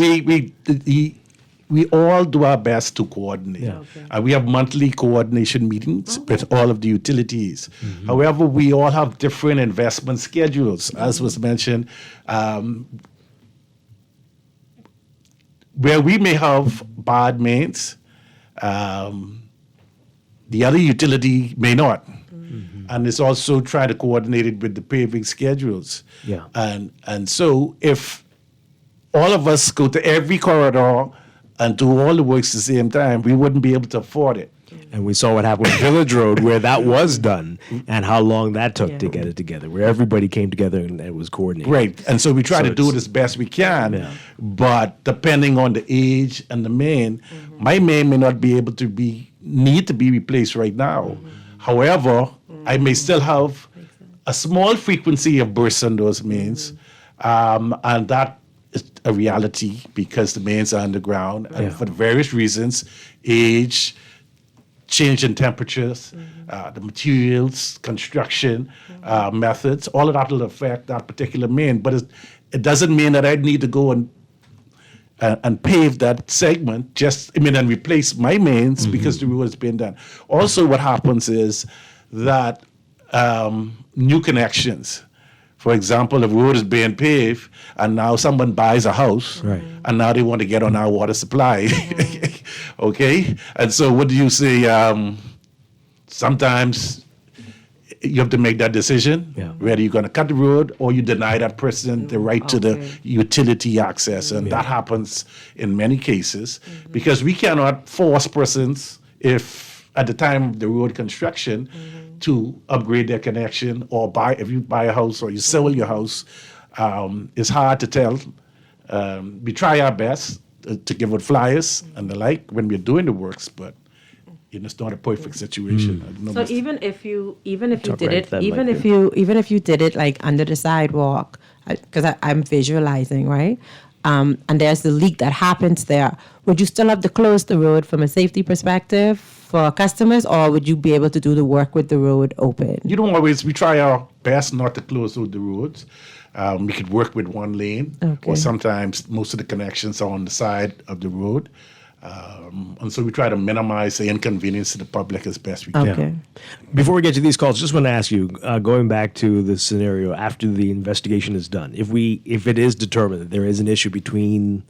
We all do our best to coordinate. Yeah. We have monthly coordination meetings with all of the utilities. However, we all have different investment schedules, as was mentioned. Where we may have bad mains, the other utility may not. And it's also trying to coordinate it with the paving schedules. Yeah. And so if all of us go to every corridor and do all the works at the same time, we wouldn't be able to afford it. And we saw what happened with Village Road, where that was done, and how long that took to get it together, where everybody came together and it was coordinated. Great. And so we try to do it as best we can, but depending on the age and the main, my main may not be able to need to be replaced right now. However, I may still have a small frequency of bursts on those mains, and that is a reality because the mains are underground, and for various reasons, age, change in temperatures, the materials, construction methods, all of that will affect that particular main. But it doesn't mean that I need to go and pave that segment, and replace my mains because the road has been done. Also, what happens is that new connections, for example, the road is being paved and now someone buys a house and now they want to get on our water supply. Okay? And so what do you say? Sometimes you have to make that decision, whether you're going to cut the road or you deny that person the right to the utility access. And that happens in many cases because we cannot force persons, if at the time of the road construction, to upgrade their connection or if you buy a house or you sell your house. It's hard to tell. We try our best to give out flyers and the like when we're doing the works, but it's not a perfect situation. So even if you did it like under the sidewalk, because I'm visualizing, right? And there's the leak that happens there. Would you still have to close the road from a safety perspective for customers, or would you be able to do the work with the road open? We try our best not to close out the roads. We could work with one lane, or sometimes most of the connections are on the side of the road. And so we try to minimize the inconvenience to the public as best we can. Okay. Before we get to these calls, just want to ask you, going back to the scenario after the investigation is done, if it is determined that there is an issue between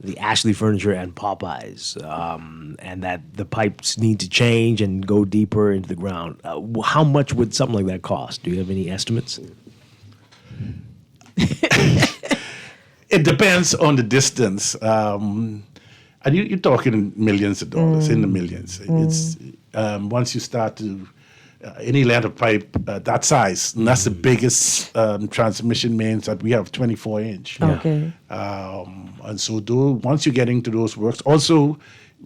the Ashley Furniture and Popeyes, and that the pipes need to change and go deeper into the ground, how much would something like that cost? Do you have any estimates? It depends on the distance. And you're talking millions of dollars, in the millions. It's once you start to any length of pipe that size, and that's the biggest transmission mains that we have, 24-inch. Okay. And so once you get into those works, also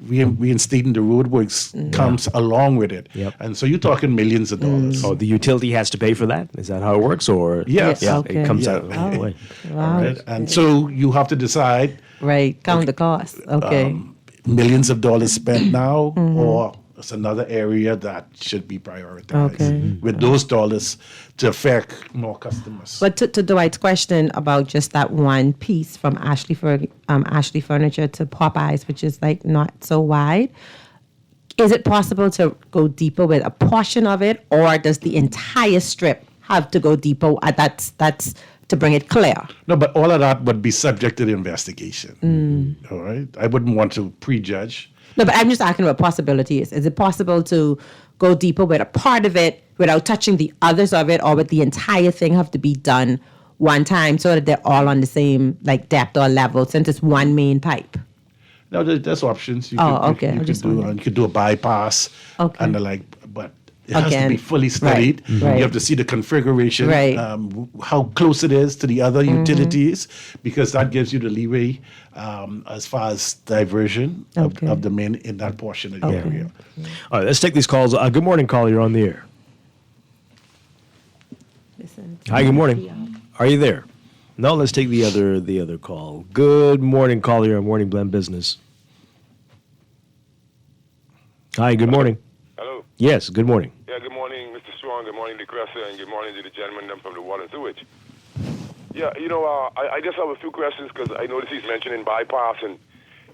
reinstating the roadworks comes along with it. Yep. And so you're talking millions of dollars. Oh, the utility has to pay for that? Is that how it works? Or yes. It comes out of the way. Wow. Right? And so you have to decide. Right, count the cost. Okay. Millions of dollars spent now, or it's another area that should be prioritized with those dollars to affect more customers. But to Dwight's question about just that one piece from Ashley Furniture to Popeyes, which is like not so wide, is it possible to go deeper with a portion of it, or does the entire strip have to go deeper? That's to bring it clear. No, but all of that would be subject to the investigation. All right? I wouldn't want to prejudge. No, but I'm just asking what possibilities. Is it possible to go deeper with a part of it without touching the others of it, or would the entire thing have to be done one time so that they're all on the same like depth or level since it's one main pipe? No, there's options. You okay. You could do a bypass and the like, but it has to be fully studied. Right. You have to see the configuration, Right. how close it is to the other utilities, because that gives you the leeway as far as diversion of the main in that portion of the area. All right, let's take these calls. Good morning, caller. You're on the air. Hi, good morning. Are you there? No, let's take the other call. Good morning, caller. You're on Morning Blend Business. Hi, good morning. Hello. Yes, good morning. Yeah, good morning, Mr. Strong. Good morning, DeCressa, and good morning to the gentleman from the Water and Sewage. Yeah, I just have a few questions because I noticed he's mentioning bypass and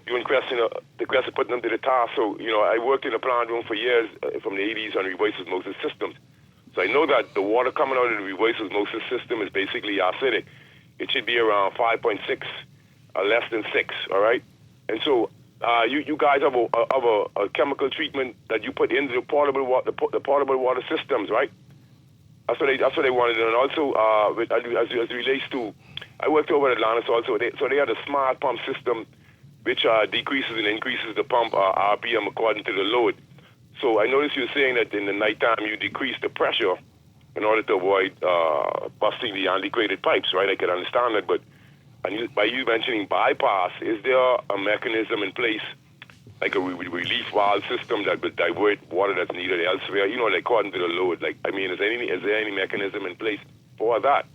you and DeCressa putting them to the task. So, I worked in a plant room for years from the 80s on reverse osmosis systems. So I know that the water coming out of the reverse osmosis system is basically acidic. It should be around 5.6, less than 6, all right? And so you guys have a chemical treatment that you put into the portable water systems, right? That's what they wanted. And also, as it relates to, I worked over at Atlantis also. So they had a smart pump system which decreases and increases the pump RPM according to the load. So I noticed you were saying that in the nighttime you decrease the pressure in order to avoid busting the antiquated pipes, right? I can understand that, but by you mentioning bypass, is there a mechanism in place, like a relief valve system that would divert water that's needed elsewhere, according to the load? Is there any mechanism in place for that?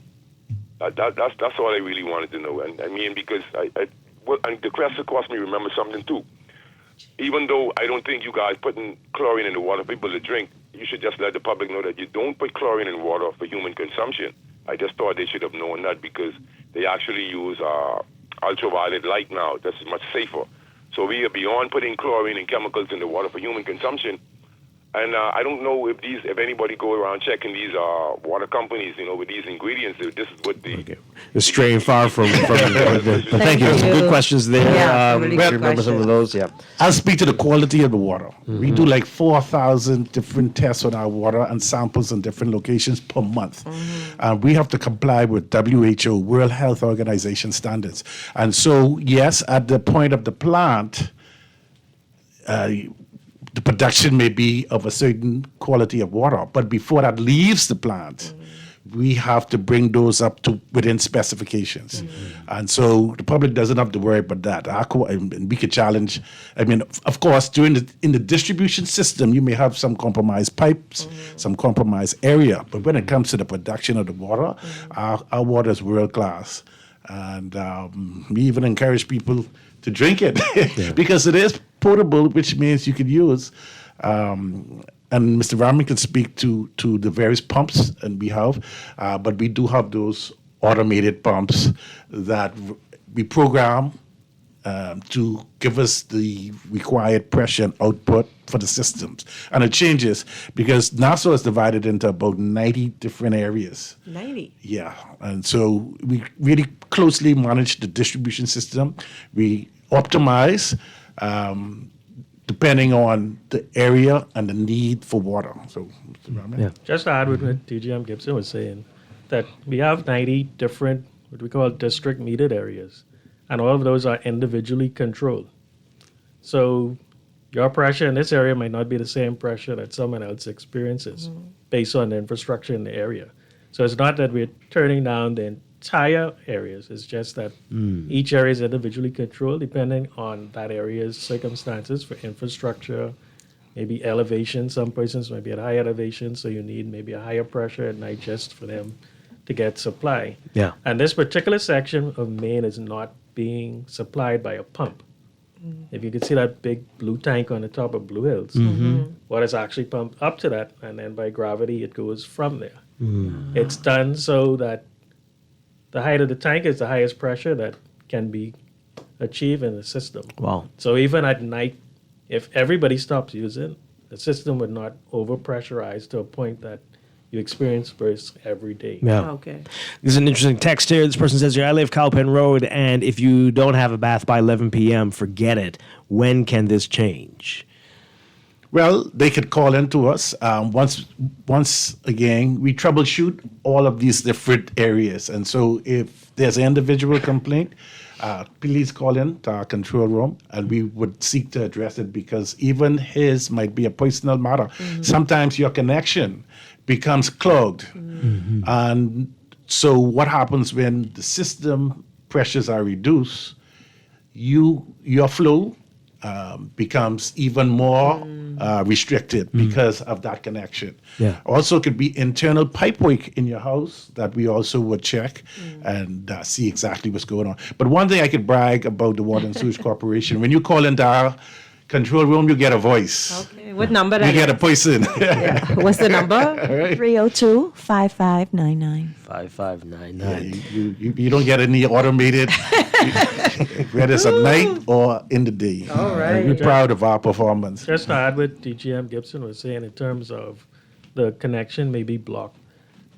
That's all I really wanted to know. And I mean, because and the question caused me remember something too. Even though I don't think you guys putting chlorine in the water for people to drink, you should just let the public know that you don't put chlorine in water for human consumption. I just thought they should have known that because they actually use ultraviolet light now. That's much safer. So we are beyond putting chlorine and chemicals in the water for human consumption. And I don't know if anybody go around checking these water companies, with these ingredients. This is what It's straying far from but thank you. Some good questions there. Yeah, really good remember some of those. Yeah. I'll speak to the quality of the water. We do like 4,000 different tests on our water and samples in different locations per month. We have to comply with WHO, World Health Organization standards. And so, yes, at the point of the plant, the production may be of a certain quality of water, but before that leaves the plant, we have to bring those up to within specifications. And so the public doesn't have to worry about that. And we could challenge, of course, in the distribution system, you may have some compromised pipes, some compromised area, but when it comes to the production of the water, our water is world class. And we even encourage people to drink it because it is potable, which means you could use. And Mr. Rahman can speak to the various pumps, and we have, but we do have those automated pumps that we program to give us the required pressure and output for the systems. And it changes because NASA is divided into about 90 different areas. 90? Yeah. And so we really closely manage the distribution system. We optimize depending on the area and the need for water. So, Mr. Rahman? Just to add with what DGM Gibson was saying, that we have 90 different, what we call district metered areas, and all of those are individually controlled. So your pressure in this area might not be the same pressure that someone else experiences based on the infrastructure in the area. So it's not that we're turning down the entire areas. It's just that each area is individually controlled depending on that area's circumstances for infrastructure, maybe elevation. Some persons might be at high elevation, so you need maybe a higher pressure at night just for them to get supply. Yeah. And this particular section of Maine is not being supplied by a pump. If you can see that big blue tank on the top of Blue Hills, water is actually pumped up to that, and then by gravity it goes from there. It's done so that the height of the tank is the highest pressure that can be achieved in the system. Wow. So even at night, if everybody stops using, the system would not overpressurize to a point that you experience bursts every day. Yeah. Okay. This is an interesting text here. This person says here, I live Cowpen Road, and if you don't have a bath by 11 p.m., forget it. When can this change? Well, they could call in to us. Once again, we troubleshoot all of these different areas. And so if there's an individual complaint, please call in to our control room and we would seek to address it, because even his might be a personal matter. Sometimes your connection becomes clogged. And so what happens when the system pressures are reduced, your flow becomes even more restricted because of that connection. Yeah. Also, could be internal pipe work in your house that we also would check and see exactly what's going on. But one thing I could brag about the Water and Sewage Corporation, when you call into our control room, you get a voice. Okay. What number? You get a person. What's the number? 302-5599. 5599. You don't get any automated, whether it's at night or in the day. All right. We're proud of our performance. Just to add what DGM Gibson was saying in terms of the connection may be blocked.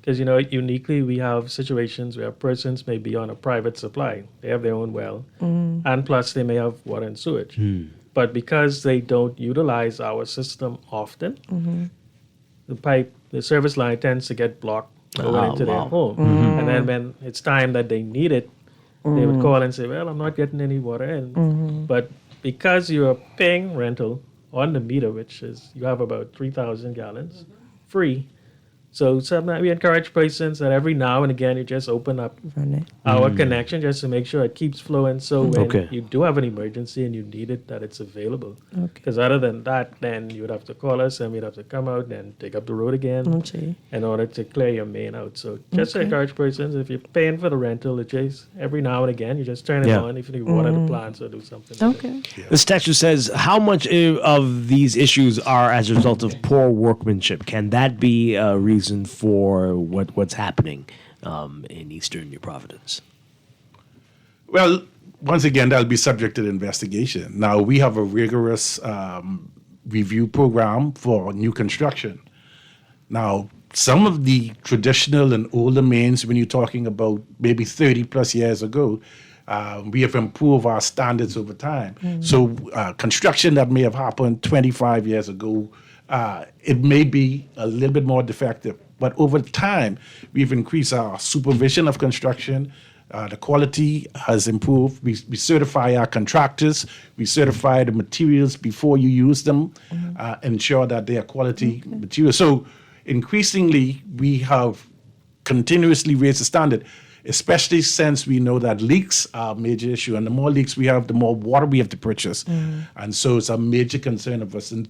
Because, uniquely we have situations where persons may be on a private supply. They have their own well. And plus they may have water and sewage. But because they don't utilize our system often, the service line tends to get blocked going into their home. And then when it's time that they need it, they would call and say, well, I'm not getting any water in. But because you are paying rental on the meter, which is, you have about 3,000 gallons free. So sometimes we encourage persons that every now and again you just open up our connection just to make sure it keeps flowing. So when you do have an emergency and you need it, that it's available. Because other than that, then you would have to call us and we'd have to come out and take up the road again in order to clear your main out. So just to encourage persons, if you're paying for the rental, it just every now and again you just turn it on if you water the plants or do something. This texture says, how much of these issues are as a result of poor workmanship? Can that be a reason for what's happening in Eastern New Providence? Well, once again, that'll be subject to the investigation. Now, we have a rigorous review program for new construction. Now, some of the traditional and older mains, when you're talking about maybe 30 plus years ago, we have improved our standards over time. So construction that may have happened 25 years ago, it may be a little bit more defective. But over time, we've increased our supervision of construction. The quality has improved. We certify our contractors. We certify the materials before you use them, ensure that they are quality materials. So increasingly, we have continuously raised the standard, especially since we know that leaks are a major issue. And the more leaks we have, the more water we have to purchase. And so it's a major concern of us. And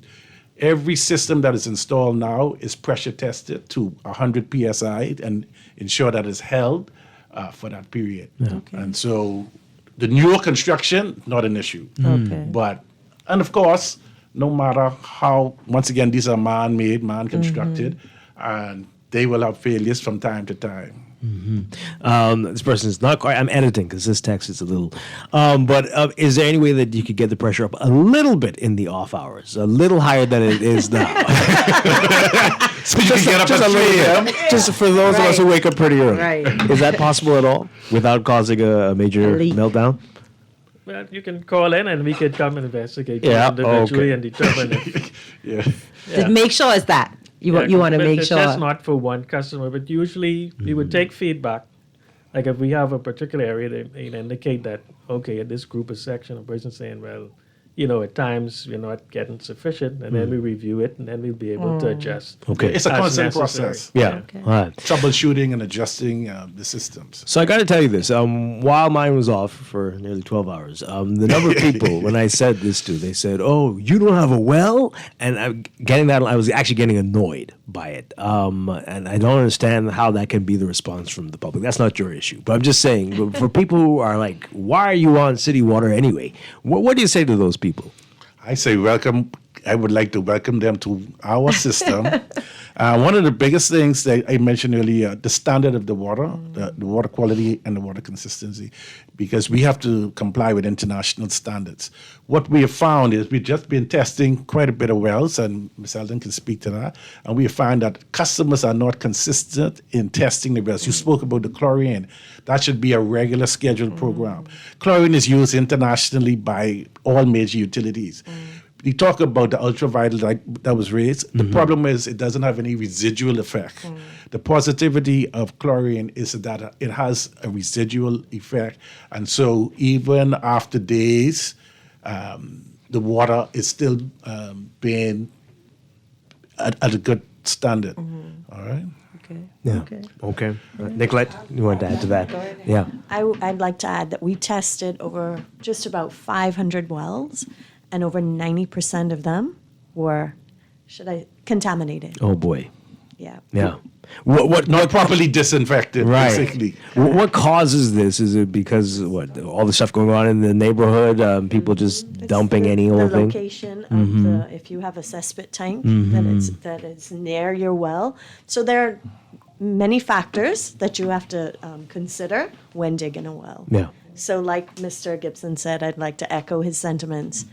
every system that is installed now is pressure tested to 100 PSI and ensure that it's held for that period. And so the newer construction, not an issue. But, and of course, no matter how, once again, these are man-made, man-constructed, and they will have failures from time to time. This person is not quite, I'm editing because this text is a little, but is there any way that you could get the pressure up a little bit in the off hours, a little higher than it is now? So you can get up at 3 a.m.? Just for those of us who wake up pretty early. Is that possible at all without causing a major meltdown? Well, you can call in and we could come and investigate individually and determine if. Make sure it's that. You want to make sure. That's not for one customer, but usually we would take feedback. Like if we have a particular area, they indicate that, okay, at this group or section, a person saying, well, at times we're not getting sufficient, and then we review it, and then we'll be able to adjust. It's a constant process. All right. Troubleshooting and adjusting the systems. So I got to tell you this. While mine was off for nearly 12 hours, the number of people, when I said this to, they said, oh, you don't have a well? And I was actually getting annoyed by it. And I don't understand how that can be the response from the public. That's not your issue. But I'm just saying, for people who are like, why are you on city water anyway? What do you say to those people? I say welcome. I would like to welcome them to our system. One of the biggest things that I mentioned earlier, the standard of the water, the water quality and the water consistency, because we have to comply with international standards. What we have found is we've just been testing quite a bit of wells, and Ms. Eldon can speak to that, and we find that customers are not consistent in testing the wells. You spoke about the chlorine. That should be a regular scheduled program. Chlorine is used internationally by all major utilities. you talk about the ultraviolet that was raised. The problem is it doesn't have any residual effect. The positivity of chlorine is that it has a residual effect. And so even after days, the water is still being at a good standard. All right? Okay. Yeah. Okay. Nicolette, you want to add to that? Yeah. I'd like to add that we tested over just about 500 wells, and over 90% of them were, contaminated. Oh boy. Yeah. Yeah. Not properly disinfected, basically. What causes this? Is it because all the stuff going on in the neighborhood, people just dumping any old The thing? location of if you have a cesspit tank that is near your well. So there are many factors that you have to consider when digging a well. Yeah. So like Mr. Gibson said, I'd like to echo his sentiments.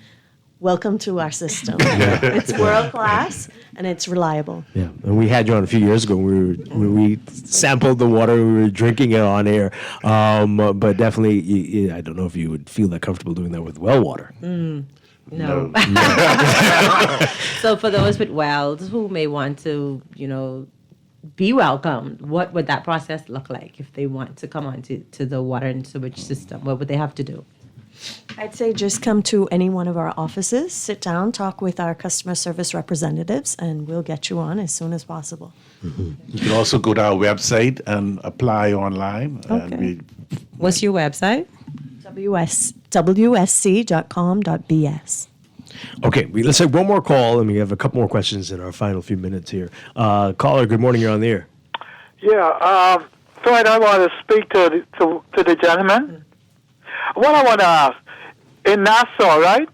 Welcome to our system. It's world class and it's reliable. Yeah, and we had you on a few years ago. We sampled the water. We were drinking it on air, but definitely, I don't know if you would feel that comfortable doing that with well water. No. So for those with wells who may want to, be welcomed, what would that process look like if they want to come on to the water and sewage system? What would they have to do? I'd say just come to any one of our offices, sit down, talk with our customer service representatives, and we'll get you on as soon as possible. You can also go to our website and apply online. Okay. What's your website? wsc.com.bs. Okay, let's take one more call, and we have a couple more questions in our final few minutes here. Caller, good morning. You're on the air. Yeah, Dwight, I want to speak to the gentleman. What I want to ask, in Nassau, right,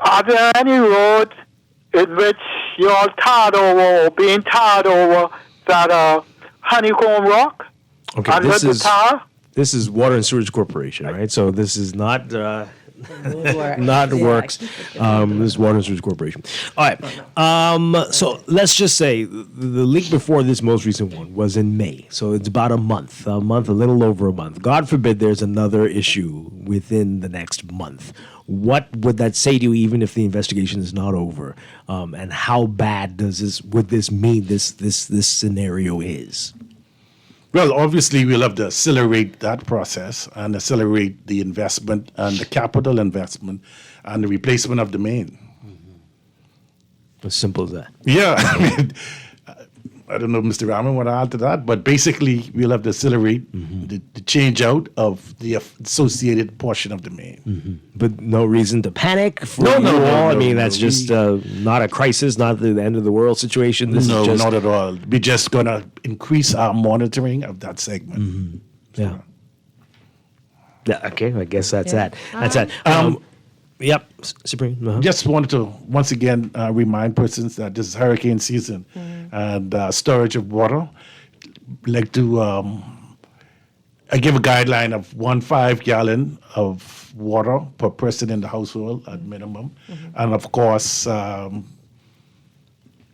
are there any roads in which you're tarred over or being tarred over that are honeycomb rock? Okay, under the tar? This is Water and Sewage Corporation, right? So this is not not works. This is Water and Sewage Corporation. All right. So let's just say the leak before this most recent one was in May. So it's about a little over a month. God forbid there's another issue within the next month. What would that say to you, even if the investigation is not over? And how bad would this mean this scenario is? Well, obviously, we'll have to accelerate that process and accelerate the investment and the capital investment and the replacement of the main. As simple as that. Yeah. I don't know if Mr. Rahman want to add to that, but basically, we'll have to accelerate the change out of the associated portion of the main. But no reason to panic for No, I mean, that's just not a crisis, not the end of the world situation. This is just not at all. We're just going to increase our monitoring of that segment. Yeah. Okay, I guess that's that. That's that. Yep, Supreme. Just wanted to once again remind persons that this is hurricane season and storage of water. Like to, I give a guideline of 1.5 gallon of water per person in the household at minimum, and of course,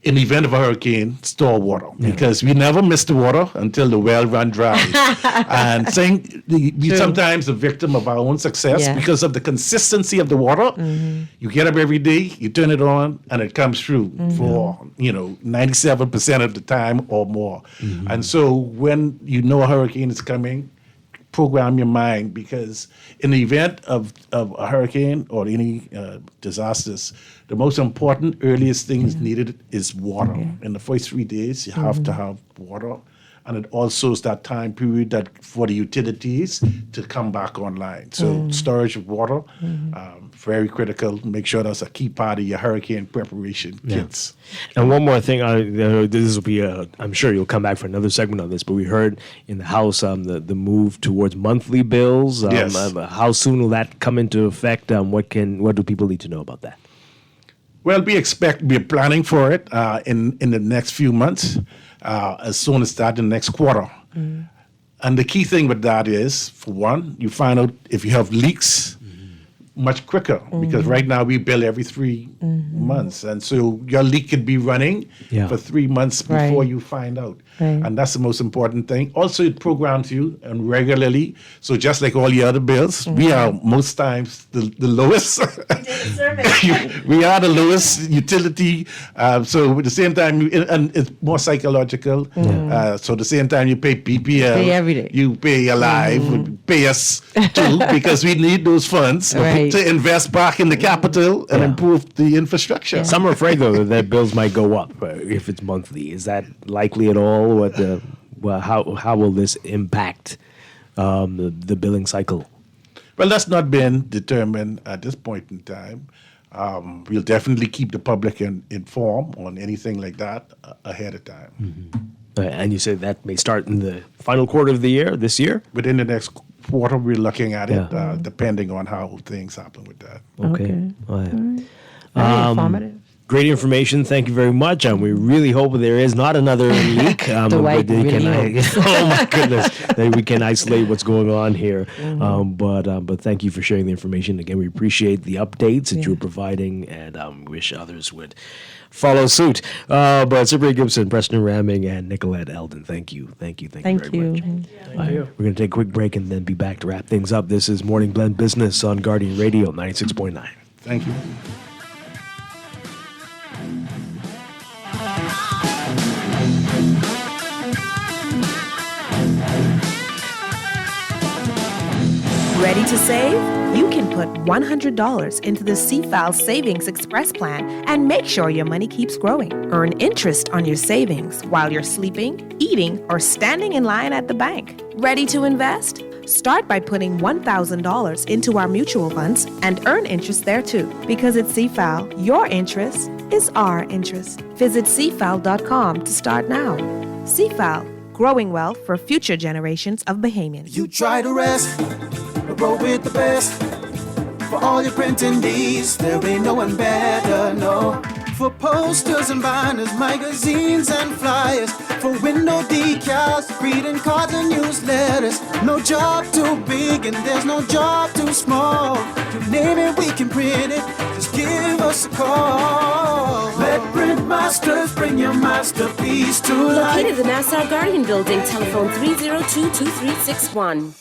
in the event of a hurricane, store water because we never miss the water until the well run dry. And we sometimes the victim of our own success because of the consistency of the water. You get up every day, you turn it on, and it comes through for 97% of the time or more. And so when you know a hurricane is coming, program your mind because in the event of a hurricane or any disasters, the most important, earliest things needed is water. In the first 3 days, you have to have water. And it also is that time period that for the utilities to come back online. So storage of water, very critical. Make sure that's a key part of your hurricane preparation kits. And one more thing, this will be, I'm sure you'll come back for another segment on this, but we heard in the House the move towards monthly bills. Yes. How soon will that come into effect? What do people need to know about that? Well, we're planning for it in the next few months, as soon as that in the next quarter. And the key thing with that is, for one, you find out if you have leaks, much quicker because right now we bill every 3 months, and so your leak could be running for 3 months before you find out, and that's the most important thing. Also, it programs you and regularly, so just like all the other bills, we are most times the lowest. We are the lowest utility, so at the same time, and it's more psychological. So at the same time, you pay PPL, pay every day. You pay Alive, pay us too because we need those funds to invest back in the capital and improve the infrastructure. Some are afraid, though, that bills might go up if it's monthly. Is that likely at all? How will this impact the billing cycle? Well, that's not been determined at this point in time. We'll definitely keep the public informed on anything like that ahead of time. And you said that may start in the final quarter of the year, this year? Within the next quarter, we're looking at it, depending on how things happen with that. Okay. All right. Very informative. Great information. Thank you very much. And we really hope there is not another leak. Dwight really oh, my goodness. That we can isolate what's going on here. But thank you for sharing the information. Again, we appreciate the updates that you're providing and wish others would follow suit. But Cyprian Gibson, Preston Ramming, and Nicolette Eldon, thank you. Thank you very much. Thank you. We're going to take a quick break and then be back to wrap things up. This is Morning Blend Business on Guardian Radio 96.9. Thank you. Ready to save? You can put $100 into the CFAL Savings Express Plan and make sure your money keeps growing. Earn interest on your savings while you're sleeping, eating, or standing in line at the bank. Ready to invest? Start by putting $1,000 into our mutual funds and earn interest there too. Because at CFAL, your interest is our interest. Visit CFAL.com to start now. CFAL, growing wealth for future generations of Bahamians. You try to rest, but roll with the best. For all your printing needs, there ain't no one better, no. For posters and banners, magazines and flyers, for window decals, greeting cards and newsletters. No job too big and there's no job too small. You name it, we can print it, just give us a call. Let Print Masters bring your masterpiece to life. Located in the Nassau Guardian Building, telephone 302-2361.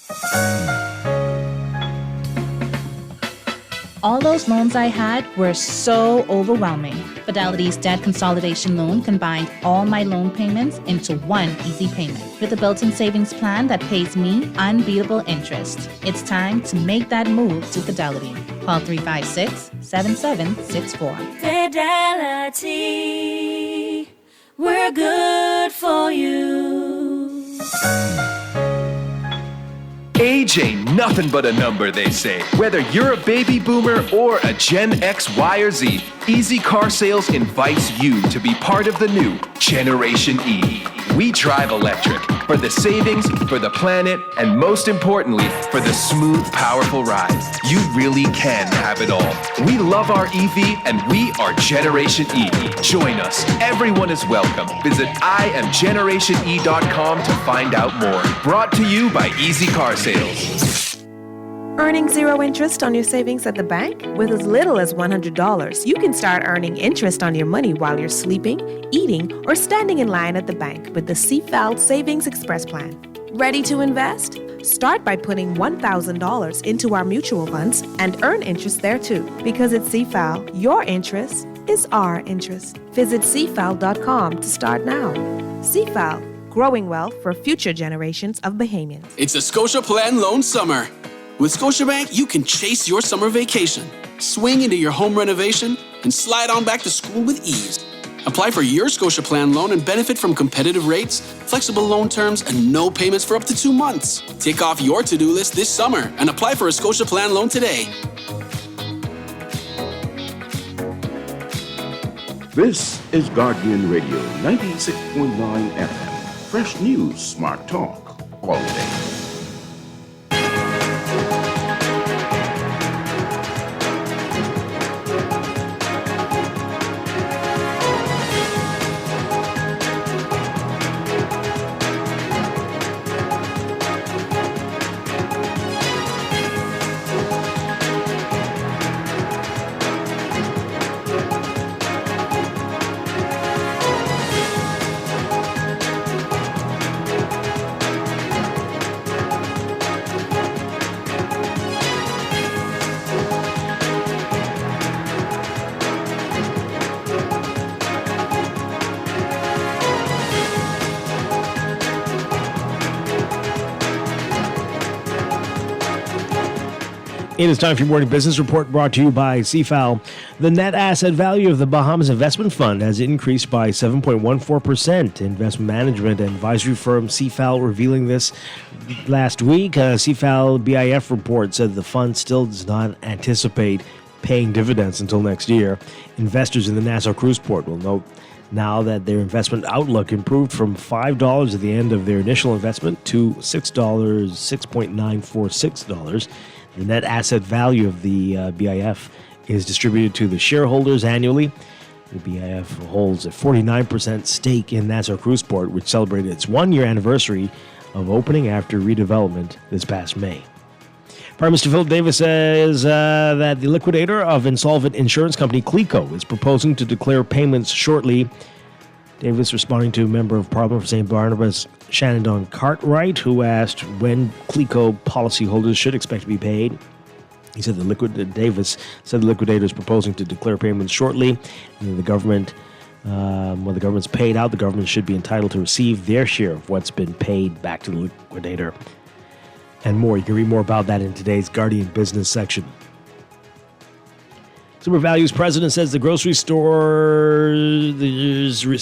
All those loans I had were so overwhelming. Fidelity's debt consolidation loan combined all my loan payments into one easy payment with a built-in savings plan that pays me unbeatable interest. It's time to make that move to Fidelity. Call 356-7764. Fidelity, we're good for you. Age ain't nothing but a number, they say. Whether you're a baby boomer or a Gen X, Y, or Z, Easy Car Sales invites you to be part of the new Generation E. We drive electric for the savings, for the planet, and most importantly, for the smooth, powerful ride. You really can have it all. We love our EV, and we are Generation E. Join us. Everyone is welcome. Visit IamGenerationE.com to find out more. Brought to you by Easy Car Sales. Earning zero interest on your savings at the bank? With as little as $100, you can start earning interest on your money while you're sleeping, eating, or standing in line at the bank with the CFAL Savings Express Plan. Ready to invest? Start by putting $1,000 into our mutual funds and earn interest there too. Because at CFAL, your interest is our interest. Visit CFAL.com to start now. CFAL, growing wealth for future generations of Bahamians. It's a Scotia Plan Loan Summer. With Scotiabank, you can chase your summer vacation, swing into your home renovation, and slide on back to school with ease. Apply for your Scotia Plan loan and benefit from competitive rates, flexible loan terms, and no payments for up to 2 months. Tick off your to-do list this summer and apply for a Scotia Plan loan today. This is Guardian Radio 96.9 FM. Fresh news, smart talk, all day. It is time for your morning business report brought to you by CFAL. The net asset value of the Bahamas Investment Fund has increased by 7.14%. Investment management and advisory firm CFAL revealing this last week. CFAL BIF report said the fund still does not anticipate paying dividends until next year. Investors in the Nassau Cruise Port will note now that their investment outlook improved from $5 at the end of their initial investment to $6.946. The net asset value of the BIF is distributed to the shareholders annually. The BIF holds a 49% stake in Nassau Cruise Port, which celebrated its one-year anniversary of opening after redevelopment this past May. Prime Minister Philip Davis says that the liquidator of insolvent insurance company Clico is proposing to declare payments shortly. Davis responding to a member of Parliament for St. Barnabas, Shannon Cartwright, who asked when Clico policyholders should expect to be paid. He said Davis said the liquidator is proposing to declare payments shortly. And the government, when the government's paid out, the government should be entitled to receive their share of what's been paid back to the liquidator. And more. You can read more about that in today's Guardian Business section. Super Value's president says the grocery store's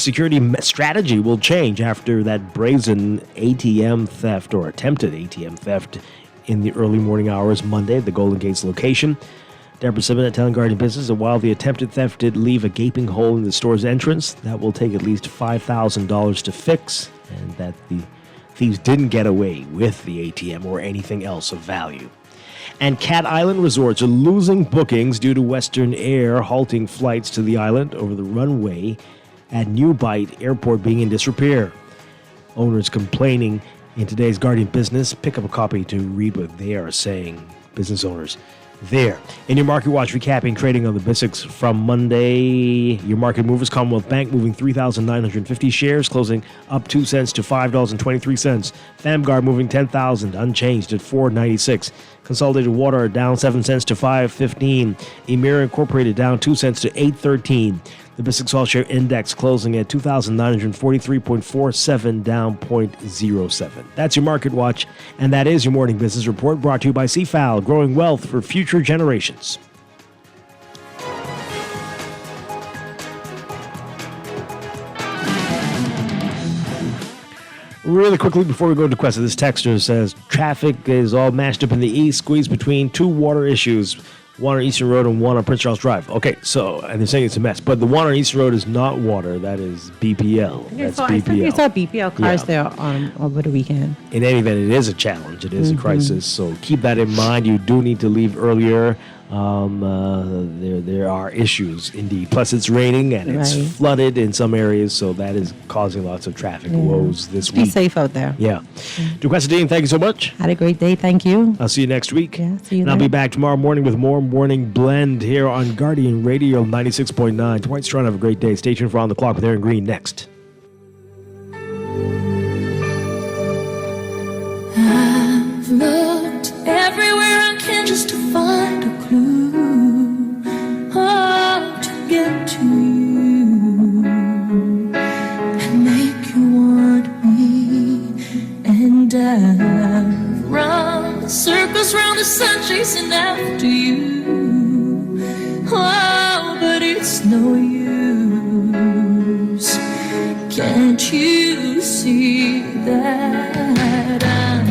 security strategy will change after that brazen ATM theft or attempted ATM theft in the early morning hours Monday at the Golden Gates location. Deborah Simmons telling Guardian Business that while the attempted theft did leave a gaping hole in the store's entrance, that will take at least $5,000 to fix, and that the thieves didn't get away with the ATM or anything else of value. And Cat Island resorts are losing bookings due to Western Air halting flights to the island over the runway at New Bight Airport being in disrepair. Owners complaining in today's Guardian Business. Pick up a copy to read what they are saying, business owners. There. In your Market Watch, recapping trading on the BISX from Monday. Your market movers, Commonwealth Bank moving 3,950 shares, closing up 2 cents to $5.23. Famguard moving 10,000, unchanged at $4.96. Consolidated Water down 7 cents to $5.15. Emira Incorporated down 2 cents to $8.13. The BISX All Share Index closing at 2,943.47, down 0.07. That's your Market Watch, and that is your Morning Business Report brought to you by CFAL, growing wealth for future generations. Really quickly before we go to questions, this texter says traffic is all mashed up in the east, squeezed between two water issues. One on Eastern Road and one on Prince Charles Drive. Okay, so, and they're saying it's a mess, but the one on Eastern Road is not water, that is BPL. That's so BPL. I saw BPL cars there over the weekend. In any event, it is a challenge. It is a crisis, so keep that in mind. You do need to leave earlier. There are issues indeed. Plus, it's raining and it's flooded in some areas, so that is causing lots of traffic woes this week. Be safe out there. Yeah. Duquesne, thank you so much. Had a great day. Thank you. I'll see you next week. Yeah, see you and I'll be back tomorrow morning with more Morning Blend here on Guardian Radio 96.9. Dwight Strachan, have a great day. Stay tuned for On the Clock with Aaron Green next. I've looked everywhere I can just to find a clue how to get to you and make you want me. And I've run circles round the sun chasing after you. Oh, but it's no use. Can't you see that I'm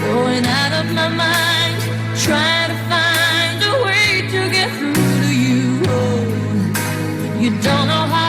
going out of my mind, trying to find a way to get through to you? Oh, you don't know how